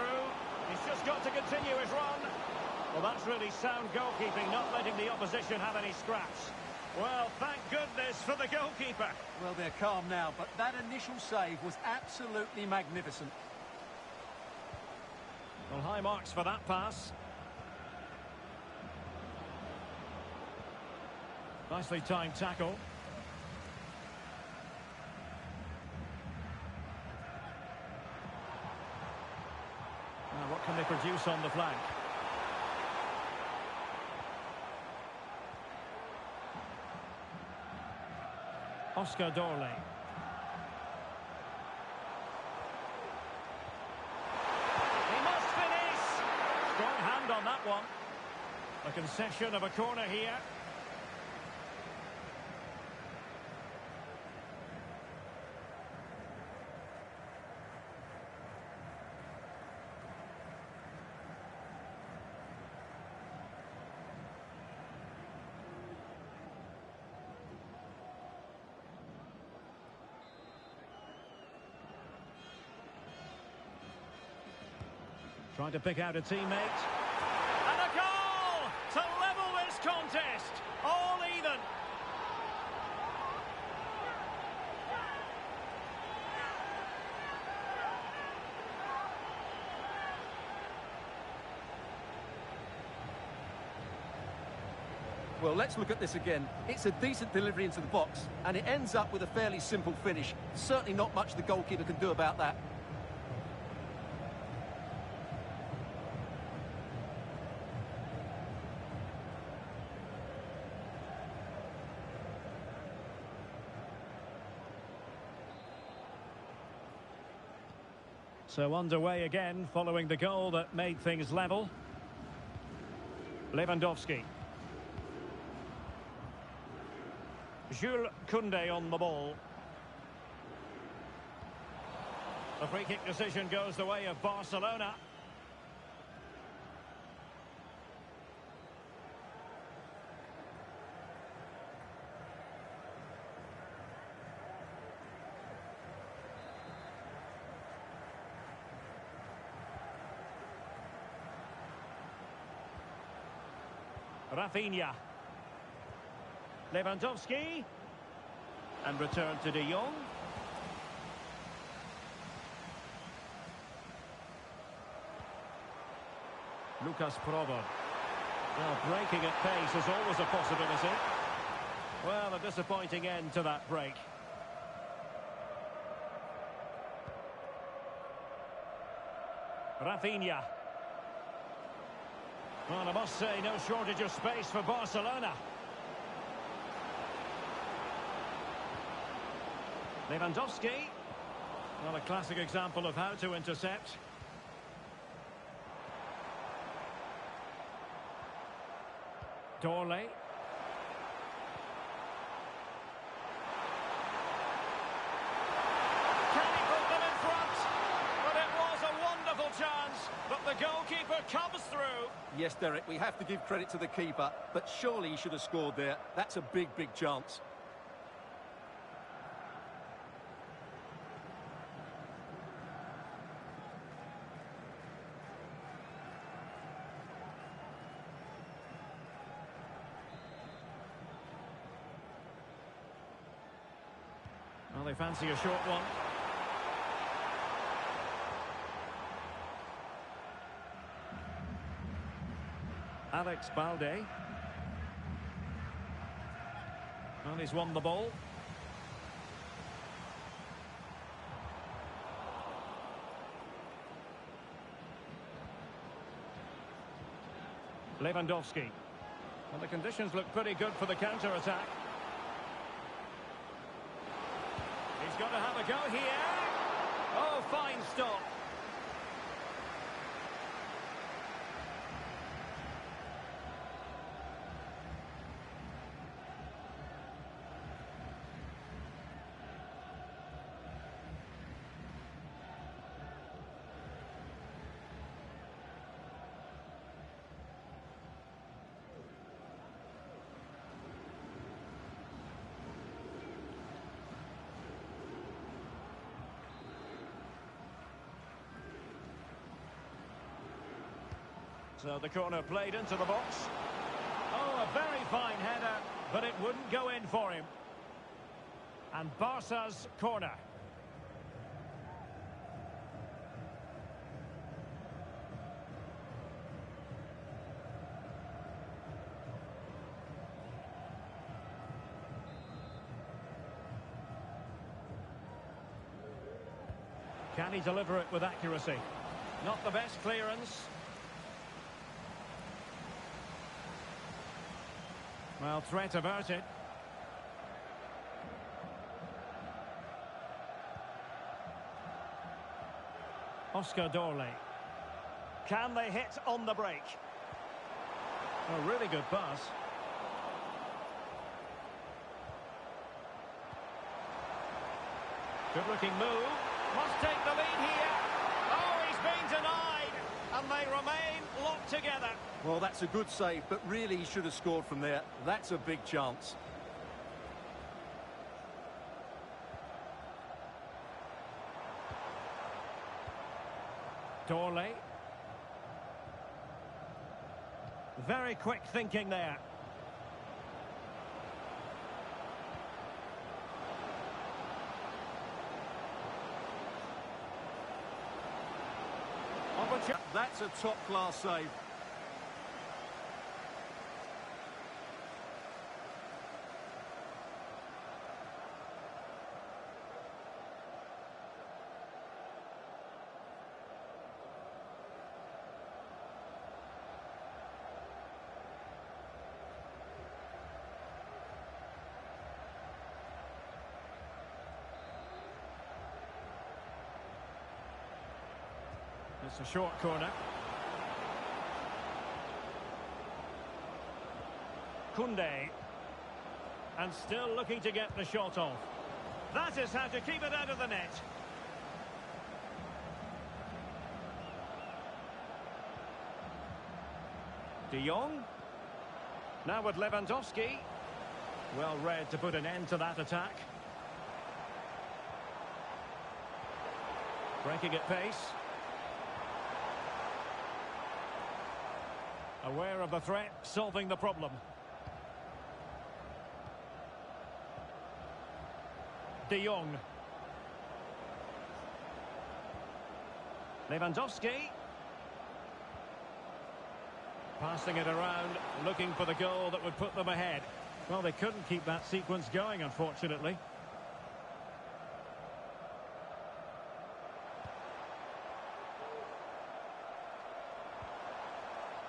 Speaker 1: He's just got to continue his run. Well, that's really sound goalkeeping, not letting the opposition have any scraps. Well, thank goodness for the goalkeeper.
Speaker 2: Well, they're calm now, but that initial save was absolutely magnificent.
Speaker 1: Well, high marks for that pass. Nicely timed tackle. Now, what can they produce on the flank? Oscar Dorley. He must finish! Strong hand on that one. A concession of a corner here. Trying to pick out a teammate. And a goal to level this contest. All even.
Speaker 2: Well, let's look at this again. It's a decent delivery into the box, and it ends up with a fairly simple finish. Certainly not much the goalkeeper can do about that.
Speaker 1: So underway again following the goal that made things level. Lewandowski. Jules Koundé on the ball. The free kick decision goes the way of Barcelona. Rafinha. Lewandowski. And return to De Jong. Lucas Provo. Well, breaking at pace is always a possibility. Well, a disappointing end to that break. Rafinha. Well, I must say, no shortage of space for Barcelona. Lewandowski. Well, a classic example of how to intercept. Dorley. Can he put them in front? But it was a wonderful chance, but the goalkeeper comes through.
Speaker 2: Yes, Derek, we have to give credit to the keeper, but surely he should have scored there. That's a big, big chance.
Speaker 1: they fancy a short one. Alex Balde. And he's won the ball. Lewandowski. And the conditions look pretty good for the counter-attack. He's got to have a go here. Oh, fine stop. So the corner played into the box. Oh, a very fine header, but it wouldn't go in for him. And Barca's corner. Can he deliver it with accuracy? Not the best clearance. Well, threat averted. Oscar Dorley. Can they hit on the break? A really good pass. Good looking move. Must take the lead here. Oh, he's been denied. And they remain locked together.
Speaker 2: Well, that's a good save, but really he should have scored from there. That's a big chance.
Speaker 1: Dorley. Very quick thinking there.
Speaker 2: That's a top-class save.
Speaker 1: It's a short corner. Koundé. And still looking to get the shot off. That is how to keep it out of the net. De Jong. Now with Lewandowski. Well read to put an end to that attack. Breaking at pace. Aware of the threat, solving the problem. De Jong. Lewandowski. Passing it around, looking for the goal that would put them ahead. Well, they couldn't keep that sequence going, unfortunately.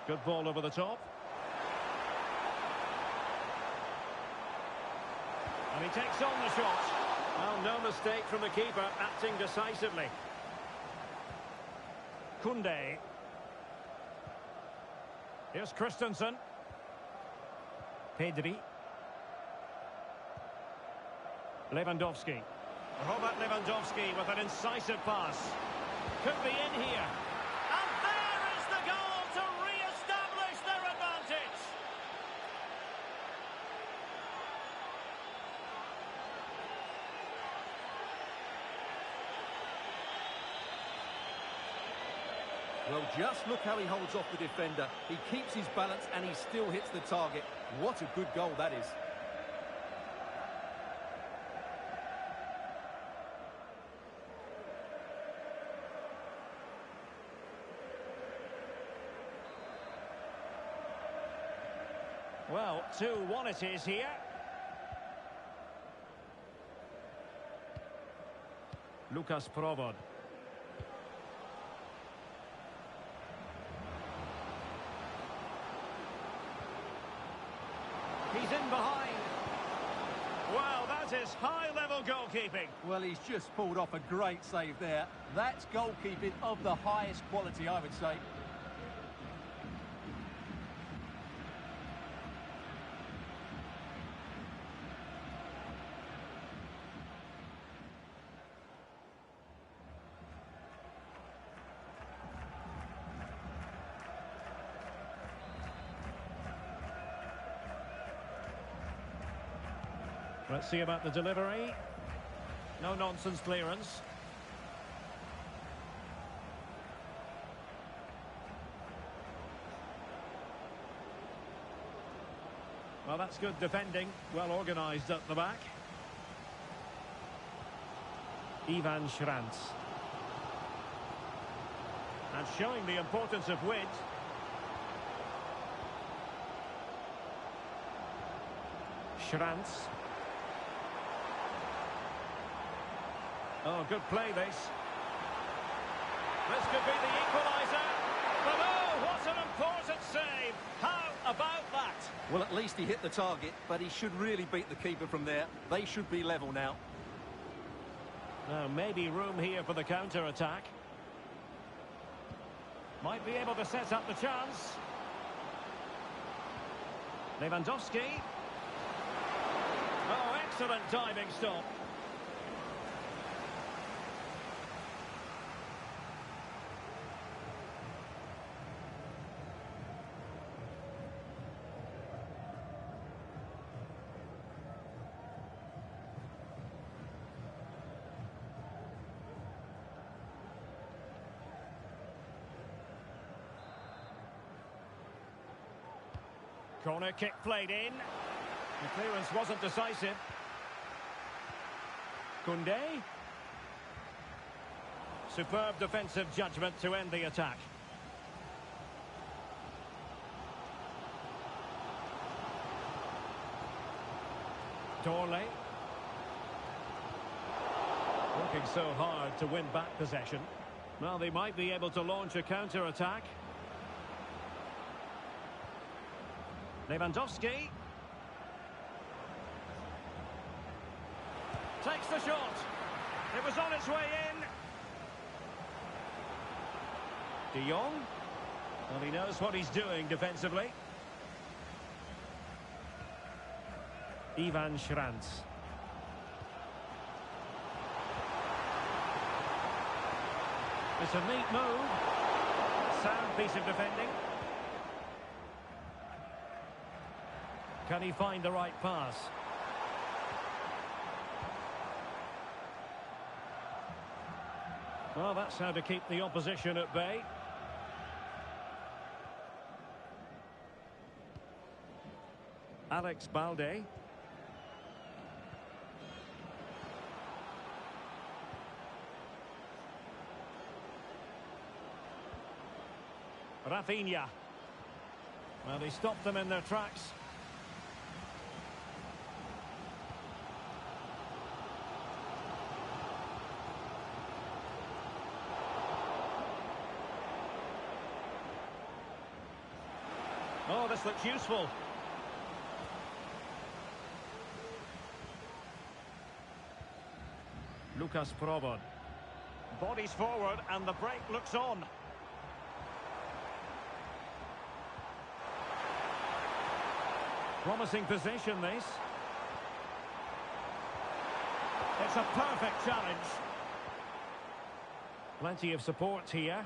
Speaker 1: Good ball over the top. And he takes on the shot. Well, no mistake from the keeper, acting decisively. Koundé. Here's Christensen. Pedri. Lewandowski. Robert Lewandowski with an incisive pass. Could be in here. And there is the goal to re-establish their advantage.
Speaker 2: Well, just look how he holds off the defender. He keeps his balance and he still hits the target. What a good goal that is.
Speaker 1: Well, 2-1 it is here. Lucas Provod. He's in behind. Well, that is high-level goalkeeping.
Speaker 2: Well, he's just pulled off a great save there. That's goalkeeping of the highest quality, I would say.
Speaker 1: Let's see about the delivery. No nonsense clearance. Well, that's good defending. Well organised at the back. Ivan Schrantz. And showing the importance of width. Schrantz. Oh, good play, this. This could be the equaliser. But oh, what an important save. How about that?
Speaker 2: Well, at least he hit the target, but he should really beat the keeper from there. They should be level now.
Speaker 1: Now, maybe room here for the counter-attack. Might be able to set up the chance. Lewandowski. Oh, excellent diving stop. Corner kick played in. The clearance wasn't decisive. Koundé. Superb defensive judgment to end the attack. Dorley. Working so hard to win back possession. Well, they might be able to launch a counter-attack. Lewandowski. Takes the shot. It was on its way in. De Jong. Well, he knows what he's doing defensively. Ivan Schrantz. It's a neat move. Sound piece of defending. Can he find the right pass? Well, that's how to keep the opposition at bay. Alex Balde. Rafinha. Well, he stopped them in their tracks. Oh, this looks useful. Lucas Provod. Bodies forward and the break looks on. Promising position, this. It's a perfect challenge. Plenty of support here.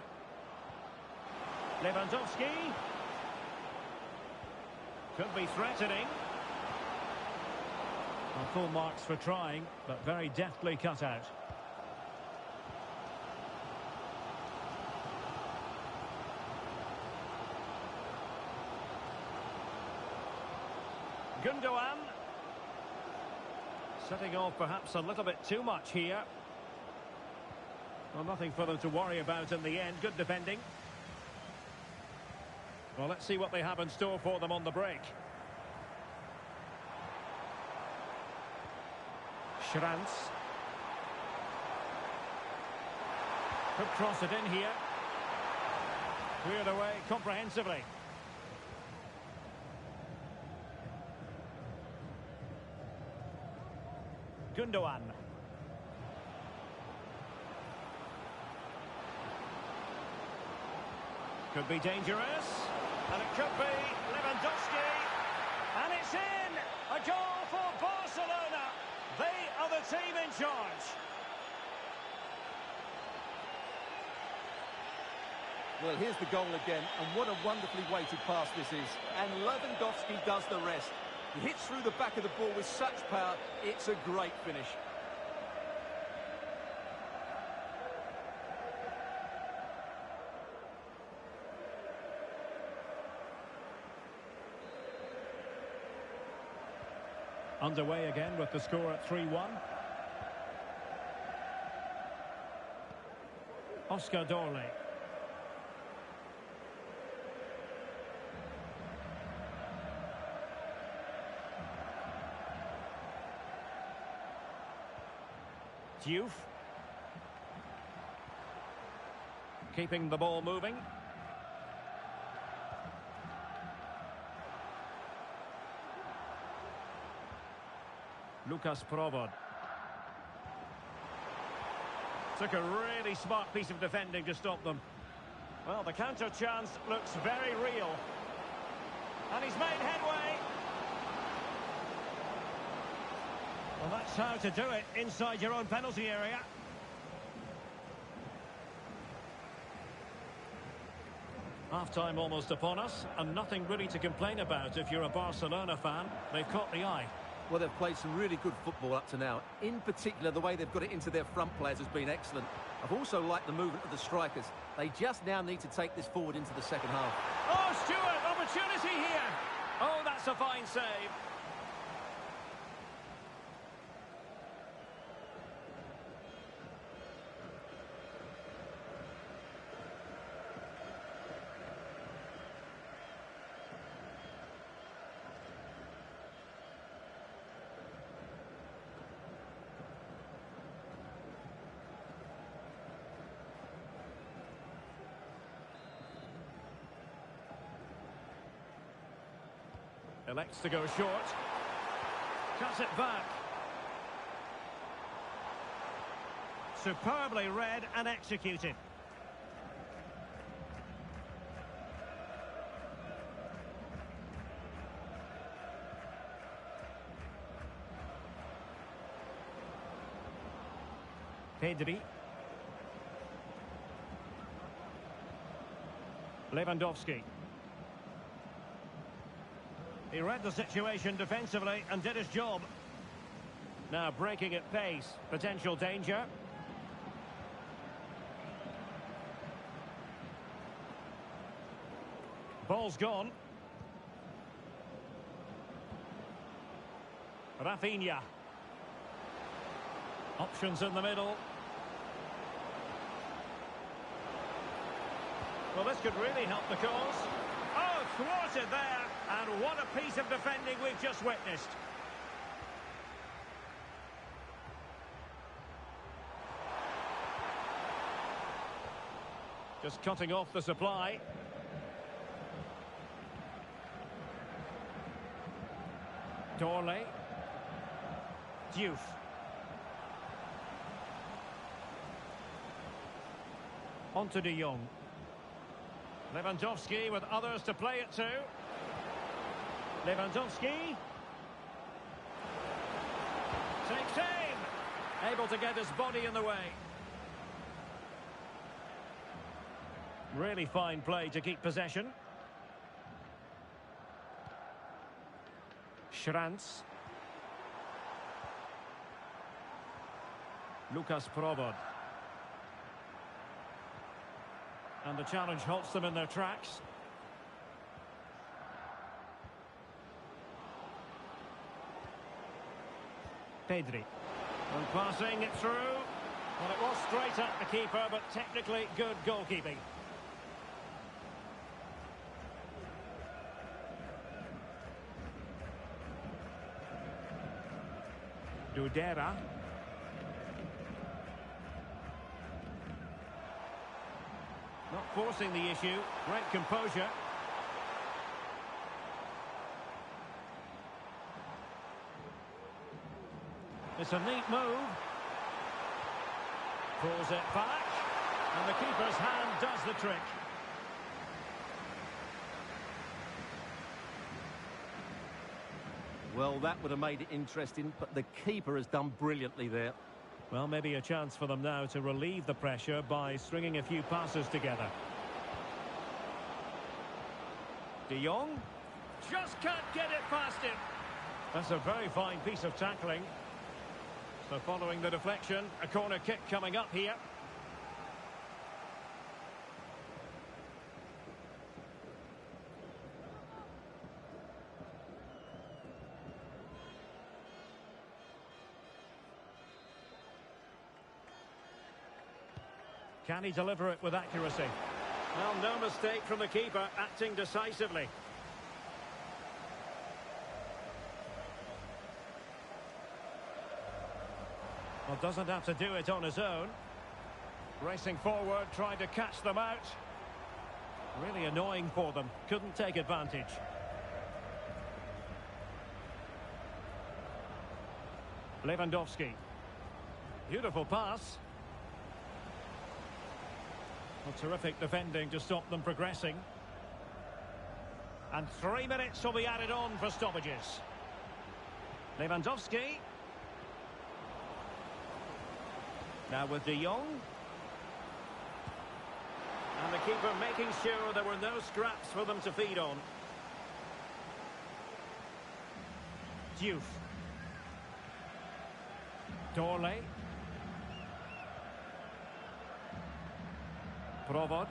Speaker 1: Lewandowski. Could be threatening. Well, full marks for trying, but very deftly cut out. Gundogan. Setting off perhaps a little bit too much here. Well, nothing for them to worry about in the end. Good defending. Well, let's see what they have in store for them on the break. Schranz. Could cross it in here. Cleared away comprehensively. Gundogan. Could be dangerous. And it could be Lewandowski. And it's in! A goal for Barcelona. They are the team in charge.
Speaker 2: Well, here's the goal again, and what a wonderfully weighted pass this is. And Lewandowski does the rest. He hits through the back of the ball with such power, it's a great finish.
Speaker 1: Underway again with the score at 3-1. Oscar Dorley. Diouf. Keeping the ball moving. Lucas Provod. Took a really smart piece of defending to stop them. Well, the counter chance looks very real. And he's made headway. Well, that's how to do it inside your own penalty area. Half-time almost upon us, and nothing really to complain about if you're a Barcelona fan. They've caught the eye.
Speaker 2: Well, they've played some really good football up to now. In particular, the way they've got it into their front players has been excellent. I've also liked the movement of the strikers. They just now need to take this forward into the second half.
Speaker 1: Oh, Stewart, opportunity here. Oh, that's a fine save. Elects to go short. Cuts it back. Superbly read and executed. Pedri. Lewandowski. He read the situation defensively and did his job. Now breaking at pace. Potential danger. Ball's gone. Rafinha. Options in the middle. Well, this could really help the cause. Oh, thwarted there. And what a piece of defending we've just witnessed. Just cutting off the supply. Dorley. Diouf. On to De Jong. Lewandowski with others to play it to. Lewandowski. Takes aim. Able to get his body in the way. Really fine play to keep possession. Schranz. Lucas Provod. And the challenge halts them in their tracks. Pedri. And passing it through. Well, it was straight at the keeper, but technically good goalkeeping. Dudera. forcing the issue. Great composure. It's a neat move. Pulls it back. And the keeper's hand does the trick.
Speaker 2: Well, that would have made it interesting, but the keeper has done brilliantly there.
Speaker 1: Well, maybe a chance for them now to relieve the pressure by stringing a few passes together. De Jong just can't get it past him. That's a very fine piece of tackling. So following the deflection, a corner kick coming up here. Can he deliver it with accuracy? Well, no mistake from the keeper, acting decisively. Well, doesn't have to do it on his own. Racing forward, trying to catch them out. Really annoying for them. Couldn't take advantage. Lewandowski. Beautiful pass. Well, terrific defending to stop them progressing. And 3 minutes will be added on for stoppages. Lewandowski. Now with De Jong. And the keeper making sure there were no scraps for them to feed on. Diouf. Dorley. Provod.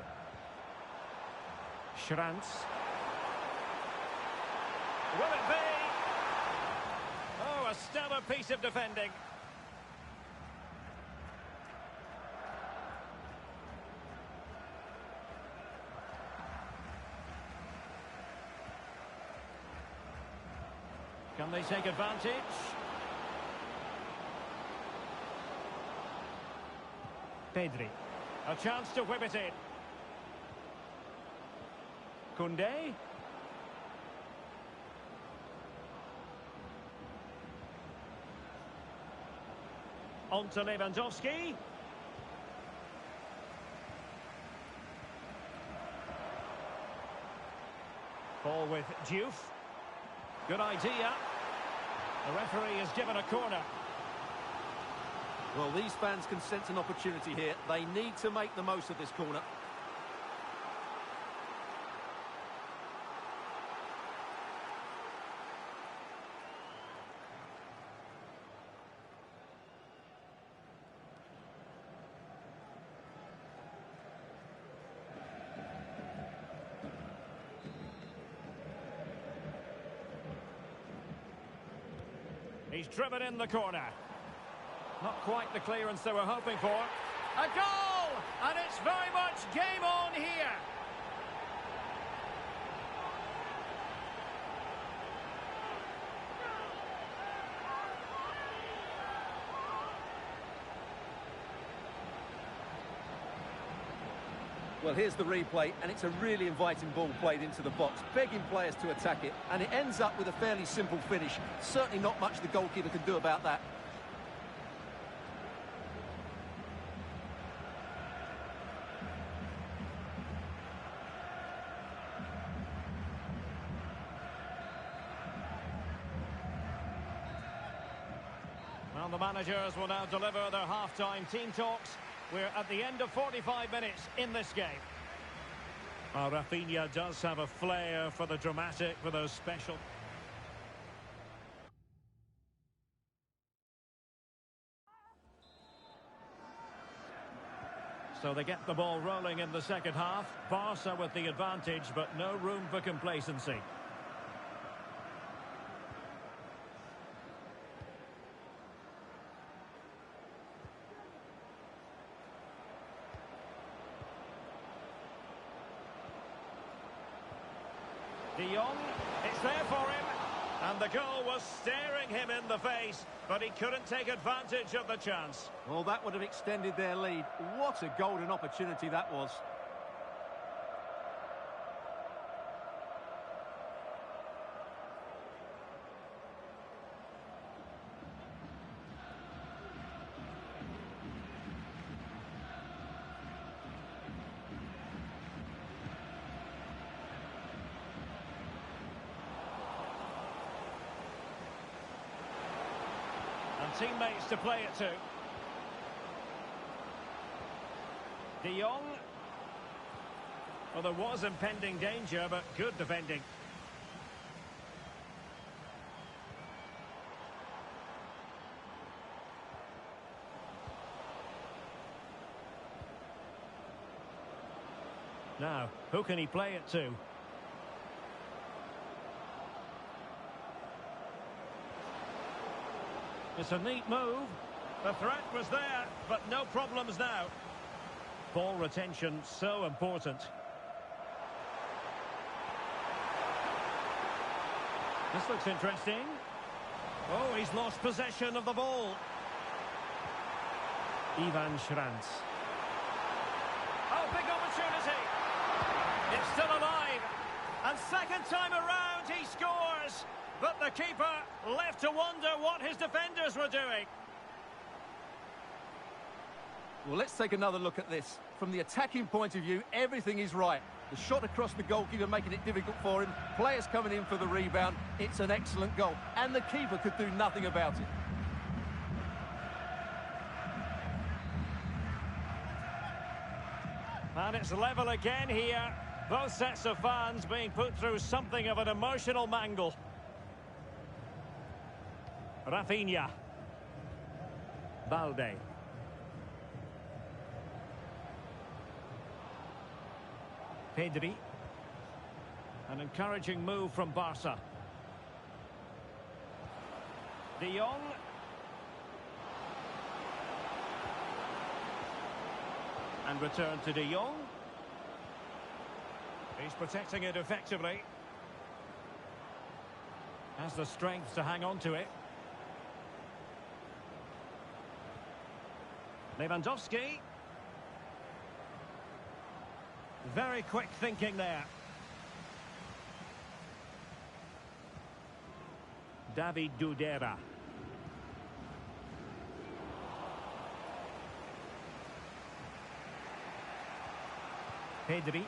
Speaker 1: Schranz. Will it be? Oh, a stellar piece of defending. Can they take advantage? Pedri. A chance to whip it in. Koundé. On to Lewandowski. Ball with Diouf. Good idea. The referee has given a corner.
Speaker 2: Well, these fans can sense an opportunity here. They need to make the most of this corner.
Speaker 1: He's driven in the corner. Not quite the clearance they were hoping for. A goal! And it's very much game on here.
Speaker 2: Well, here's the replay, and it's a really inviting ball played into the box, begging players to attack it, and it ends up with a fairly simple finish. Certainly not much the goalkeeper can do about that.
Speaker 1: Well, the managers will now deliver their half-time team talks. We're at the end of 45 minutes in this game. Well, Rafinha does have a flair for the dramatic, for those special. So they get the ball rolling in the second half. Barca with the advantage, but no room for complacency. De Jong, it's there for him, and the goal was staring him in the face, but he couldn't take advantage of the chance.
Speaker 2: Well, that would have extended their lead. What a golden opportunity that was.
Speaker 1: teammates to play it to. De Jong. Well, there was impending danger, but good defending. Now, who can he play it to? It's a neat move. The threat was there, but no problems now. Ball retention so important. This looks interesting. Oh, he's lost possession of the ball. Ivan Schranz. Oh, big opportunity. It's still alive. And second time around, he scores. But the keeper left to wonder what his defenders were doing.
Speaker 2: Well, let's take another look at this. From the attacking point of view, everything is right. The shot across the goalkeeper making it difficult for him. Players coming in for the rebound. It's an excellent goal. And the keeper could do nothing about it.
Speaker 1: And it's level again here. Both sets of fans being put through something of an emotional mangle. Rafinha. Balde. Pedri. An encouraging move from Barca. De Jong. And return to De Jong. He's protecting it effectively. Has the strength to hang on to it. Lewandowski. Very quick thinking there. David Dudera. Pedri.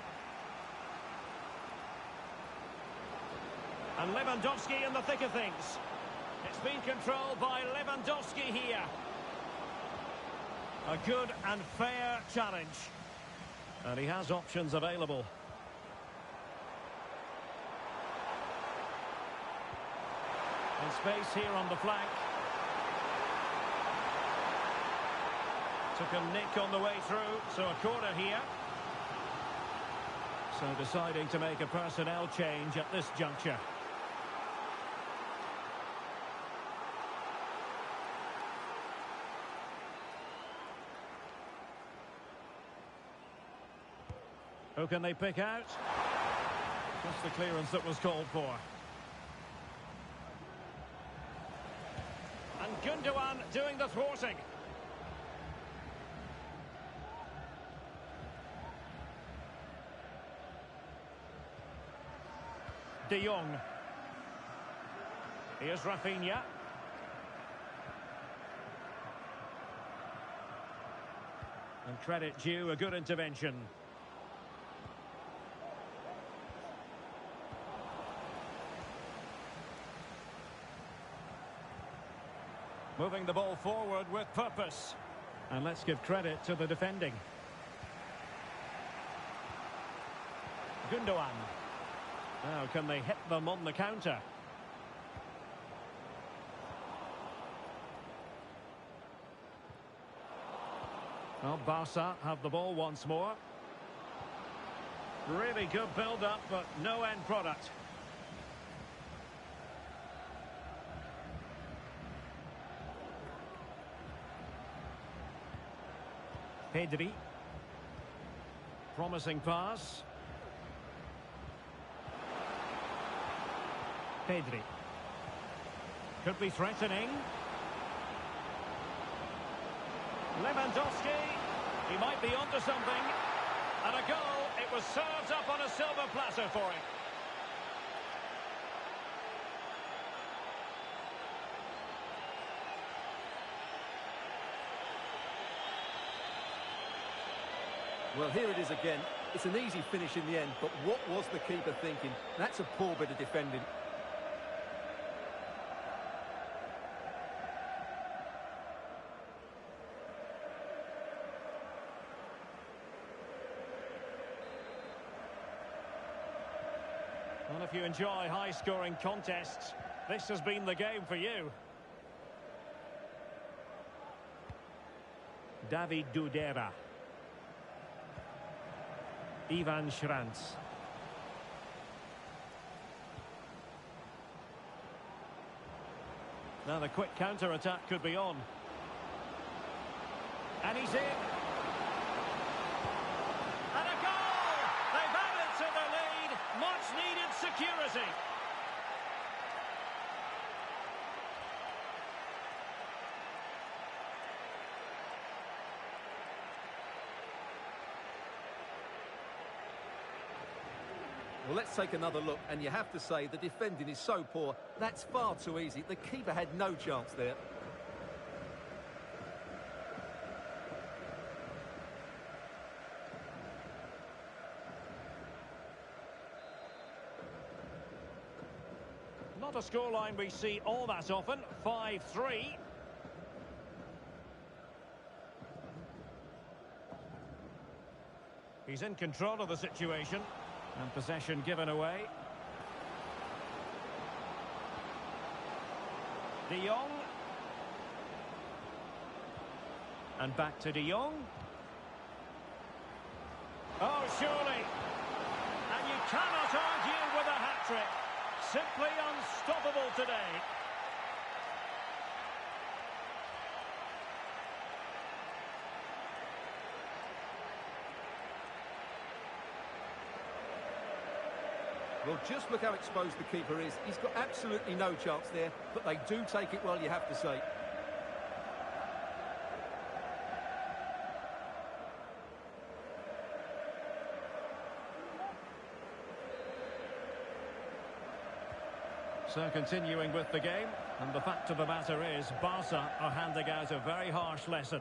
Speaker 1: And Lewandowski in the thick of things. It's been controlled by Lewandowski here. A good and fair challenge. And he has options available. And space here on the flank. Took a nick on the way through, so a corner here. So deciding to make a personnel change at this juncture. Who can they pick out? Just the clearance that was called for. And Gundogan doing the thwarting. De Jong. Here's Rafinha. And credit due, a good intervention. Moving the ball forward with purpose. And let's give credit to the defending. Gundogan. Now, can they hit them on the counter? Well, Barca have the ball once more. Really good build-up, but no end product. Pedri. Promising pass. Pedri. Could be threatening. Lewandowski. He might be onto something. And a goal. It was served up on a silver platter for him.
Speaker 2: Well, here it is again. It's an easy finish in the end, but what was the keeper thinking? That's a poor bit of defending.
Speaker 1: if you enjoy high-scoring contests, this has been the game for you. David Dudera. Ivan Schranz. Now the quick counter-attack could be on. And he's in. And a goal! They've added to the lead. Much-needed security.
Speaker 2: Well, let's take another look, and you have to say the defending is so poor. That's far too easy. The keeper had no chance there.
Speaker 1: Not a scoreline we see all that often. 5-3. He's in control of the situation. And possession given away. De Jong. And back to De Jong. Oh, surely. And you cannot argue with a hat-trick. Simply unstoppable today.
Speaker 2: Well, just look how exposed the keeper is. He's got absolutely no chance there, but they do take it well, you have to say.
Speaker 1: So continuing with the game, and the fact of the matter is, Barca are handing out a very harsh lesson.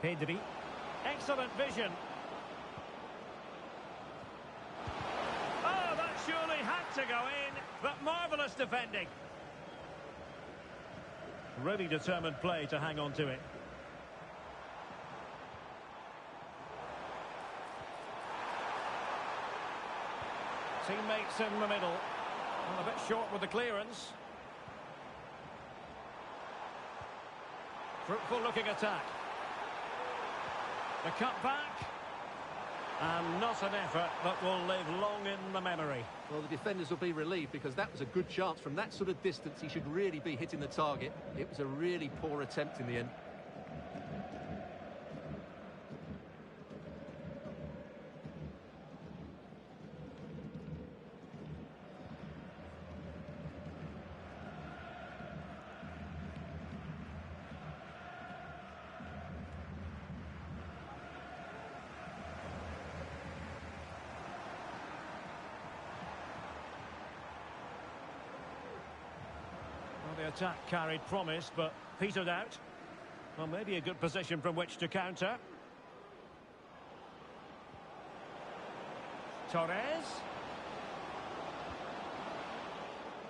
Speaker 1: Pedri. Excellent vision. Oh, that surely had to go in, but marvellous defending. Really determined play to hang on to it. Teammates in the middle. Well, a bit short with the clearance. Fruitful looking attack. The cut back, and not an effort that will live long in the memory.
Speaker 2: Well, the defenders will be relieved because that was a good chance. From that sort of distance, he should really be hitting the target. It was a really poor attempt in the end.
Speaker 1: The attack carried promise, but petered out. Well, maybe a good position from which to counter. Torres.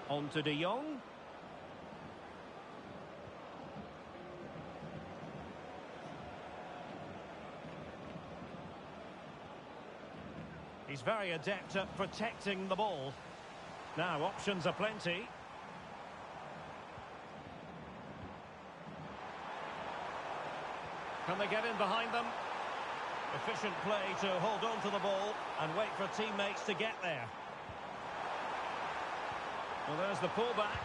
Speaker 1: On to De Jong. He's very adept at protecting the ball. Now, options are plenty. Can they get in behind them? Efficient play to hold on to the ball and wait for teammates to get there. Well, there's the pullback.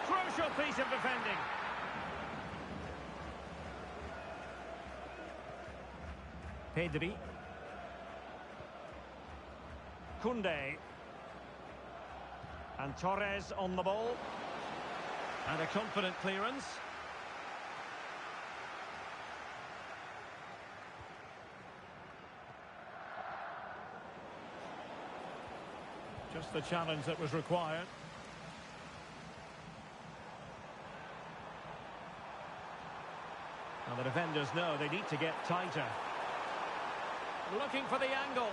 Speaker 1: Crucial piece of defending. Pedri. Koundé. And Torres on the ball. And a confident clearance. Just the challenge that was required. Now the defenders know they need to get tighter. Looking for the angle.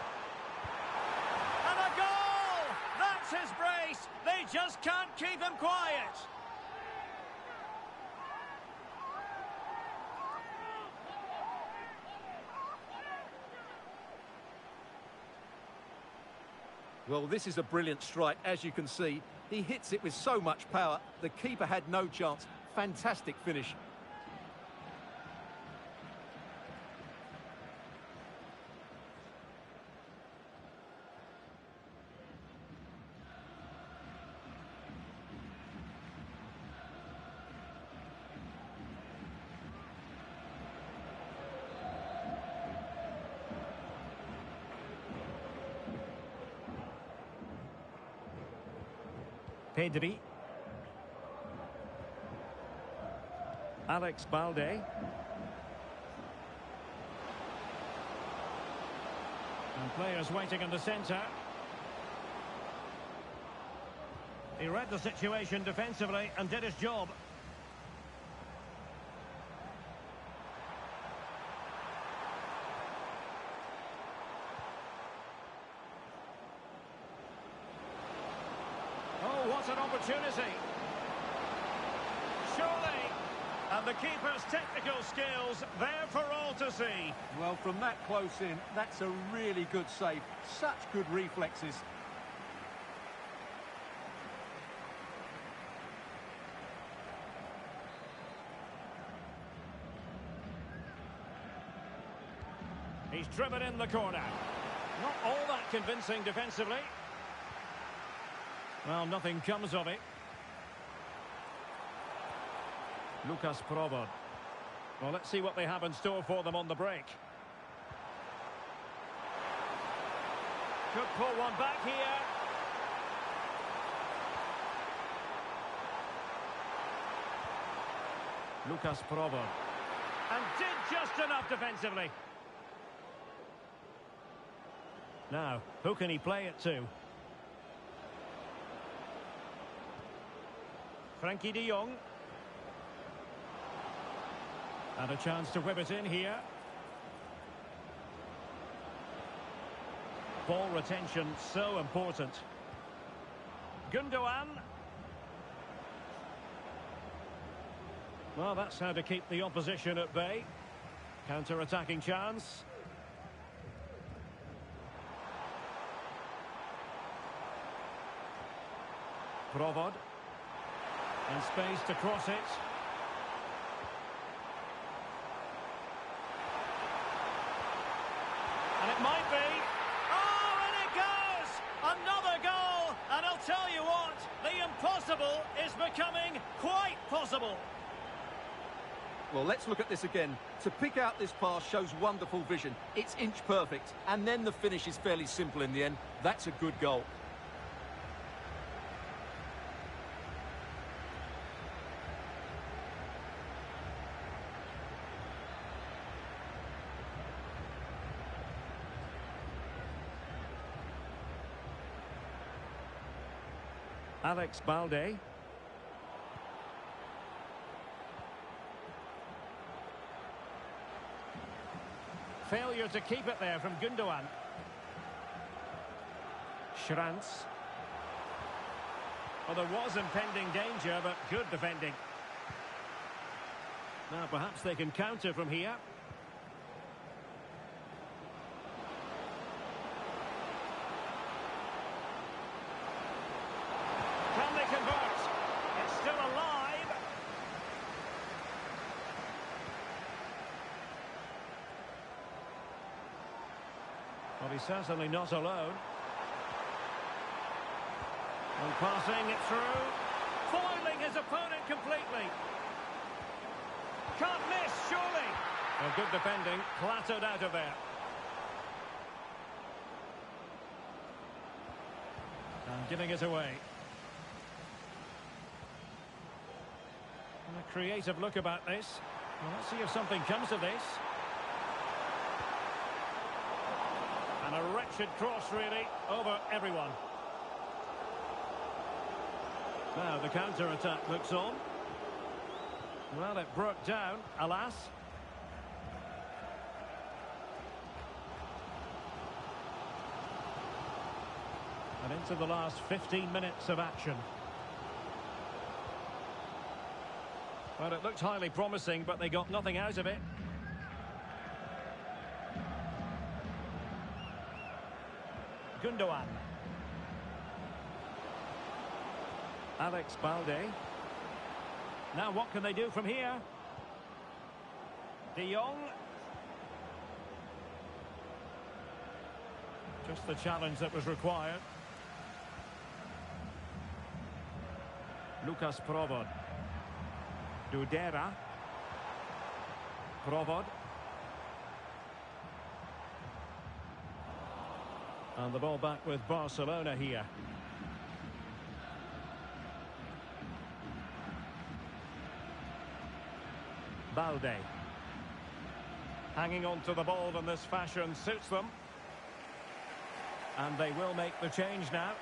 Speaker 1: And a goal! That's his brace! They just can't keep him quiet.
Speaker 2: Well, this is a brilliant strike, as you can see. He hits it with so much power. The keeper had no chance. Fantastic finish.
Speaker 1: Pedri. Alex Balde. And players waiting in the centre. He read the situation defensively and did his job. Oh, what an opportunity. Surely. And the keeper's technical skills there for all to see.
Speaker 2: Well, from that close in, that's a really good save. Such good reflexes.
Speaker 1: He's driven in the corner. Not all that convincing defensively. Well, nothing comes of it. Lucas Provod. Well, let's see what they have in store for them on the break. Could pull one back here. Lucas Provod. And did just enough defensively. Now, who can he play it to? Frankie de Jong. And a chance to whip it in here. Ball retention so important. Gundogan. Well, that's how to keep the opposition at bay. Counter-attacking chance. Provod. And space to cross it. And it might be. Oh, and it goes! Another goal! And I'll tell you what, the impossible is becoming quite possible.
Speaker 2: Well, let's look at this again. To pick out this pass shows wonderful vision. It's inch perfect. And then the finish is fairly simple in the end. That's a good goal.
Speaker 1: Alex Balde. Failure to keep it there from Gundogan. Schranz. Well, there was impending danger, but good defending. Now, perhaps they can counter from here. Can they convert? It's still alive. Well, he's certainly not alone. And passing it through. Foiling his opponent completely. Can't miss, surely. Well, good defending, clattered out of there. And giving it away. And a creative look about this. Well, let's see if something comes of this. And a wretched cross, really, over everyone. Now the counter-attack looks on. Well, it broke down, alas. And into the last 15 minutes of action. Well, it looked highly promising, but they got nothing out of it. Gundogan. Alex Balde. Now what can they do from here? De Jong. Just the challenge that was required. Lucas Provod. Dudera. Provod. And the ball back with Barcelona here. Balde. Hanging on to the ball in this fashion suits them. And they will make the change now.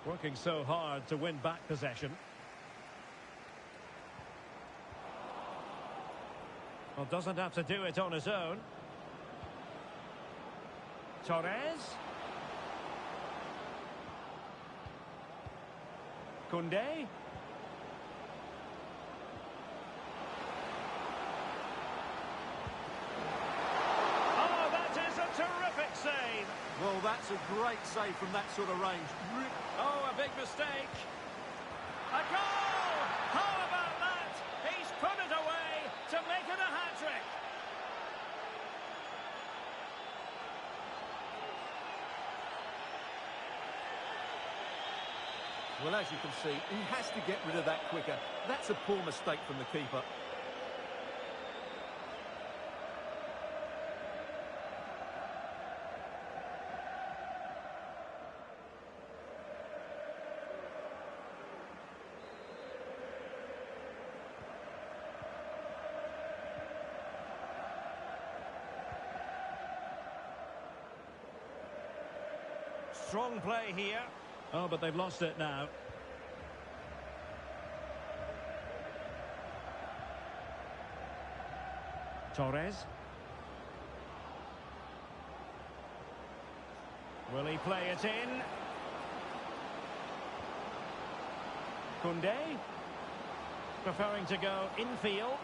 Speaker 1: Working so hard to win back possession. Well, doesn't have to do it on his own. Torres. Koundé. Oh, that is a terrific save.
Speaker 2: Well, that's a great save from that sort of range.
Speaker 1: Oh, a big mistake. A goal! How about that? He's put it away to make it a hat-trick.
Speaker 2: Well, as you can see, he has to get rid of that quicker. That's a poor mistake from the keeper.
Speaker 1: Strong play here. Oh, but they've lost it now. Torres. Will he play it in? Koundé. Preferring to go infield.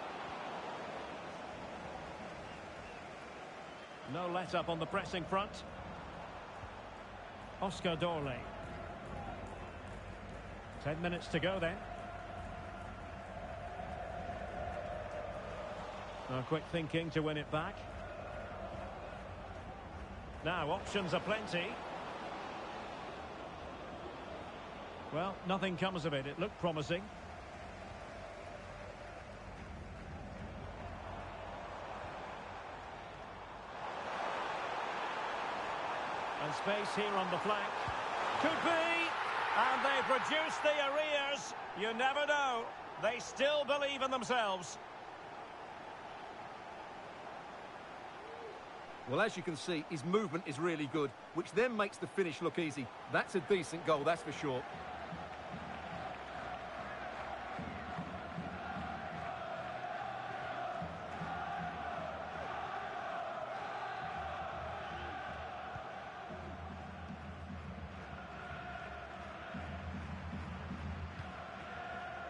Speaker 1: No let-up on the pressing front. Oscar Dorley. 10 minutes to go then. No quick thinking to win it back. Now, options are plenty. Well, nothing comes of it. It looked promising. And space here on the flank. Could be. And they've reduced the arrears. You never know. They still believe in themselves.
Speaker 2: Well, as you can see, his movement is really good, which then makes the finish look easy. That's a decent goal, that's for sure.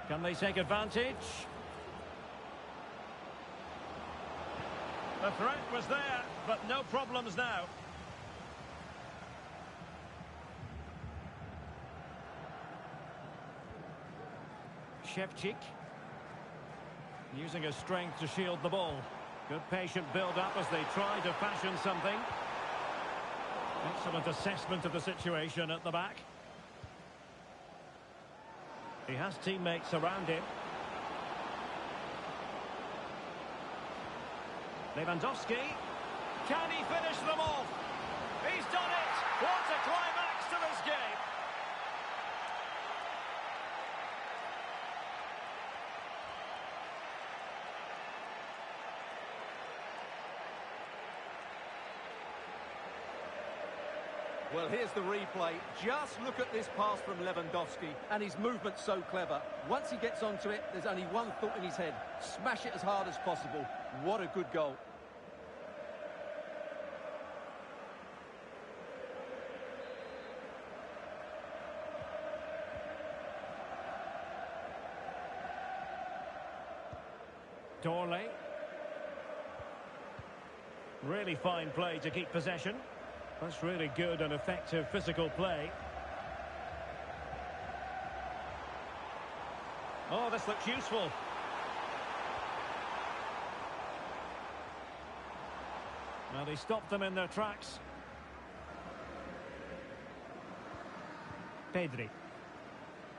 Speaker 1: Can they take advantage? The threat was there, but no problems now. Shevchik. Using his strength to shield the ball. Good patient build-up as they try to fashion something. Excellent assessment of the situation at the back. He has teammates around him. Lewandowski. Can he finish them off? He's done it! What a climax to this game!
Speaker 2: Well, here's the replay. Just look at this pass from Lewandowski, and his movement's so clever. Once he gets onto it, there's only one thought in his head. Smash it as hard as possible. What a good goal.
Speaker 1: Dorley. Really fine play to keep possession. That's really good and effective physical play. Oh, this looks useful. Well, they stopped them in their tracks. Pedri.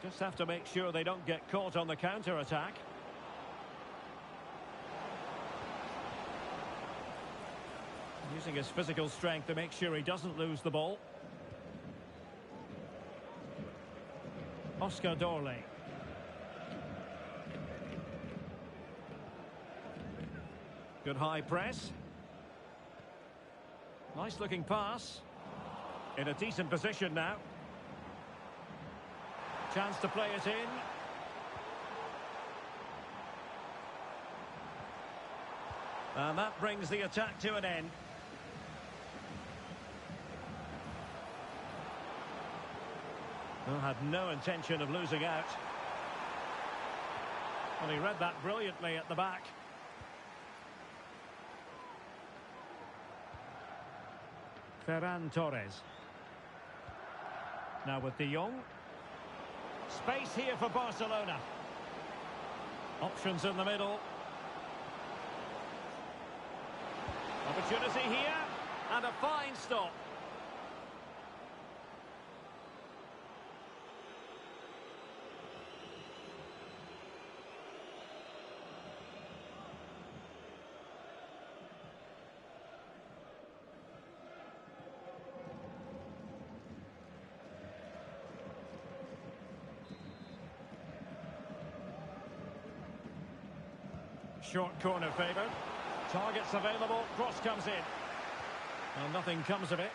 Speaker 1: Just have to make sure they don't get caught on the counter-attack. Using his physical strength to make sure he doesn't lose the ball. Oscar Dorley. Good high press. Nice looking pass. In a decent position now. Chance to play it in. And that brings the attack to an end. Well, had no intention of losing out. Well, he read that brilliantly at the back. Ferran Torres. Now with De Jong. Space here for Barcelona. Options in the middle. Opportunity here. And a fine stop. Short corner favoured. Targets available. Cross comes in. Well, nothing comes of it.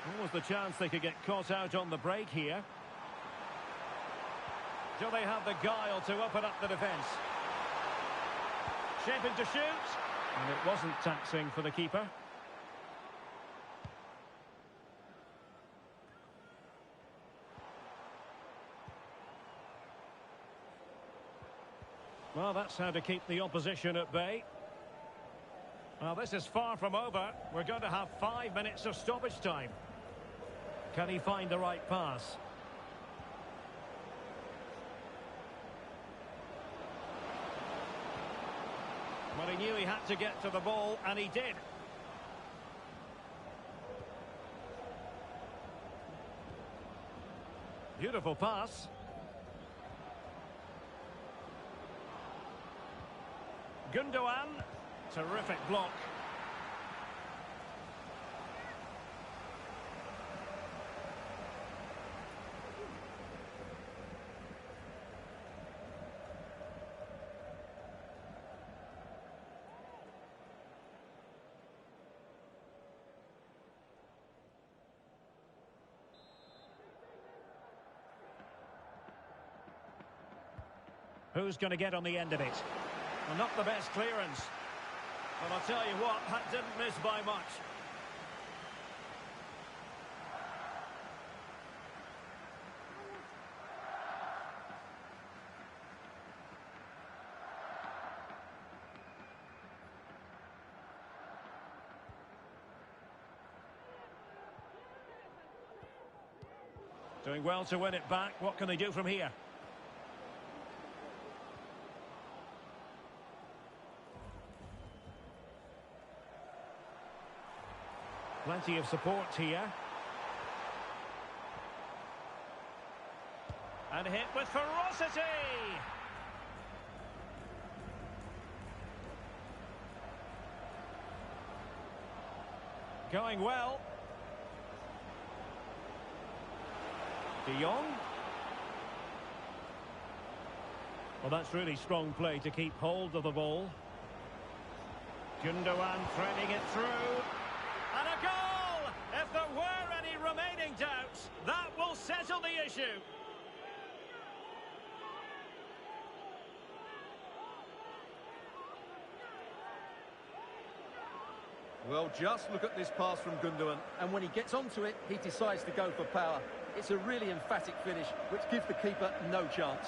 Speaker 1: What was the chance they could get caught out on the break here? Do they have the guile to open up the defence? Shaping to shoot. And it wasn't taxing for the keeper. Well, that's how to keep the opposition at bay. Well, this is far from over. We're going to have 5 minutes of stoppage time. Can he find the right pass? Well, he knew he had to get to the ball, and he did. Beautiful pass. Gundogan, terrific block. Who's going to get on the end of it? Well, not the best clearance. Well, I'll tell you what, that didn't miss by much. Doing well to win it back. What can they do from here? Plenty of support here. And hit with ferocity! Going well. De Jong. Well, that's really strong play to keep hold of the ball. Gundogan threading it through. And a goal! If there were any remaining doubts, that will settle the issue.
Speaker 2: Well, just look at this pass from Gundogan, and when he gets onto it, he decides to go for power. It's a really emphatic finish, which gives the keeper no chance.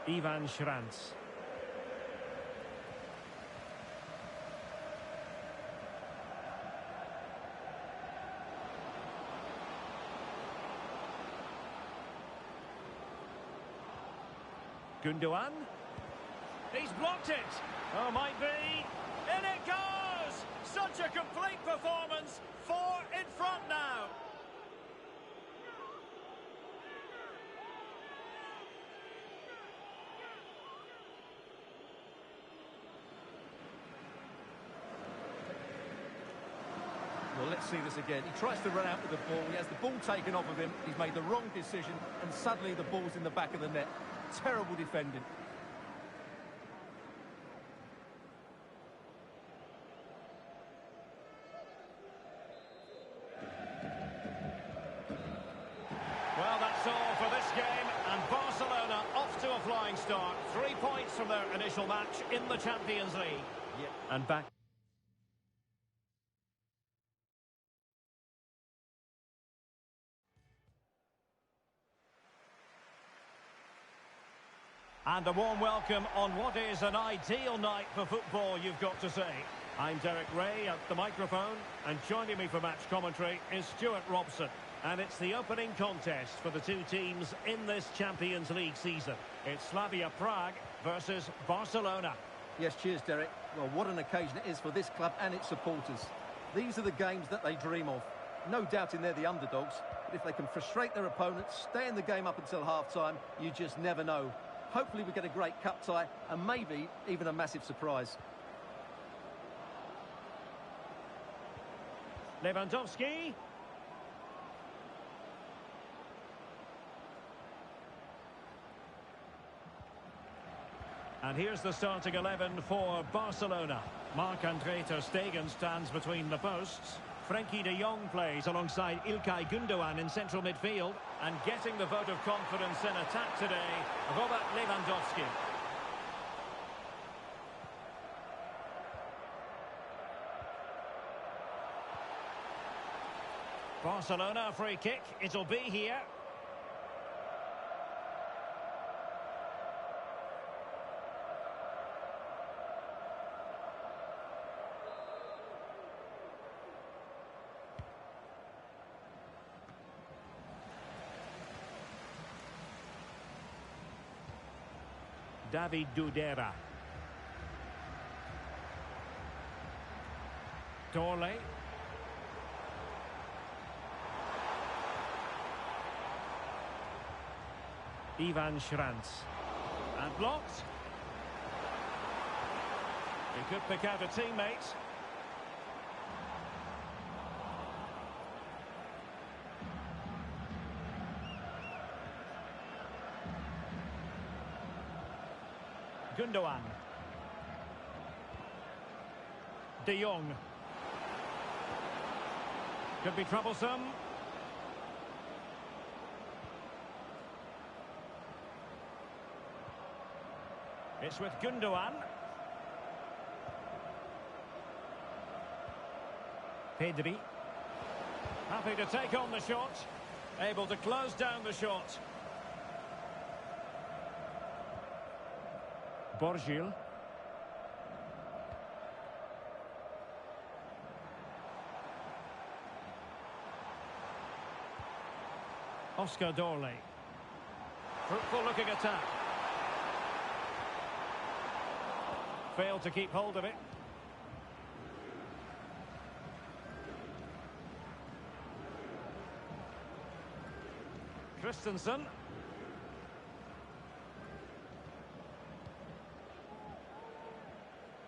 Speaker 1: Ivan Schranz. Gundogan. He's blocked it. Oh, might be. In it goes! Such a complete performance. 4 in front now.
Speaker 2: Well, let's see this again. He tries to run out with the ball. He has the ball taken off of him. He's made the wrong decision, and suddenly the ball's in the back of the net. Terrible defending.
Speaker 1: Well, that's all for this game, and Barcelona off to a flying start. 3 points from their initial match in the Champions League.
Speaker 2: Yep.
Speaker 1: And back. And a warm welcome on what is an ideal night for football, you've got to say. I'm Derek Ray at the microphone, and joining me for match commentary is Stuart Robson. And it's the opening contest for the two teams in this Champions League season. It's Slavia Prague versus Barcelona.
Speaker 2: Yes, cheers, Derek. Well, what an occasion it is for this club and its supporters. These are the games that they dream of. No doubting they're the underdogs, but if they can frustrate their opponents, stay in the game up until half-time, you just never know. Hopefully we get a great cup tie and maybe even a massive surprise.
Speaker 1: Lewandowski. And here's the starting 11 for Barcelona. Marc-Andre ter Stegen stands between the posts. Frenkie de Jong plays alongside Ilkay Gundogan in central midfield. And getting the vote of confidence in attack today, Robert Lewandowski. Barcelona free kick, it'll be here. David Dudera. Dorley. Ivan Schranz. And blocked. He could pick out a teammate. Gundogan. De Jong. Could be troublesome. It's with Gundogan. Pedri. Happy to take on the shot. Able to close down the shot. Borgil. Oscar Dorley. Fruitful looking attack. Failed to keep hold of it. Christensen.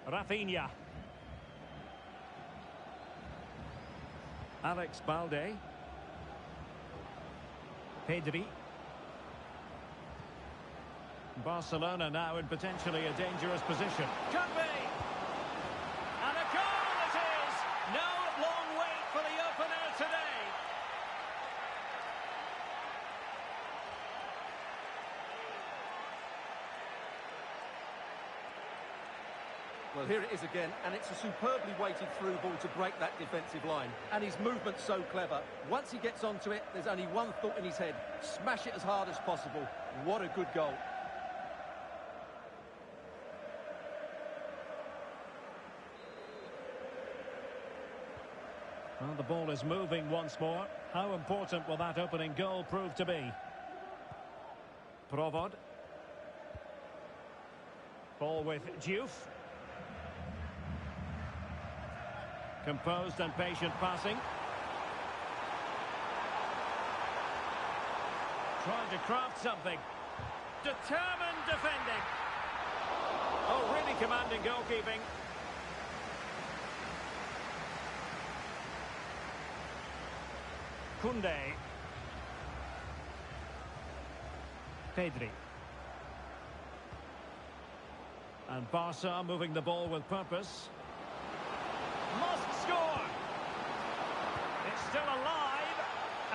Speaker 1: Rafinha. Alex Balde. Pedri. Barcelona now in potentially a dangerous position. Could be! And a goal it is! No long wait for the opener today.
Speaker 2: Well, here it is again, and it's a superbly weighted through ball to break that defensive line. And his movement's so clever. Once he gets onto it, there's only one thought in his head. Smash it as hard as possible. What a good goal.
Speaker 1: Well, the ball is moving once more. How important will that opening goal prove to be? Provod. Ball with Diouf. Composed and patient passing. Trying to craft something. Determined defending. Oh, really commanding goalkeeping. Koundé. Pedri. And Barca moving the ball with purpose. Must score! It's still alive,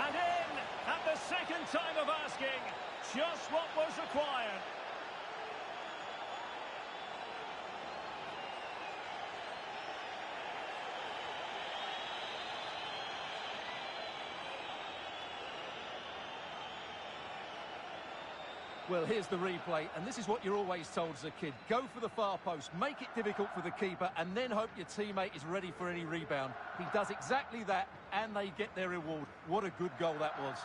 Speaker 1: and in at the second time of asking. Just what was required.
Speaker 2: Well, here's the replay, and this is what you're always told as a kid. Go for the far post, make it difficult for the keeper, and then hope your teammate is ready for any rebound. He does exactly that, and they get their reward. What a good goal that was.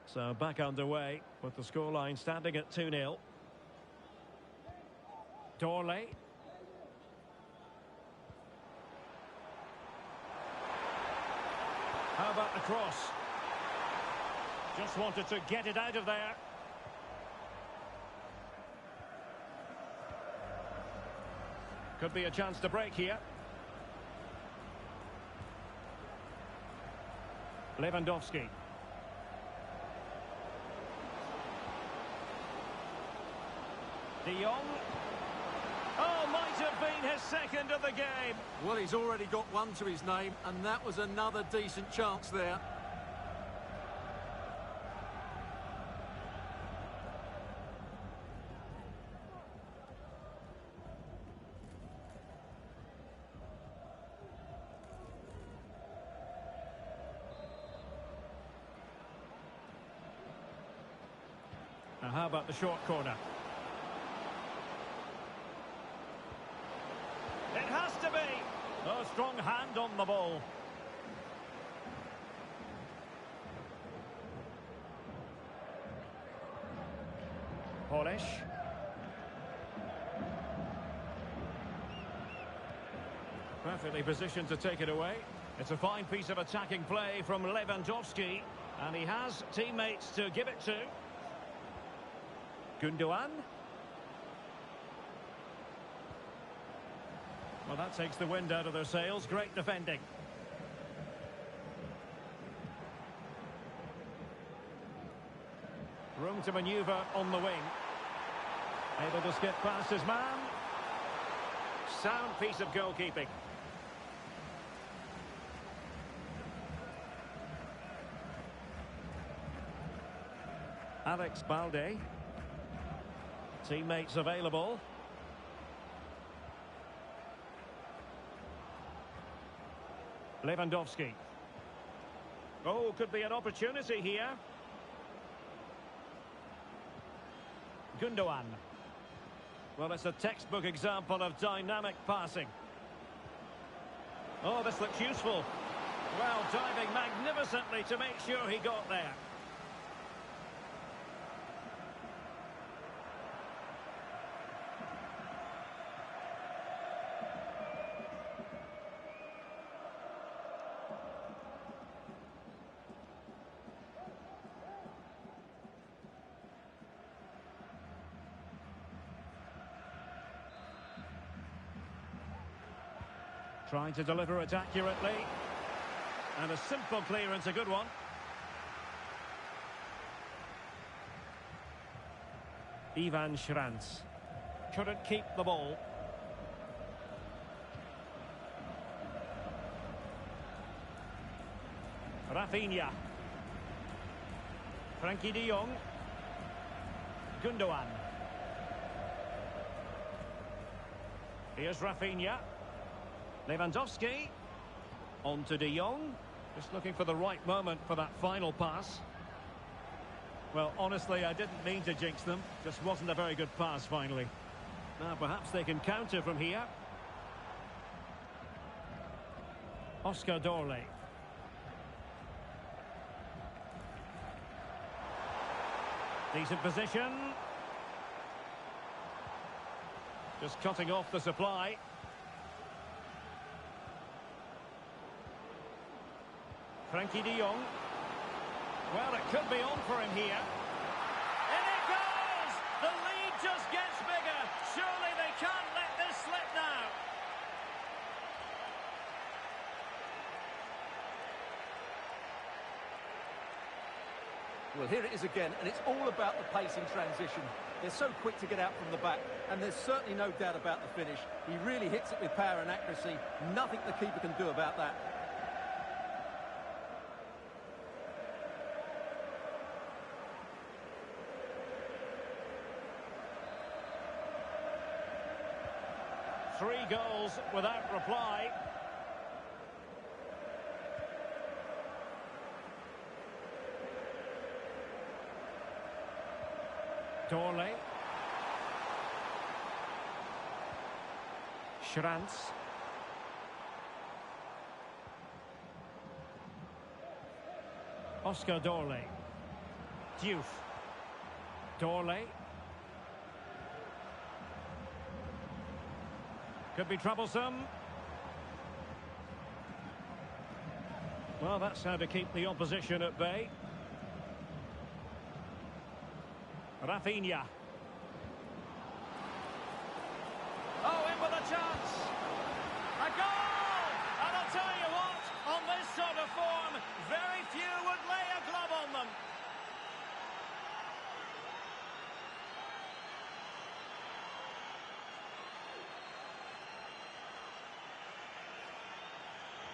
Speaker 1: So back underway with the scoreline standing at 2-0. Dorley. How about the cross? Just wanted to get it out of there. Could be a chance to break here. Lewandowski. De Jong. Oh, might have been his second of the game.
Speaker 2: Well, he's already got one to his name, and that was another decent chance there.
Speaker 1: Now, how about the short corner? It has to be. A strong hand on the ball. Polish. Perfectly positioned to take it away. It's a fine piece of attacking play from Lewandowski. And he has teammates to give it to. Gundogan. Well, that takes the wind out of their sails. Great defending. Room to manoeuvre on the wing. Able to skip past his man. Sound piece of goalkeeping. Alex Balde. Teammates available. Lewandowski. Oh, could be an opportunity here. Gundogan. Well, it's a textbook example of dynamic passing. Oh, this looks useful. Well, diving magnificently to make sure he got there. Trying to deliver it accurately. And a simple clearance, a good one. Ivan Schranz. Couldn't keep the ball. Rafinha. Frankie de Jong. Gundogan. Here's Rafinha. Lewandowski. On to de Jong. Just looking for the right moment for that final pass. Well, honestly, I didn't mean to jinx them. Just wasn't a very good pass finally. Now perhaps they can counter from here. Oscar Dorley. Decent position. Just cutting off the supply. Frankie de Jong. Well, it could be on for him here. In it goes! The lead just gets bigger. Surely they can't let this slip now.
Speaker 2: Well, here it is again, and it's all about the pace in transition. They're so quick to get out from the back, and there's certainly no doubt about the finish. He really hits it with power and accuracy. Nothing the keeper can do about that.
Speaker 1: Three goals without reply. Dorley. Schranz. Oscar Dorley. Diouf. Dorley. Could be troublesome. Well, that's how to keep the opposition at bay. Rafinha. Oh, in with a chance. A goal! And I'll tell you what, on this sort of form, very few would lay a glove on them.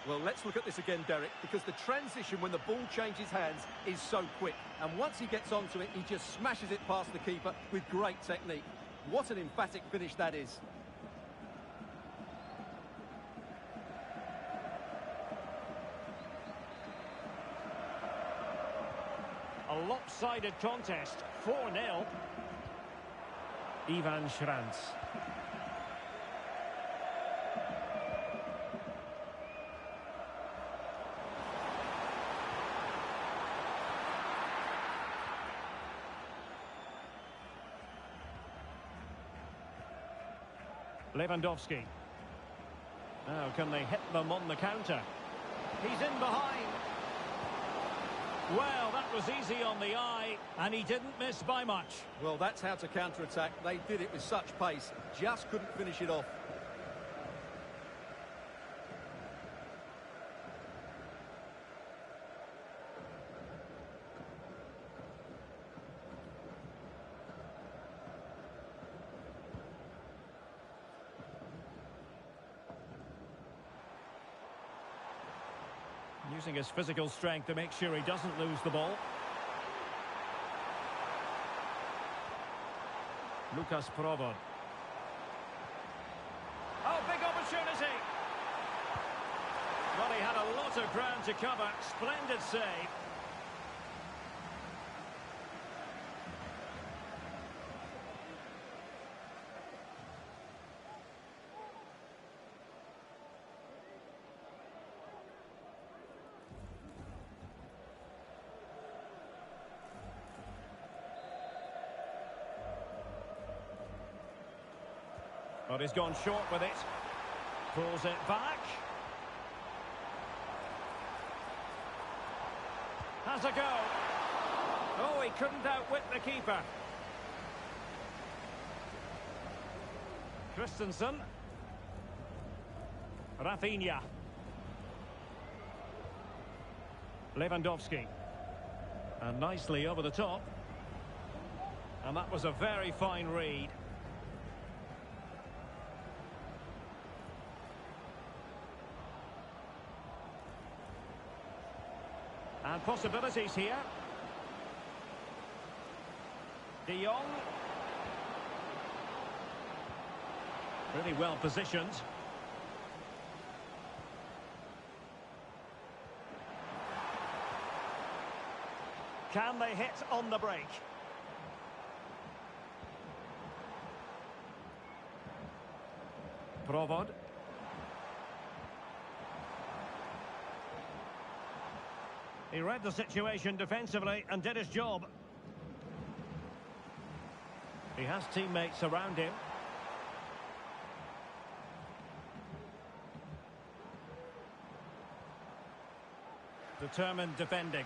Speaker 2: Well, let's look at this again, Derek, because the transition when the ball changes hands is so quick. And once he gets onto it, he just smashes it past the keeper with great technique. What an emphatic finish that is.
Speaker 1: A lopsided contest, 4-0. Ivan Schranz. Lewandowski. Now, can they hit them on the counter? He's in behind. Well, that was easy on the eye, and he didn't miss by much.
Speaker 2: Well, that's how to counter-attack. They did it with such pace, just couldn't finish it off.
Speaker 1: Using his physical strength to make sure he doesn't lose the ball. Lucas Provod. Oh, big opportunity! Well, he had a lot of ground to cover. Splendid save. But he's gone short with it. Pulls it back. Has a go. Oh, he couldn't outwit the keeper. Christensen. Rafinha. Lewandowski. And nicely over the top. And that was a very fine read. And possibilities here. De Jong. Really well positioned. Can they hit on the break? Provod. He read the situation defensively and did his job. He has teammates around him. Determined defending.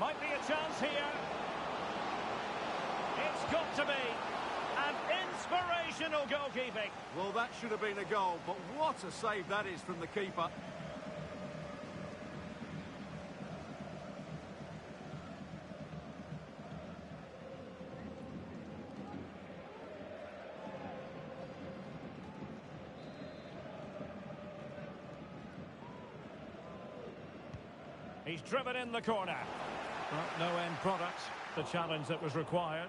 Speaker 1: Might be a chance here. It's got to be an inspirational goalkeeping.
Speaker 2: Well, that should have been a goal, but what a save that is from the keeper.
Speaker 1: He's driven in the corner. Well, no end product. The challenge that was required.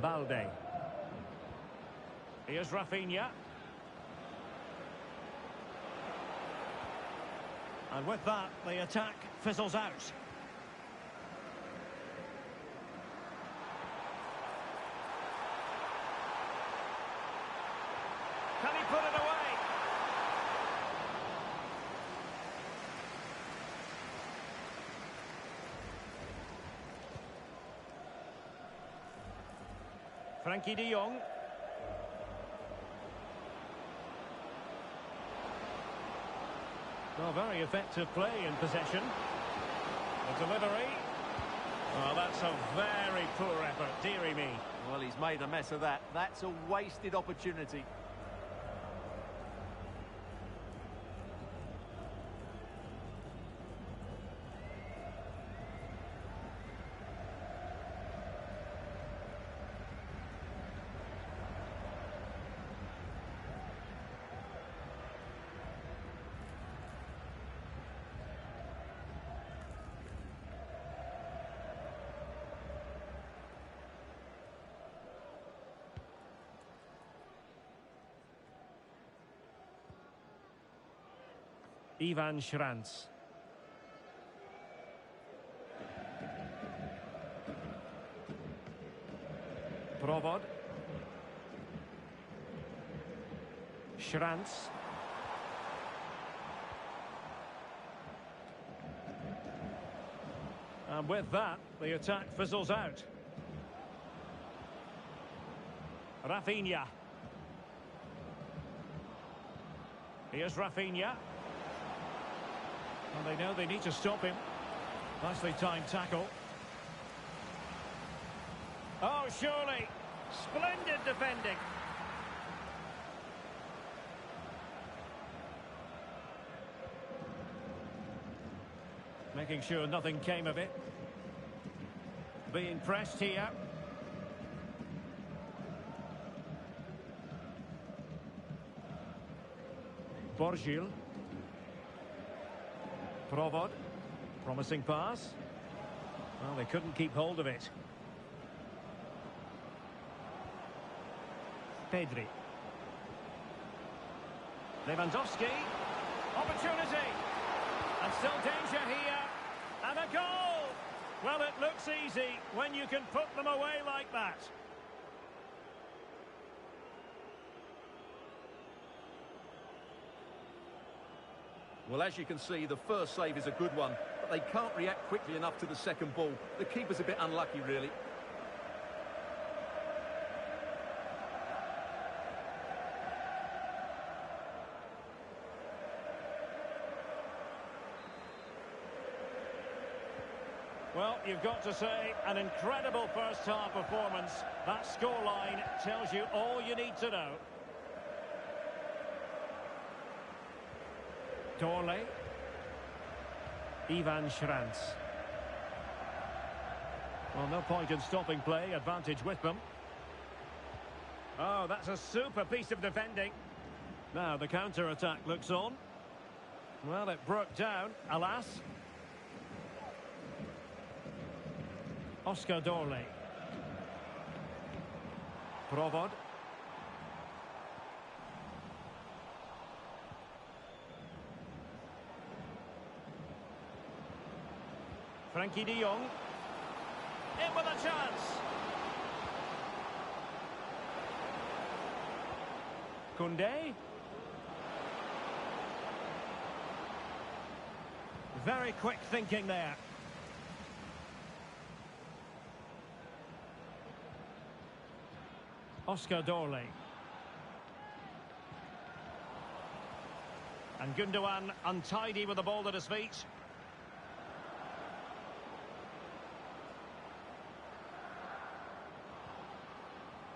Speaker 1: Balde. Here's Rafinha. And with that, the attack fizzles out. Can he put it away? Frankie de Jong. Well, very effective play in possession. The delivery. Well, that's a very poor effort, dearie me.
Speaker 2: Well, he's made a mess of that. That's a wasted opportunity.
Speaker 1: Ivan Schranz. Provod. Schranz. And with that, the attack fizzles out. Rafinha. Here's Rafinha. And they know they need to stop him. Nicely timed tackle. Oh, surely. Splendid defending. Making sure nothing came of it. Being pressed here. Borgil. Provod. Promising pass. Well, they couldn't keep hold of it. Pedri. Lewandowski. Opportunity. And still danger here. And a goal. Well, it looks easy when you can put them away like that.
Speaker 2: Well, as you can see, the first save is a good one, but they can't react quickly enough to the second ball. The keeper's a bit unlucky, really.
Speaker 1: Well, you've got to say, an incredible first-half performance. That scoreline tells you all you need to know. Dorley. Ivan Schranz. Well, no point in stopping play. Advantage with them. Oh, that's a super piece of defending. Now, the counter-attack looks on. Well, it broke down, alas. Oscar Dorley. Provod. Frankie de Jong. In with a chance. Koundé. Very quick thinking there. Oscar Dorley. And Gundogan untidy with the ball at his feet.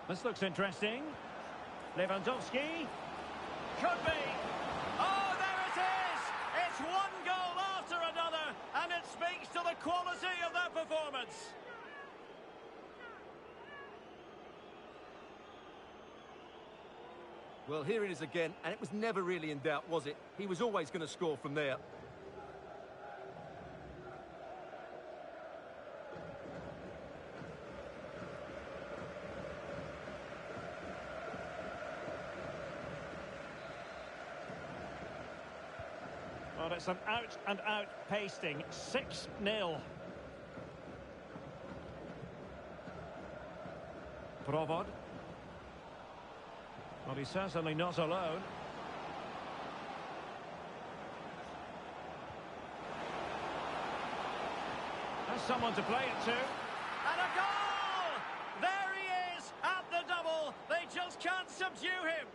Speaker 1: This looks interesting. Lewandowski. Could be. Oh, there it is! It's one goal after another, and it speaks to the quality of their performance.
Speaker 2: Well, here it is again, and it was never really in doubt, was it? He was always going to score from there.
Speaker 1: Well, it's an out-and-out pasting. 6-0. Provod. Well, he's certainly not alone. There's someone to play it to. And a goal! There he is at the double. They just can't subdue him.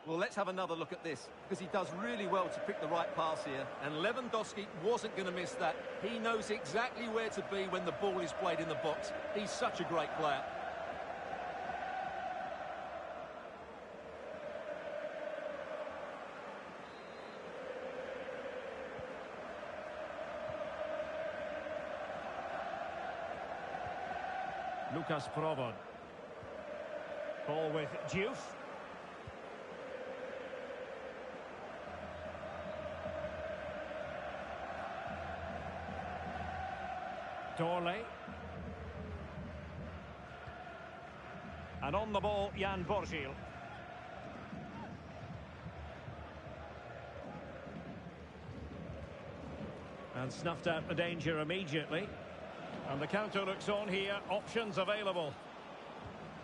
Speaker 2: Well, let's have another look at this, because he does really well to pick the right pass here, and Lewandowski wasn't going to miss that. He knows exactly where to be when the ball is played in the box. He's such a great player.
Speaker 1: Lucas Provod. Ball with Diouf. Dorley. And on the ball, Jan Borgil. And snuffed out the danger immediately. And the counter looks on here. Options available.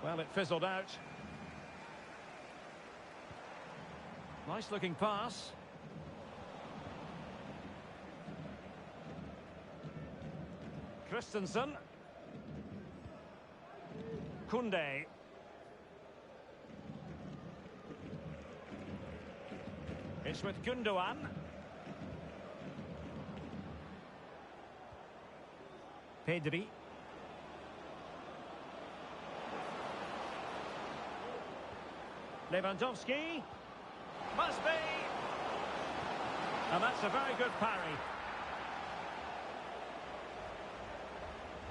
Speaker 1: Well, it fizzled out. Nice looking pass. Christensen. Koundé. It's with Gundogan. Pedri. Lewandowski. Must be. And that's a very good parry.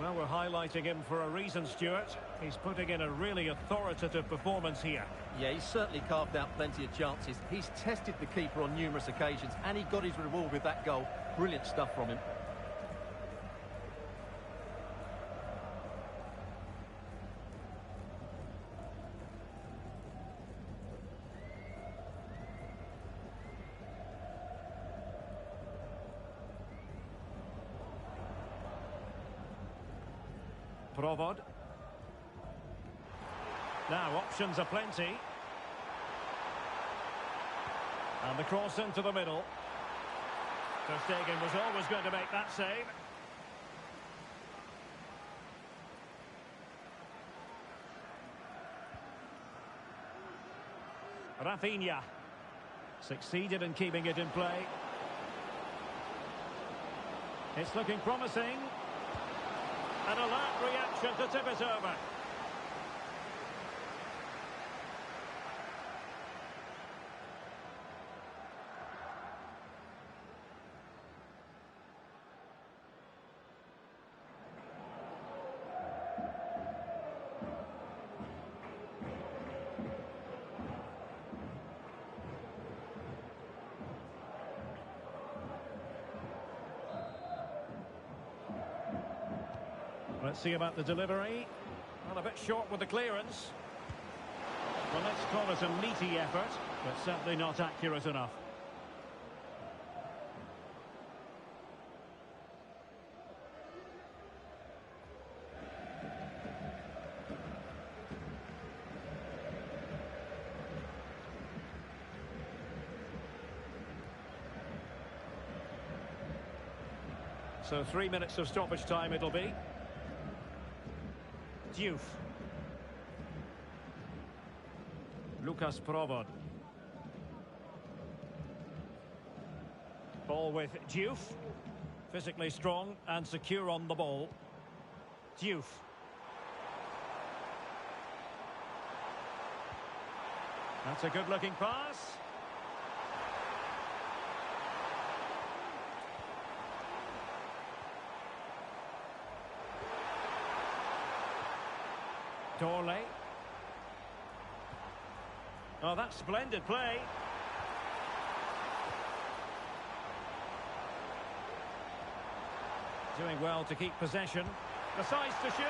Speaker 1: Well, we're highlighting him for a reason, Stuart. He's putting in a really authoritative performance here.
Speaker 2: Yeah, he's certainly carved out plenty of chances. He's tested the keeper on numerous occasions, and he got his reward with that goal. Brilliant stuff from him.
Speaker 1: Provod. Now, options are plenty. And the cross into the middle. Ter Stegen was always going to make that save. Rafinha. Succeeded in keeping it in play. It's looking promising. An alert reaction to tip it over. Let's see about the delivery. Well, a bit short with the clearance. Well, let's call it a meaty effort. but certainly not accurate enough. So 3 minutes of stoppage time it'll be. Diouf. Lucas Provod. Ball with Diouf. Physically strong and secure on the ball. Diouf. That's a good-looking pass. Dorley. Oh, that's splendid play. Doing well to keep possession. Decides to shoot.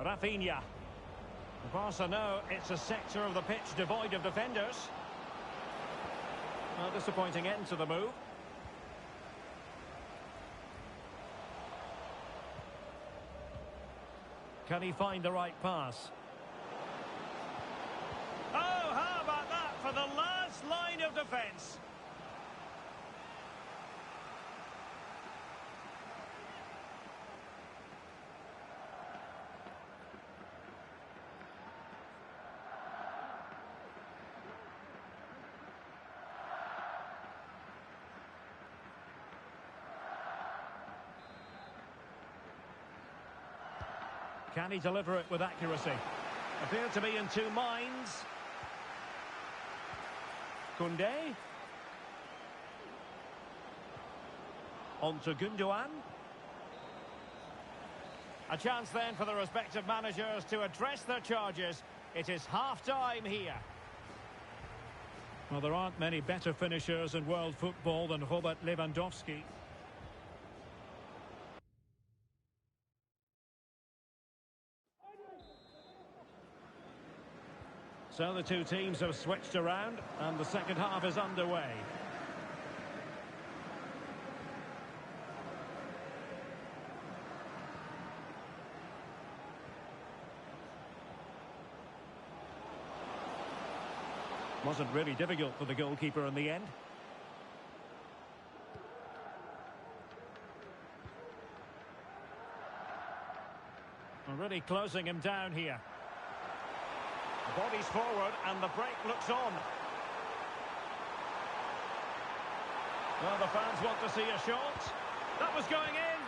Speaker 1: Rafinha. Barca know it's a sector of the pitch devoid of defenders. Well, disappointing end to the move. Can he find the right pass? Oh, how about that for the last line of defence? Can he deliver it with accuracy? Appeared to be in two minds. Koundé. On to Gundogan. A chance then for the respective managers to address their charges. It is half-time here. Well, there aren't many better finishers in world football than Robert Lewandowski. So the two teams have switched around and the second half is underway. Wasn't really difficult for the goalkeeper in the end. Already closing him down here. Bodies forward and the break looks on. Well, the fans want to see a shot. That was going in.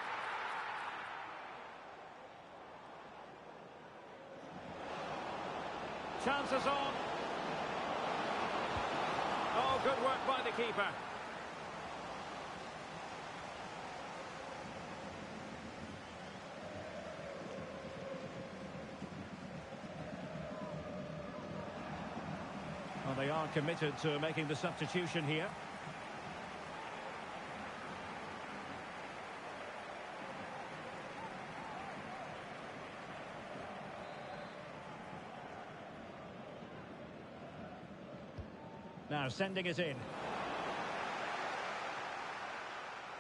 Speaker 1: Chances on. Oh, good work by the keeper. Well, they are committed to making the substitution here. Now sending it in.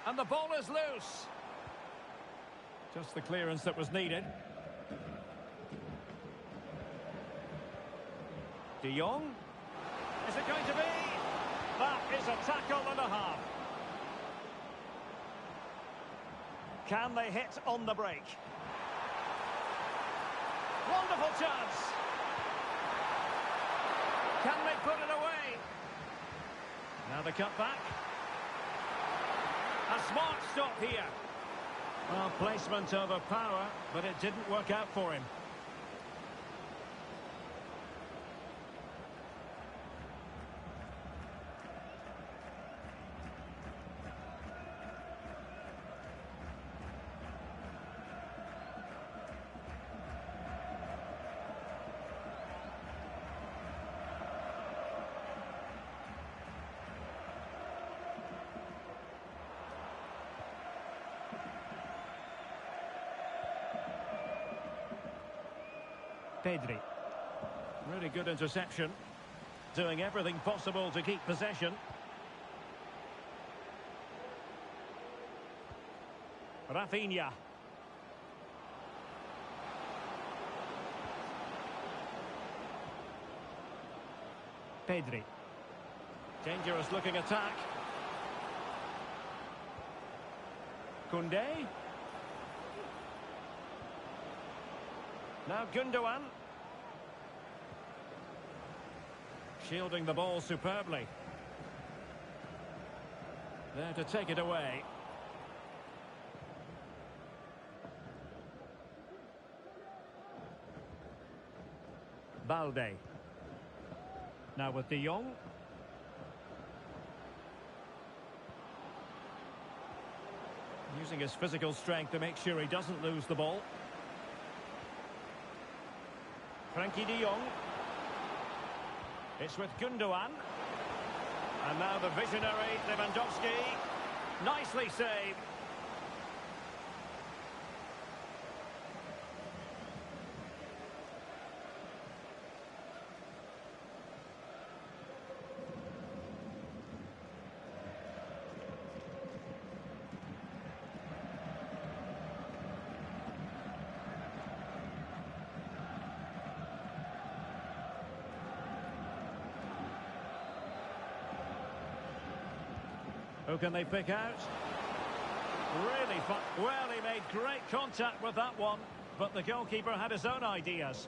Speaker 1: And the ball is loose. Just the clearance that was needed. De Jong. Is it going to be? That is a tackle and a half. Can they hit on the break? Wonderful chance. Can they put it away? Now the cutback. A smart stop here. Well, placement over power, but it didn't work out for him. Pedri. Really good interception. Doing everything possible to keep possession. Rafinha. Pedri. Dangerous looking attack. Koundé. Now Gundogan. Shielding the ball superbly. There to take it away. Balde. Now with De Jong. Using his physical strength to make sure he doesn't lose the ball. Frankie De Jong. It's with Gundogan. And now the visionary Lewandowski. Nicely saved. Who can they pick out? Really fun. Well, he made great contact with that one, but the goalkeeper had his own ideas.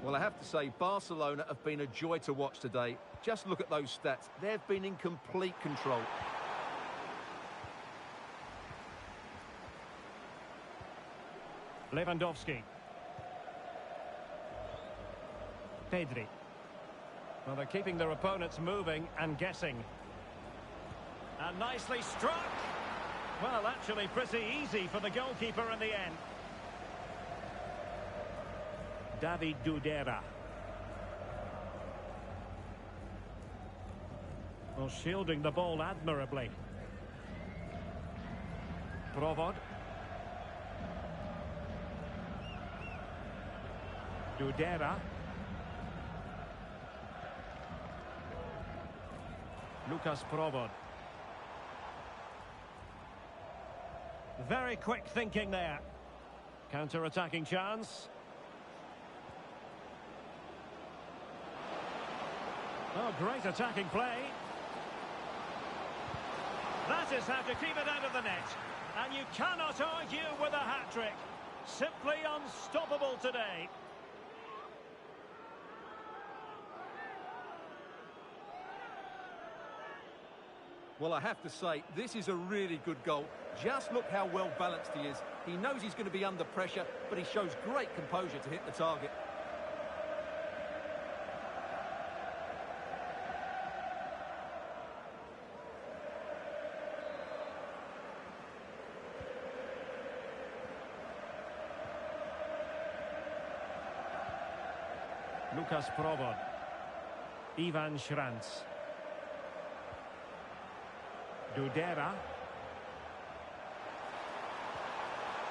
Speaker 2: Well, I have to say, Barcelona have been a joy to watch today. Just look at those stats. They've been in complete control.
Speaker 1: Lewandowski. Pedri. Well, they're keeping their opponents moving and guessing. And nicely struck. Well, actually pretty easy for the goalkeeper in the end. David Dudera. Well, shielding the ball admirably. Provod. Dudera. Lucas Provod. Very quick thinking there. Counter-attacking chance. Oh, great attacking play. That is how to keep it out of the net. And you cannot argue with a hat-trick. Simply unstoppable today.
Speaker 2: Well, I have to say, this is a really good goal. Just look how well balanced he is. He knows he's going to be under pressure, but he shows great composure to hit the target.
Speaker 1: Lucas Provod. Ivan Schranz. Dudera.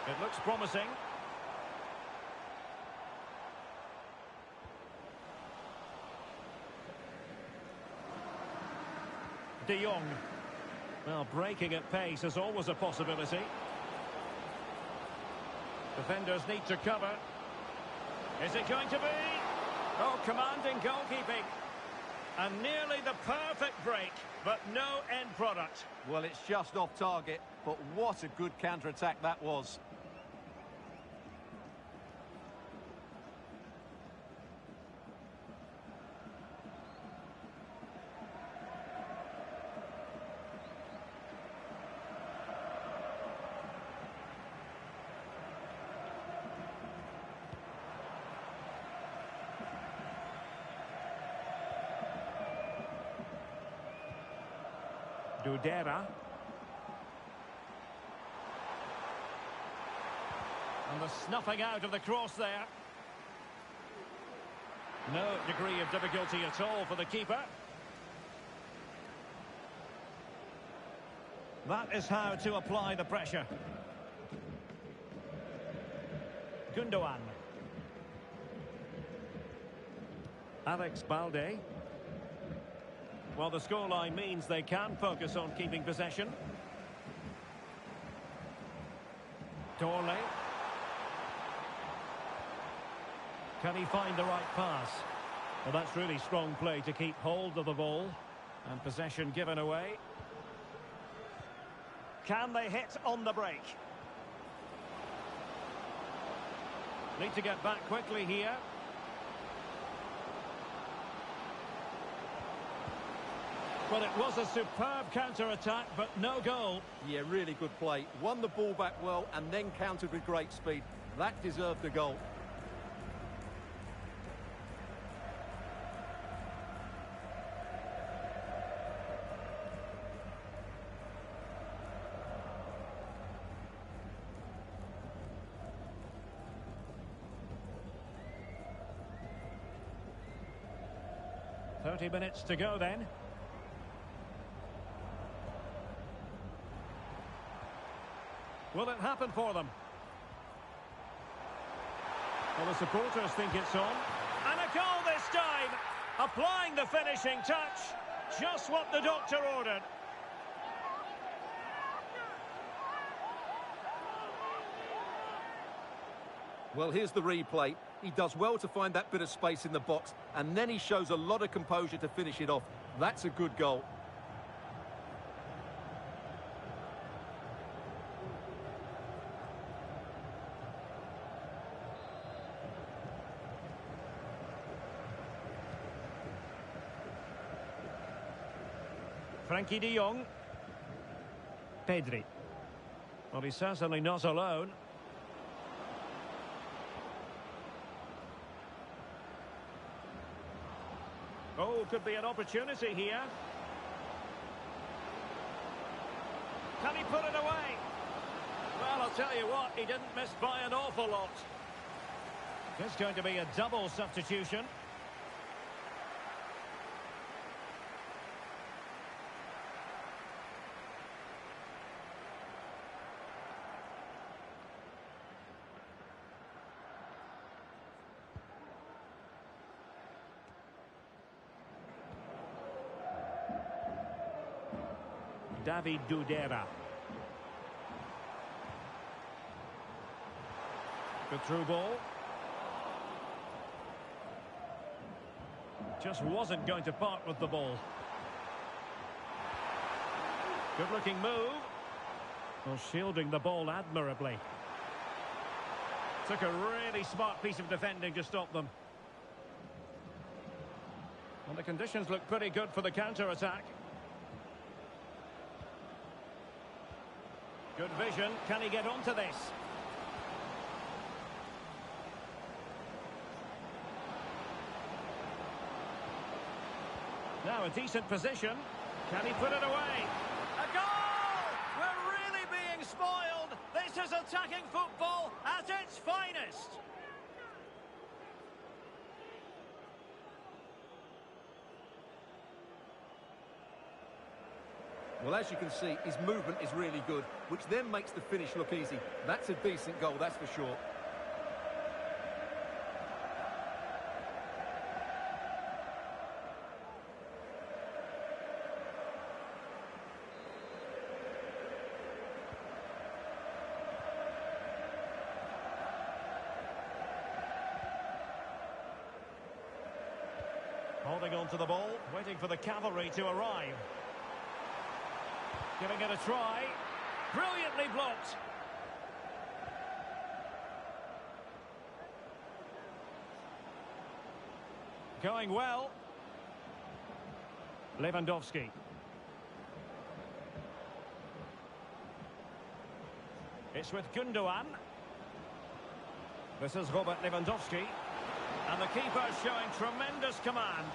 Speaker 1: It looks promising. De Jong. Well, breaking at pace is always a possibility. Defenders need to cover. Is it going to be? Oh, commanding goalkeeping. And nearly the perfect break, but no end product.
Speaker 2: Well, it's just off target, but what a good counter-attack that was.
Speaker 1: Dudera. And the snuffing out of the cross there. No degree of difficulty at all for the keeper. That is how to apply the pressure. Gundogan. Alex Balde. Well, the scoreline means they can focus on keeping possession. Dorley. Can he find the right pass? Well, that's really strong play to keep hold of the ball. And possession given away. Can they hit on the break? Need to get back quickly here. Well, it was a superb counter-attack, but no goal.
Speaker 2: Yeah, really good play. Won the ball back well and then countered with great speed. That deserved a goal.
Speaker 1: "30 minutes to go then. Will it happen for them? Well, the supporters think it's on. And a goal this time! Applying the finishing touch. Just what the doctor ordered.
Speaker 2: Well, here's the replay. He does well to find that bit of space in the box, and then he shows a lot of composure to finish it off. That's a good goal.
Speaker 1: Frankie de Jong. Pedri. Well, he's certainly not alone. Oh, could be an opportunity here. Can he put it away? Well, I'll tell you what, he didn't miss by an awful lot. It's going to be a double substitution. David Dudera. Good through ball. Just wasn't going to part with the ball. Good looking move. Well, shielding the ball admirably. Took a really smart piece of defending to stop them. And the conditions look pretty good for the counter-attack. Good vision. Can he get onto this? Now a decent position. Can he put it away? A goal! We're really being spoiled. This is attacking football at its finest.
Speaker 2: Well, as you can see, his movement is really good, which then makes the finish look easy. That's a decent goal, that's for sure.
Speaker 1: Holding on to the ball, waiting for the cavalry to arrive. Giving it a try. Brilliantly blocked. Going well. Lewandowski. It's with Gundogan. This is Robert Lewandowski. And the keeper showing tremendous command.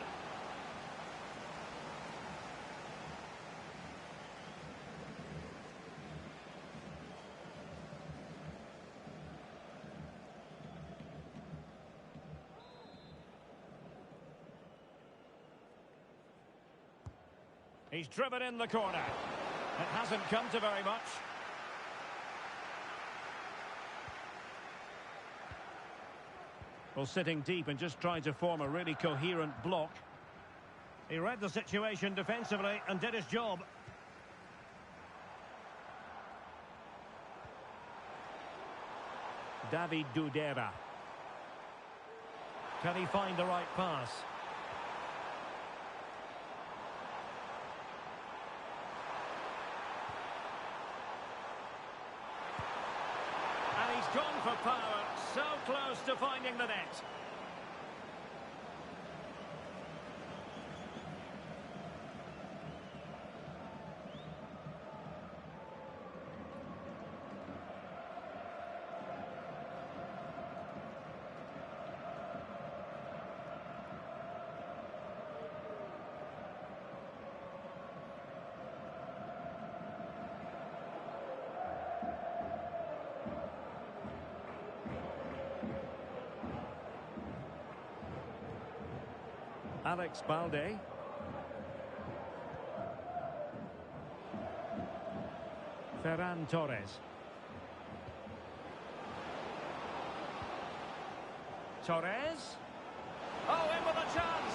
Speaker 1: He's driven in the corner. It hasn't come to very much. Well, sitting deep and just trying to form a really coherent block. He read the situation defensively and did his job. David Dudera. Can he find the right pass? And he's gone for power, so close to finding the net. Alex Balde. Ferran Torres. Torres. Oh, in with a chance.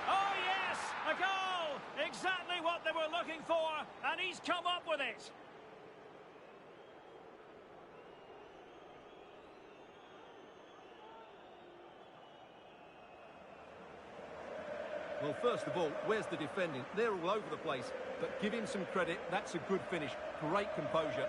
Speaker 1: Oh, yes! A goal! Exactly what they were looking for, and he's come up with it.
Speaker 2: Well, first of all, where's the defending? They're all over the place, but give him some credit. That's a good finish. Great composure.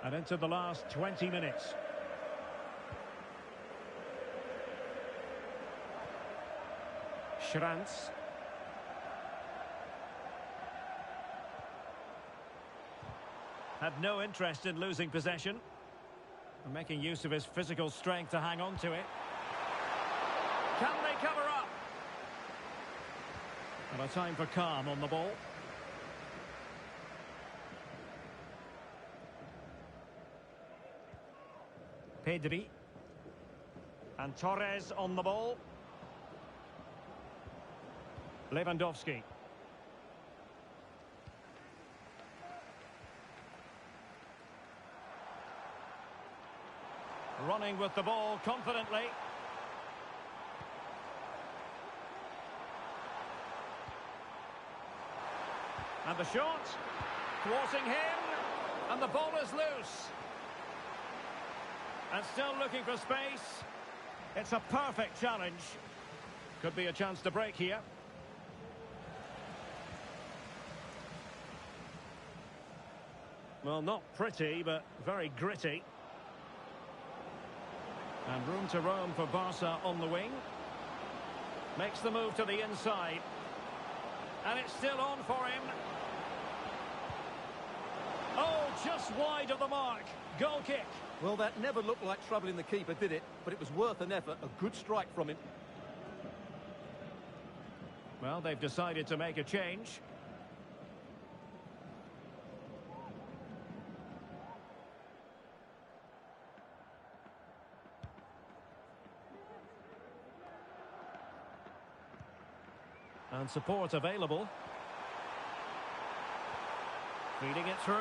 Speaker 1: And into the last 20 minutes. Schranz. Had no interest in losing possession. And making use of his physical strength to hang on to it. Can they cover up? And a time for calm on the ball. Pedri. And Torres on the ball. Lewandowski. Running with the ball confidently. And the shot. Thwarting him. And the ball is loose. And still looking for space. It's a perfect challenge. Could be a chance to break here. Well, not pretty, but very gritty. And room to roam for Barca on the wing. Makes the move to the inside. And it's still on for him. Oh, just wide of the mark. Goal kick.
Speaker 2: Well, that never looked like troubling the keeper, did it? But it was worth an effort. A good strike from him.
Speaker 1: Well, they've decided to make a change. And support available. Feeding it through.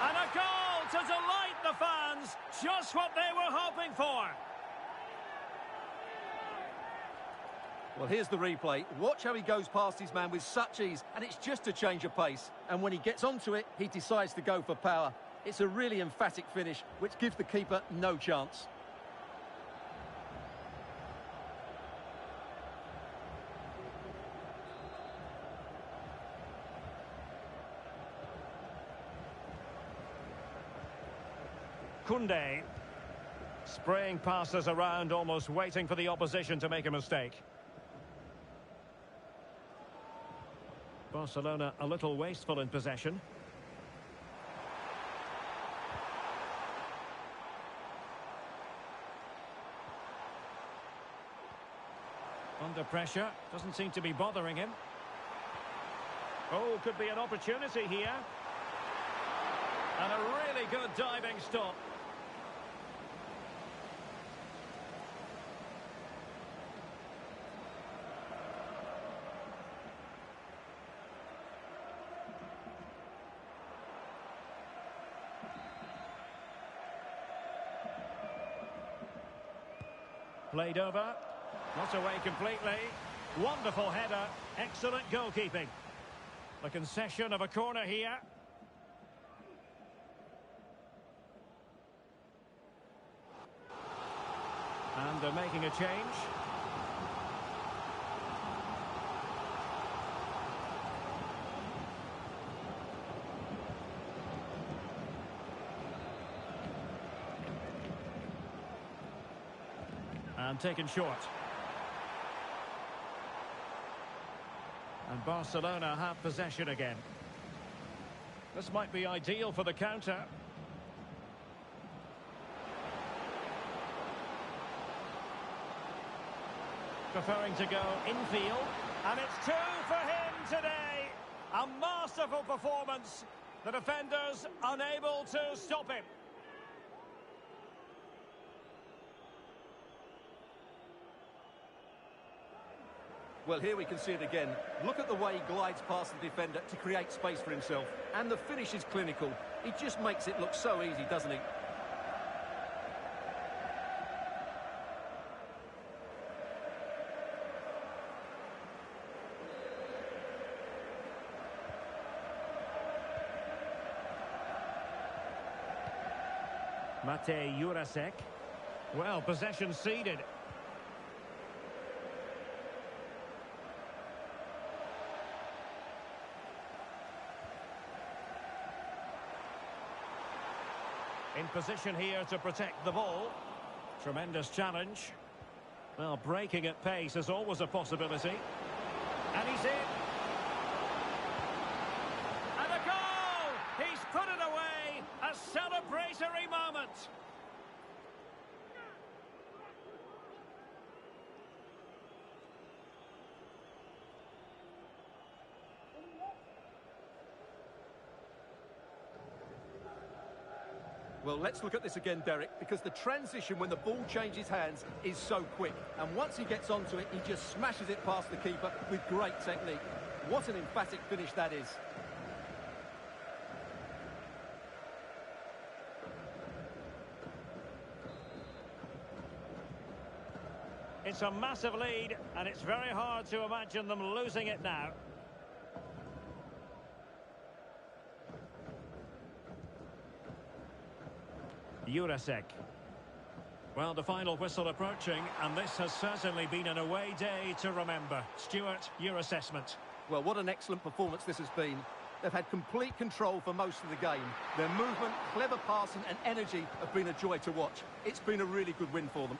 Speaker 1: And a goal to delight the fans. Just what they were hoping for.
Speaker 2: Well, here's the replay. Watch how he goes past his man with such ease, and it's just a change of pace. And when he gets onto it, he decides to go for power. It's a really emphatic finish, which gives the keeper no chance.
Speaker 1: Koundé. Spraying passes around, almost waiting for the opposition to make a mistake. Barcelona a little wasteful in possession. Under pressure, doesn't seem to be bothering him. Oh, could be an opportunity here. And a really good diving stop. Played over. Not away completely. Wonderful header. Excellent goalkeeping. The concession of a corner here. And they're making a change. And taken short. And Barcelona have possession again. This might be ideal for the counter. Preferring to go infield. And it's 2 for him today. A masterful performance. The defenders unable to stop him.
Speaker 2: Well, here we can see it again. Look at the way he glides past the defender to create space for himself. And the finish is clinical. He just makes it look so easy, doesn't he?
Speaker 1: Matej Jurasek. Well, possession ceded. In position here to protect the ball. Tremendous challenge. Well, breaking at pace is always a possibility. And he's in. And a goal! He's put it away. A celebratory moment.
Speaker 2: Well, let's look at this again, Derek, because the transition when the ball changes hands is so quick. And once he gets onto it, he just smashes it past the keeper with great technique. What an emphatic finish that is.
Speaker 1: It's a massive lead, and it's very hard to imagine them losing it now. Jurasek. Well, the final whistle approaching, and this has certainly been an away day to remember. Stuart, your assessment?
Speaker 2: Well, what an excellent performance this has been. They've had complete control for most of the game. Their movement, clever passing and energy have been a joy to watch. It's been a really good win for them.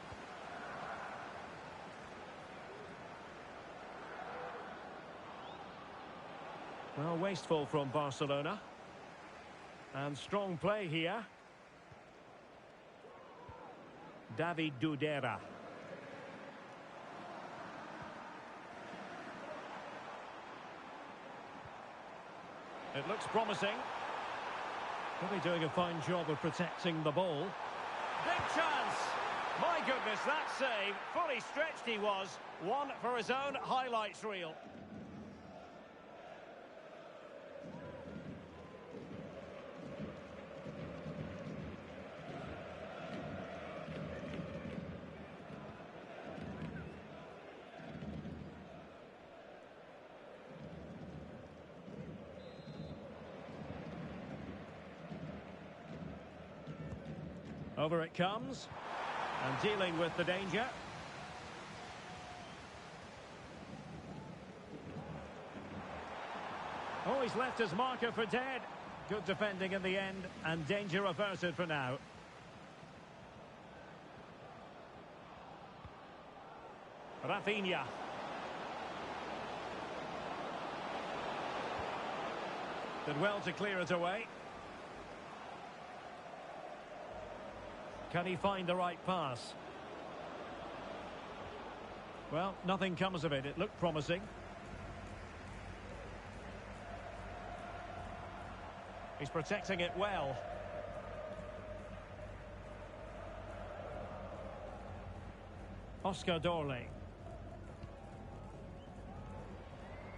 Speaker 1: Well, wasteful from Barcelona. And strong play here. David Dudera. It looks promising. Really doing a fine job of protecting the ball. Big chance! My goodness, that save. Fully stretched he was. One for his own highlights reel. Over it comes, and dealing with the danger. Oh, he's left his marker for dead. Good defending in the end, and danger averted for now. Rafinha. Did well to clear it away. Can he find the right pass? Well, nothing comes of it. It looked promising. He's protecting it well. Oscar Dorley.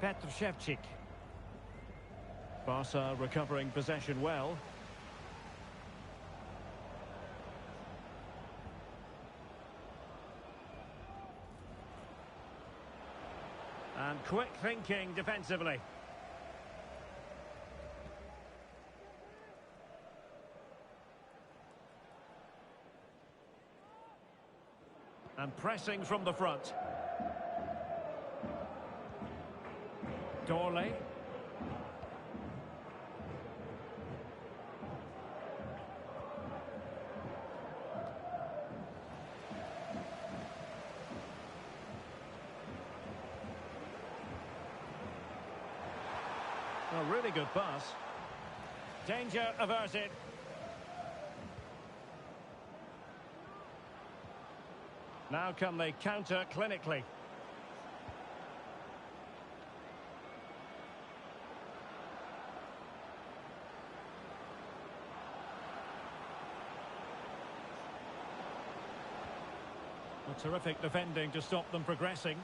Speaker 1: Petr Ševčík. Barca recovering possession well. And quick thinking defensively. And pressing from the front. Dorley. A really good pass. Danger averted. Now can they counter clinically? A terrific defending to stop them progressing.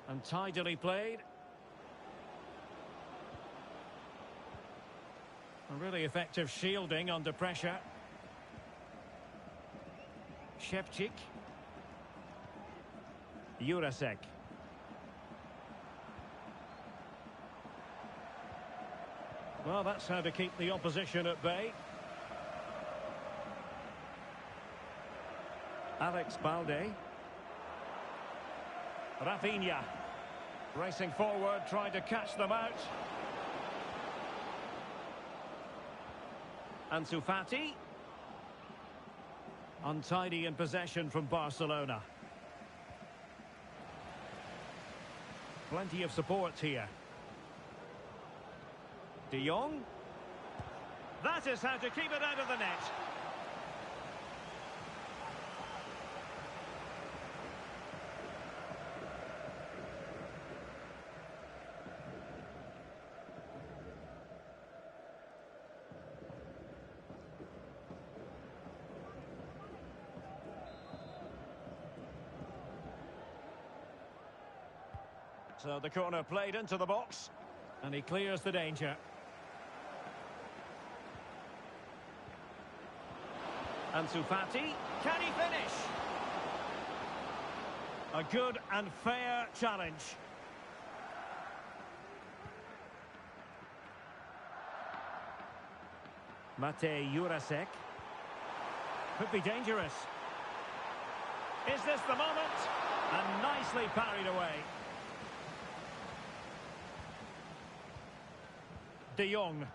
Speaker 1: And tidily played. A really effective shielding under pressure. Ševčík. Jurasek. Well, that's how to keep the opposition at bay. Alex Balde. Rafinha. Racing forward, trying to catch them out. Ansu Fati. Untidy in possession from Barcelona. Plenty of support here. De Jong. That is how to keep it out of the net. So the corner played into the box, and he clears the danger. Ansu Fati, can he finish? A good and fair challenge. Matej Jurasek. Could be dangerous. Is this the moment? And nicely parried away. De Jong.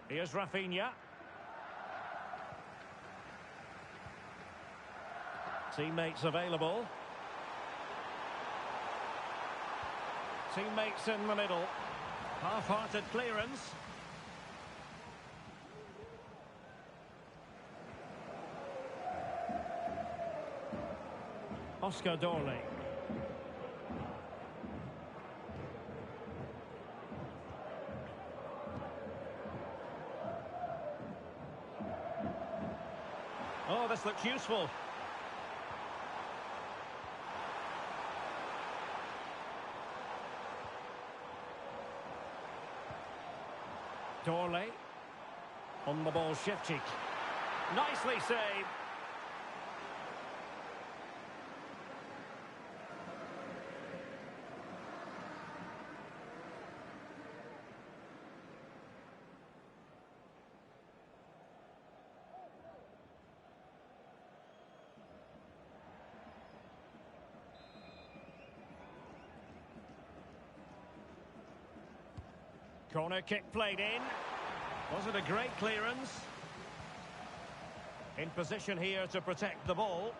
Speaker 1: Here's Rafinha. Teammates available. Teammates in the middle. Half-hearted clearance. Oscar Dorley. Oh, this looks useful. Dorley. On the ball, Ševčík. Nicely saved. Corner kick played in. Was it a great clearance? In position here to protect the ball.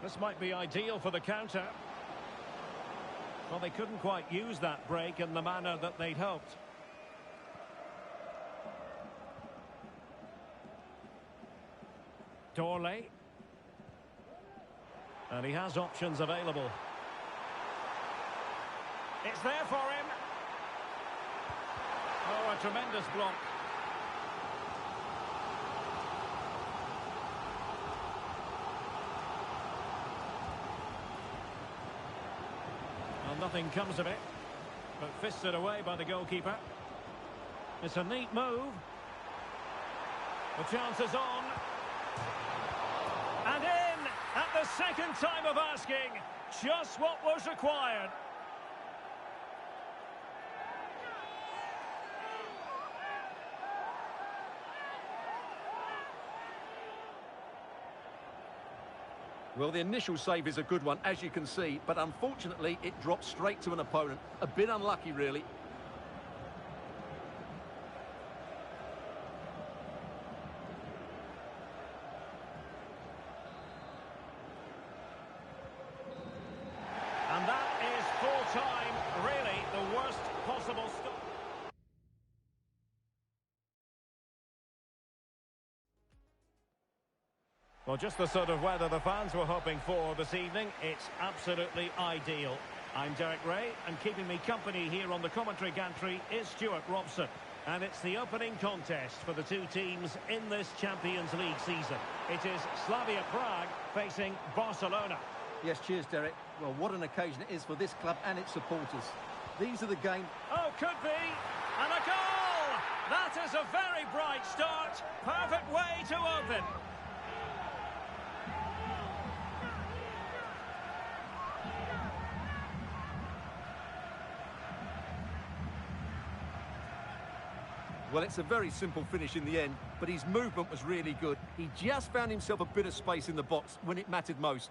Speaker 1: This might be ideal for the counter. Well, they couldn't quite use that break in the manner that they'd hoped. Dorley. And he has options available. It's there for him. Oh, a tremendous block. Well, nothing comes of it, but fisted away by the goalkeeper. It's a neat move. The chance is on. And in at the second time of asking. Just what was required.
Speaker 2: Well, the initial save is a good one, as you can see, but unfortunately it dropped straight to an opponent. A bit unlucky, really.
Speaker 1: And that is full time, really the worst possible stop. Well, just the sort of weather the fans were hoping for this evening. It's absolutely ideal. I'm Derek Ray, and keeping me company here on the commentary gantry is Stuart Robson. And it's the opening contest for the two teams in this Champions League season. It is Slavia Prague facing Barcelona.
Speaker 2: Yes, cheers, Derek. Well, what an occasion it is for this club and its supporters. These are the games...
Speaker 1: Oh, could be! And a goal! That is a very bright start. Perfect way to open.
Speaker 2: Well, it's a very simple finish in the end, but his movement was really good. He just found himself a bit of space in the box when it mattered most.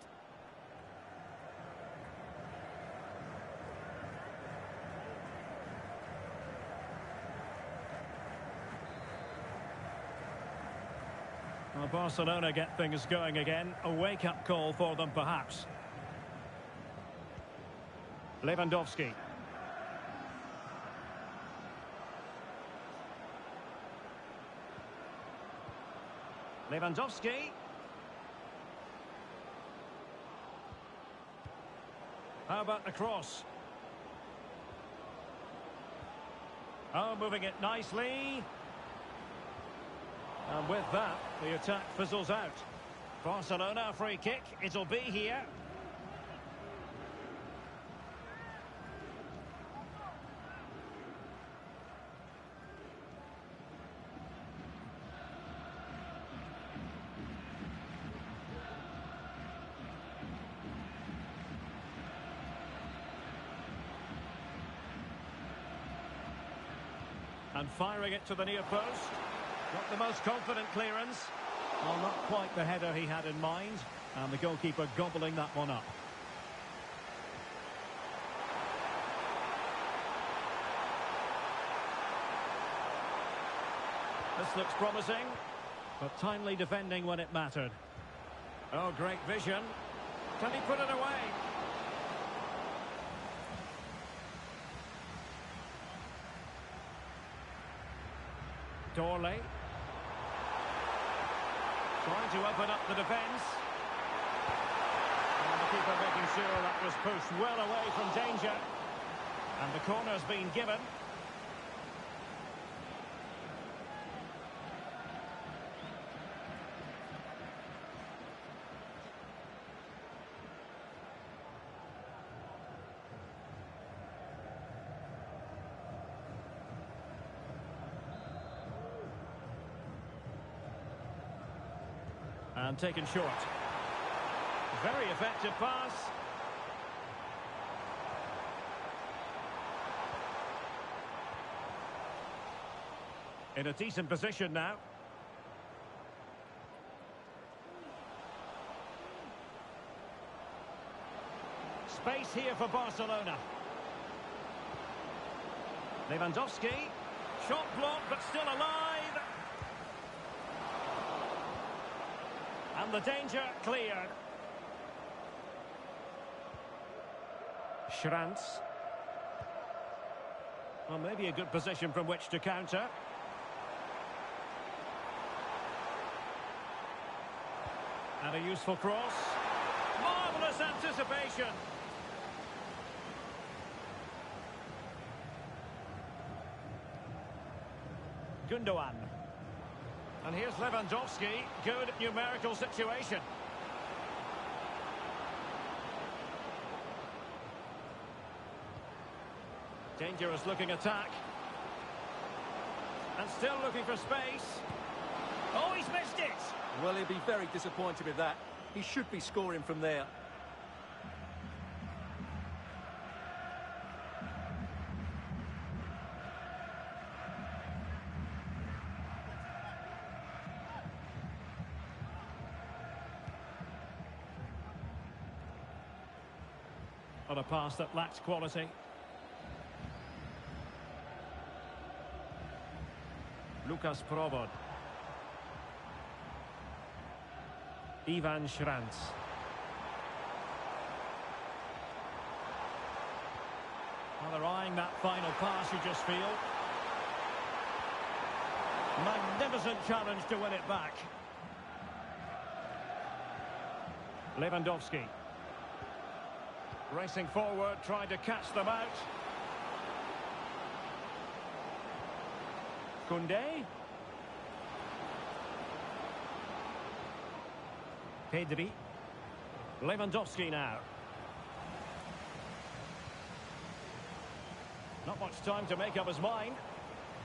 Speaker 1: Well, Barcelona get things going again. A wake-up call for them, perhaps. Lewandowski. Lewandowski. How about the cross? Oh, moving it nicely. And with that, the attack fizzles out. Barcelona free kick. It'll be here. And firing it to the near post. Not the most confident clearance. Well, not quite the header he had in mind. And the goalkeeper gobbling that one up. This looks promising, but timely defending when it mattered. Oh, great vision. Can he put it away? Dorley. Trying to open up the defence. And the keeper making sure that was pushed well away from danger. And the corner's been given. And taken short. Very effective pass. In a decent position now. Space here for Barcelona. Lewandowski. Shot blocked, but still alive. And the danger cleared. Schrantz. Well, maybe a good position from which to counter. And a useful cross. Marvellous anticipation. Gundogan. And here's Lewandowski. Good numerical situation. Dangerous looking attack. And still looking for space. Oh, he's missed it!
Speaker 2: Well, he'll be very disappointed with that. He should be scoring from there.
Speaker 1: On a pass that lacked quality. Lucas Probod. Ivan Schranz. Well, they're eyeing that final pass, you just feel. Magnificent challenge to win it back. Lewandowski. Racing forward, trying to catch them out. Koundé. Pedri. Lewandowski now. Not much time to make up his mind.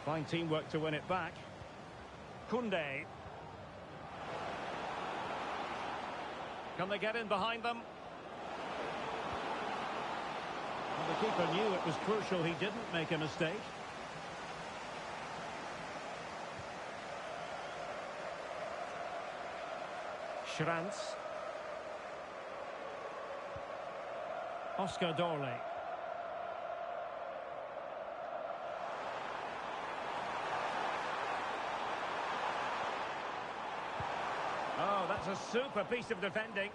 Speaker 1: Fine teamwork to win it back. Koundé. Can they get in behind them? Well, the keeper knew it was crucial he didn't make a mistake. Schranz. Oscar Dorley. Oh, that's a super piece of defending.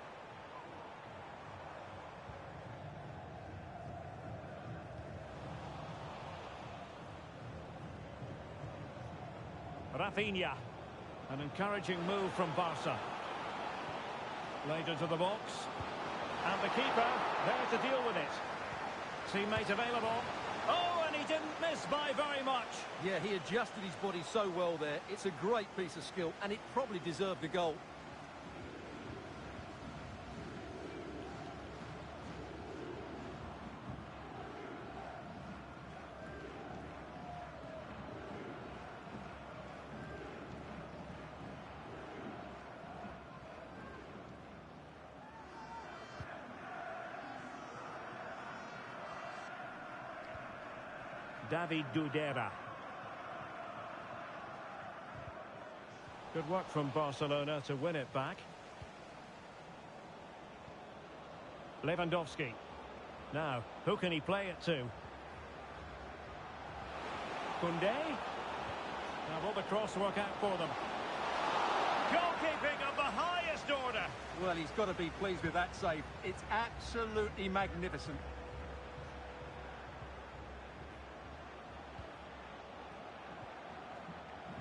Speaker 1: Rafinha. An encouraging move from Barca. Laid into the box. And the keeper there to deal with it. Teammate available. Oh, and he didn't miss by very much.
Speaker 2: Yeah, he adjusted his body so well there. It's a great piece of skill, and it probably deserved a goal.
Speaker 1: David Dudera. Good work from Barcelona to win it back. Lewandowski. Now, who can he play it to? Koundé. Now, will the cross work out for them? Goalkeeping of the highest order.
Speaker 2: Well, he's got to be pleased with that save. It's absolutely magnificent.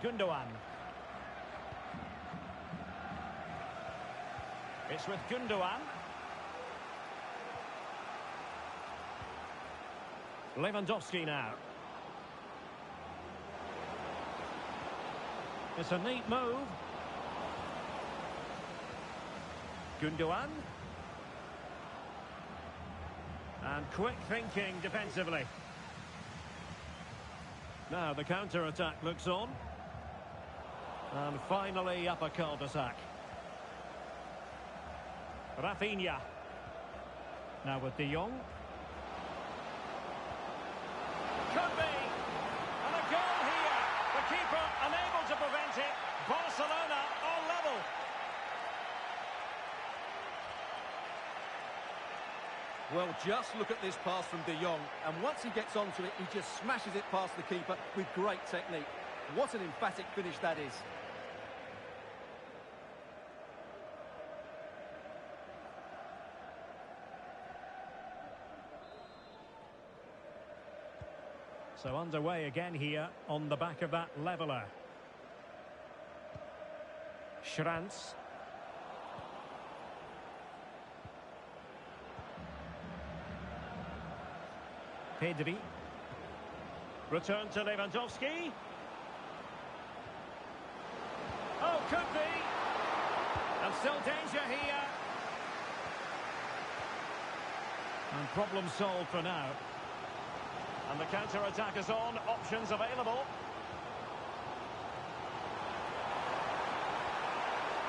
Speaker 1: Gundogan. It's with Gundogan. Lewandowski now. It's a neat move. Gundogan. And quick thinking defensively. Now the counter-attack looks on. And finally up a cul-de-sac. Rafinha. Now with De Jong. Could be. And a goal here. The keeper unable to prevent it. Barcelona on level.
Speaker 2: Well, just look at this pass from De Jong. And once he gets onto it, he just smashes it past the keeper with great technique. What an emphatic finish that is.
Speaker 1: So underway again here on the back of that leveller. Schranz. Pedri. Return to Lewandowski. Oh, could be. And still danger here. And problem solved for now. And the counter-attack is on. Options available.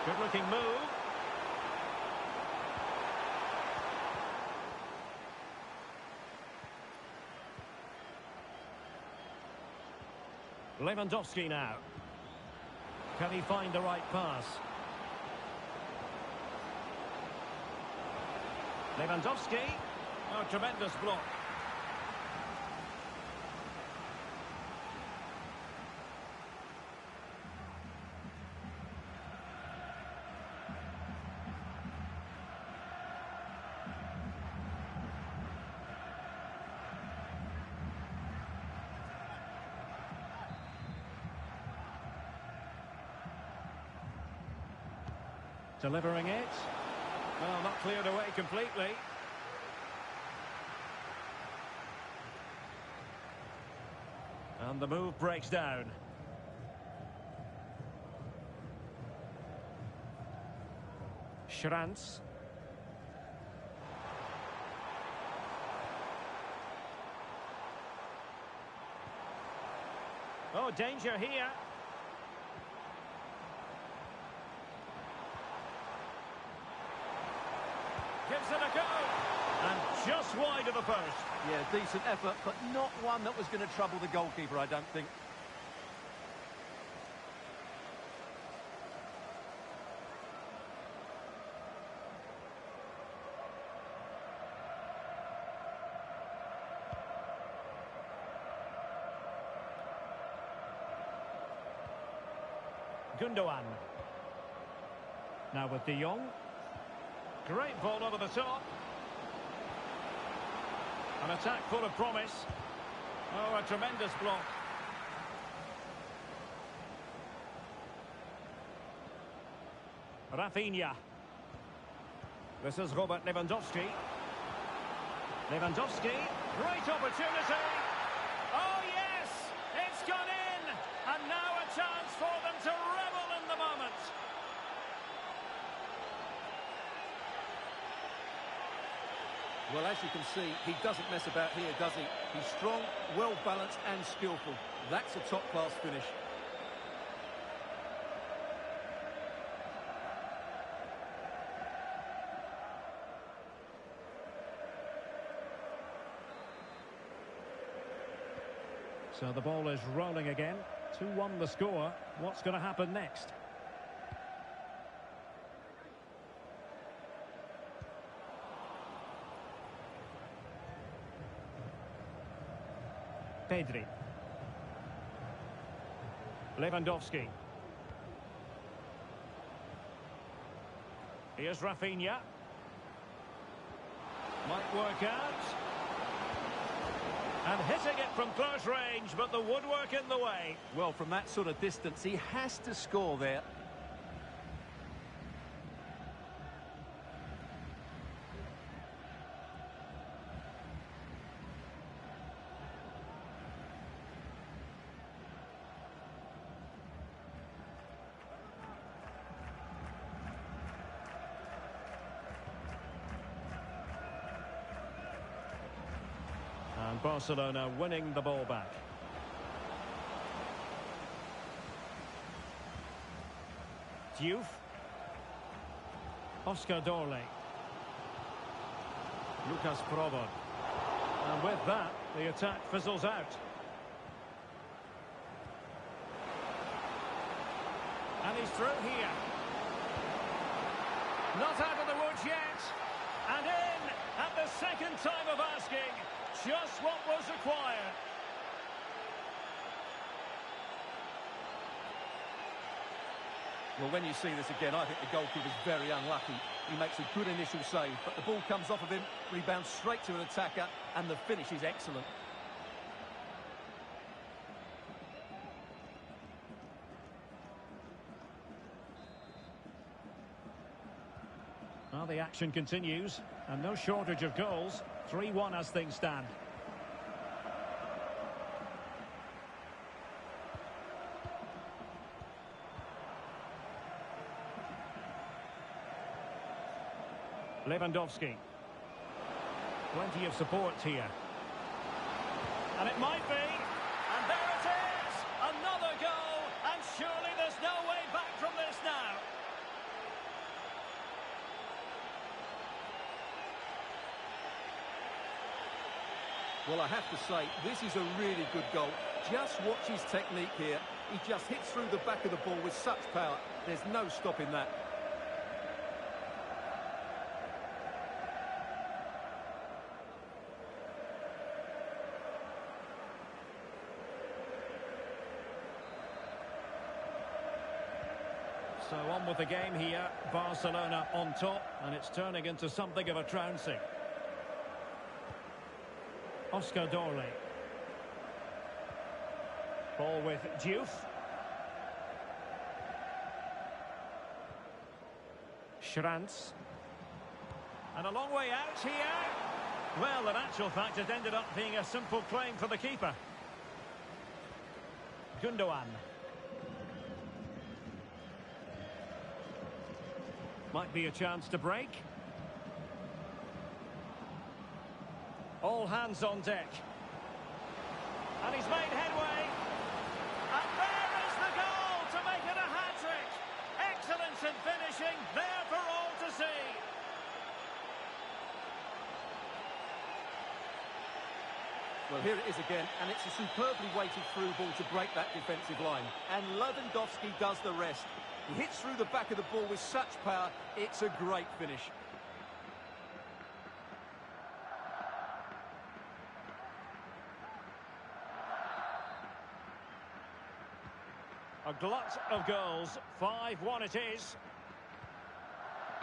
Speaker 1: Good-looking move. Lewandowski now. Can he find the right pass? Lewandowski. Oh, tremendous block. Delivering it. Well, not cleared away completely. And the move breaks down. Schranz. Oh, danger here. Gives it a go. And just wide of the post.
Speaker 2: Yeah, decent effort, but not one that was going to trouble the goalkeeper, I don't think.
Speaker 1: Gundogan. Now with De Jong. Great ball over the top. An attack full of promise. Oh, a tremendous block. Rafinha. This is Robert Lewandowski. Lewandowski. Great opportunity. Oh, yes! It's gone in! And now a chance for them to revel in the moment.
Speaker 2: Well, as you can see, he doesn't mess about here, does he? He's strong, well-balanced and skillful. That's a top-class finish.
Speaker 1: So the ball is rolling again. 2-1 the score. What's going to happen next? Pedri. Lewandowski. Here's Rafinha. Might work out. And hitting it from close range, but the woodwork in the way.
Speaker 2: Well, from that sort of distance, he has to score there.
Speaker 1: And Barcelona winning the ball back. Diouf. Oscar Dorley. Lucas Provo. And with that, the attack fizzles out. And he's through here. Not out of the woods yet. And in at the second time of asking. Just what was required.
Speaker 2: Well, when you see this again, I think the goalkeeper's very unlucky. He makes a good initial save, but the ball comes off of him, rebounds straight to an attacker, and the finish is excellent.
Speaker 1: Well, the action continues, and no shortage of goals. 3-1 as things stand. Lewandowski. Plenty of support here. And it might be. And there it is! Another goal! And surely there's no way back from this now.
Speaker 2: Well, I have to say, this is a really good goal. Just watch his technique here. He just hits through the back of the ball with such power. There's no stopping that.
Speaker 1: So on with the game here. Barcelona on top, and it's turning into something of a trouncing. Oscar Dorley. Ball with Diouf. Schranz. And a long way out here. Well, in actual fact, it ended up being a simple claim for the keeper. Gundogan. Might be a chance to break. All hands on deck. And he's made headway. And there is the goal to make it a hat-trick. Excellence in finishing, there for all to see.
Speaker 2: Well, here it is again, and it's a superbly weighted through ball to break that defensive line. And Lewandowski does the rest. He hits through the back of the ball with such power, it's a great finish.
Speaker 1: A glut of goals, 5-1 it is.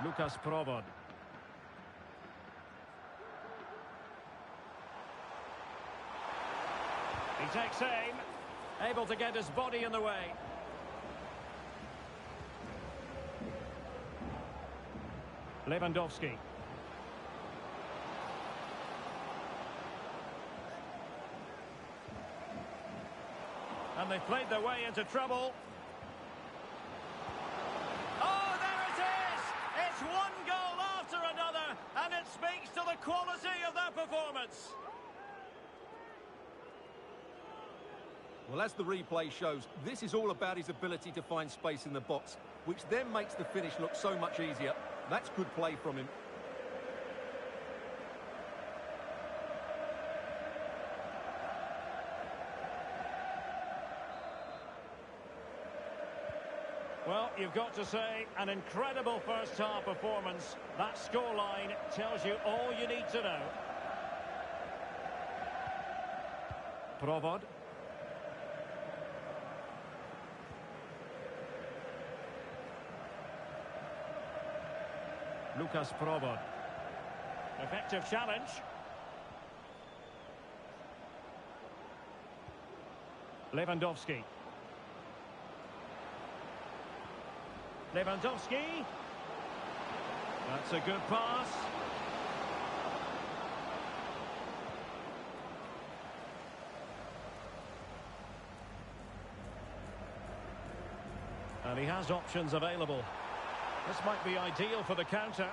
Speaker 1: Lucas Provod. He takes aim, able to get his body in the way. Lewandowski. And they've played their way into trouble. Oh, there it is! It's one goal after another, and it speaks to the quality of their performance.
Speaker 2: Well, as the replay shows, this is all about his ability to find space in the box, which then makes the finish look so much easier. That's good play from him.
Speaker 1: Well, you've got to say, an incredible first-half performance. That scoreline tells you all you need to know. Provod. Lucas Provod. Effective challenge. Lewandowski. Lewandowski. That's a good pass. And he has options available. This might be ideal for the counter.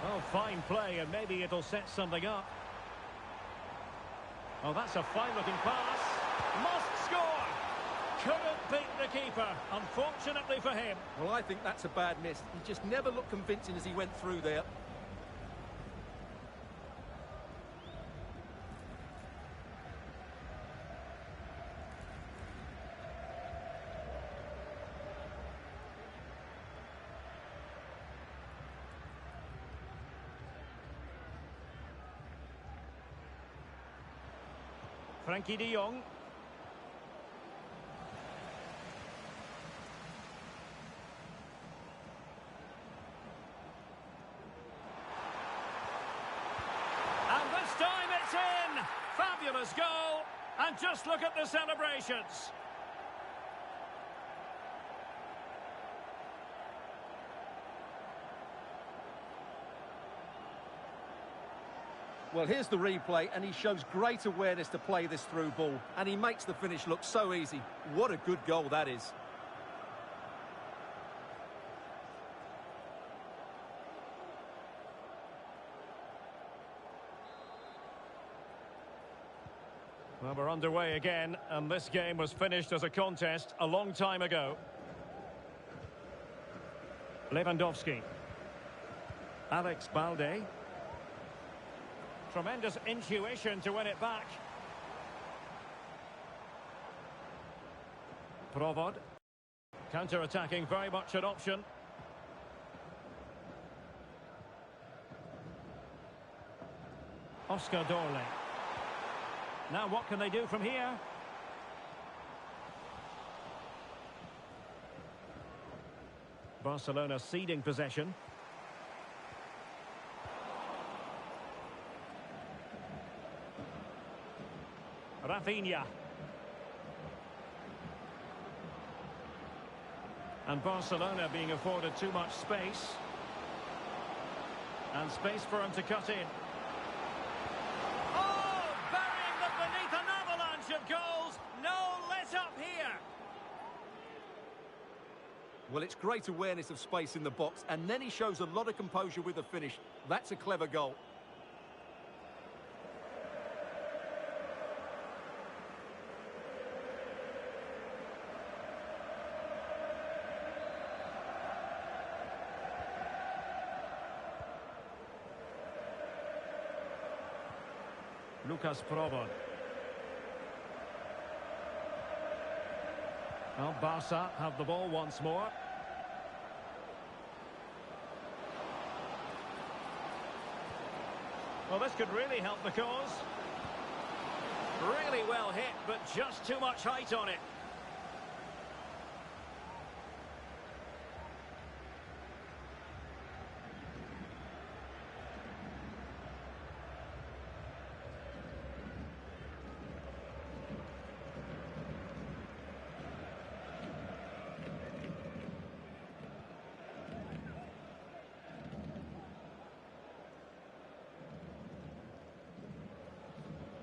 Speaker 1: Oh, fine play, and maybe it'll set something up. Oh, that's a fine-looking pass. Must score! Couldn't beat the keeper, unfortunately for him.
Speaker 2: Well, I think that's a bad miss. He just never looked convincing as he went through there.
Speaker 1: Frankie de Jong. And this time it's in! Fabulous goal! And just look at the celebrations.
Speaker 2: Well, here's the replay, and he shows great awareness to play this through ball, and he makes the finish look so easy. What a good goal that is.
Speaker 1: Well, we're underway again, and this game was finished as a contest a long time ago. Lewandowski. Alex Balde. Tremendous intuition to win it back. Provod. Counter-attacking, very much an option. Oscar Dorle. Now what can they do from here? Barcelona ceding possession. Rafinha. And Barcelona being afforded too much space. And space for him to cut in. Oh, burying them beneath an avalanche of goals. No let up here.
Speaker 2: Well, it's great awareness of space in the box, and then he shows a lot of composure with the finish. That's a clever goal.
Speaker 1: Lucas Provod. Well, Barca have the ball once more. Well, this could really help the cause. Really well hit, but just too much height on it.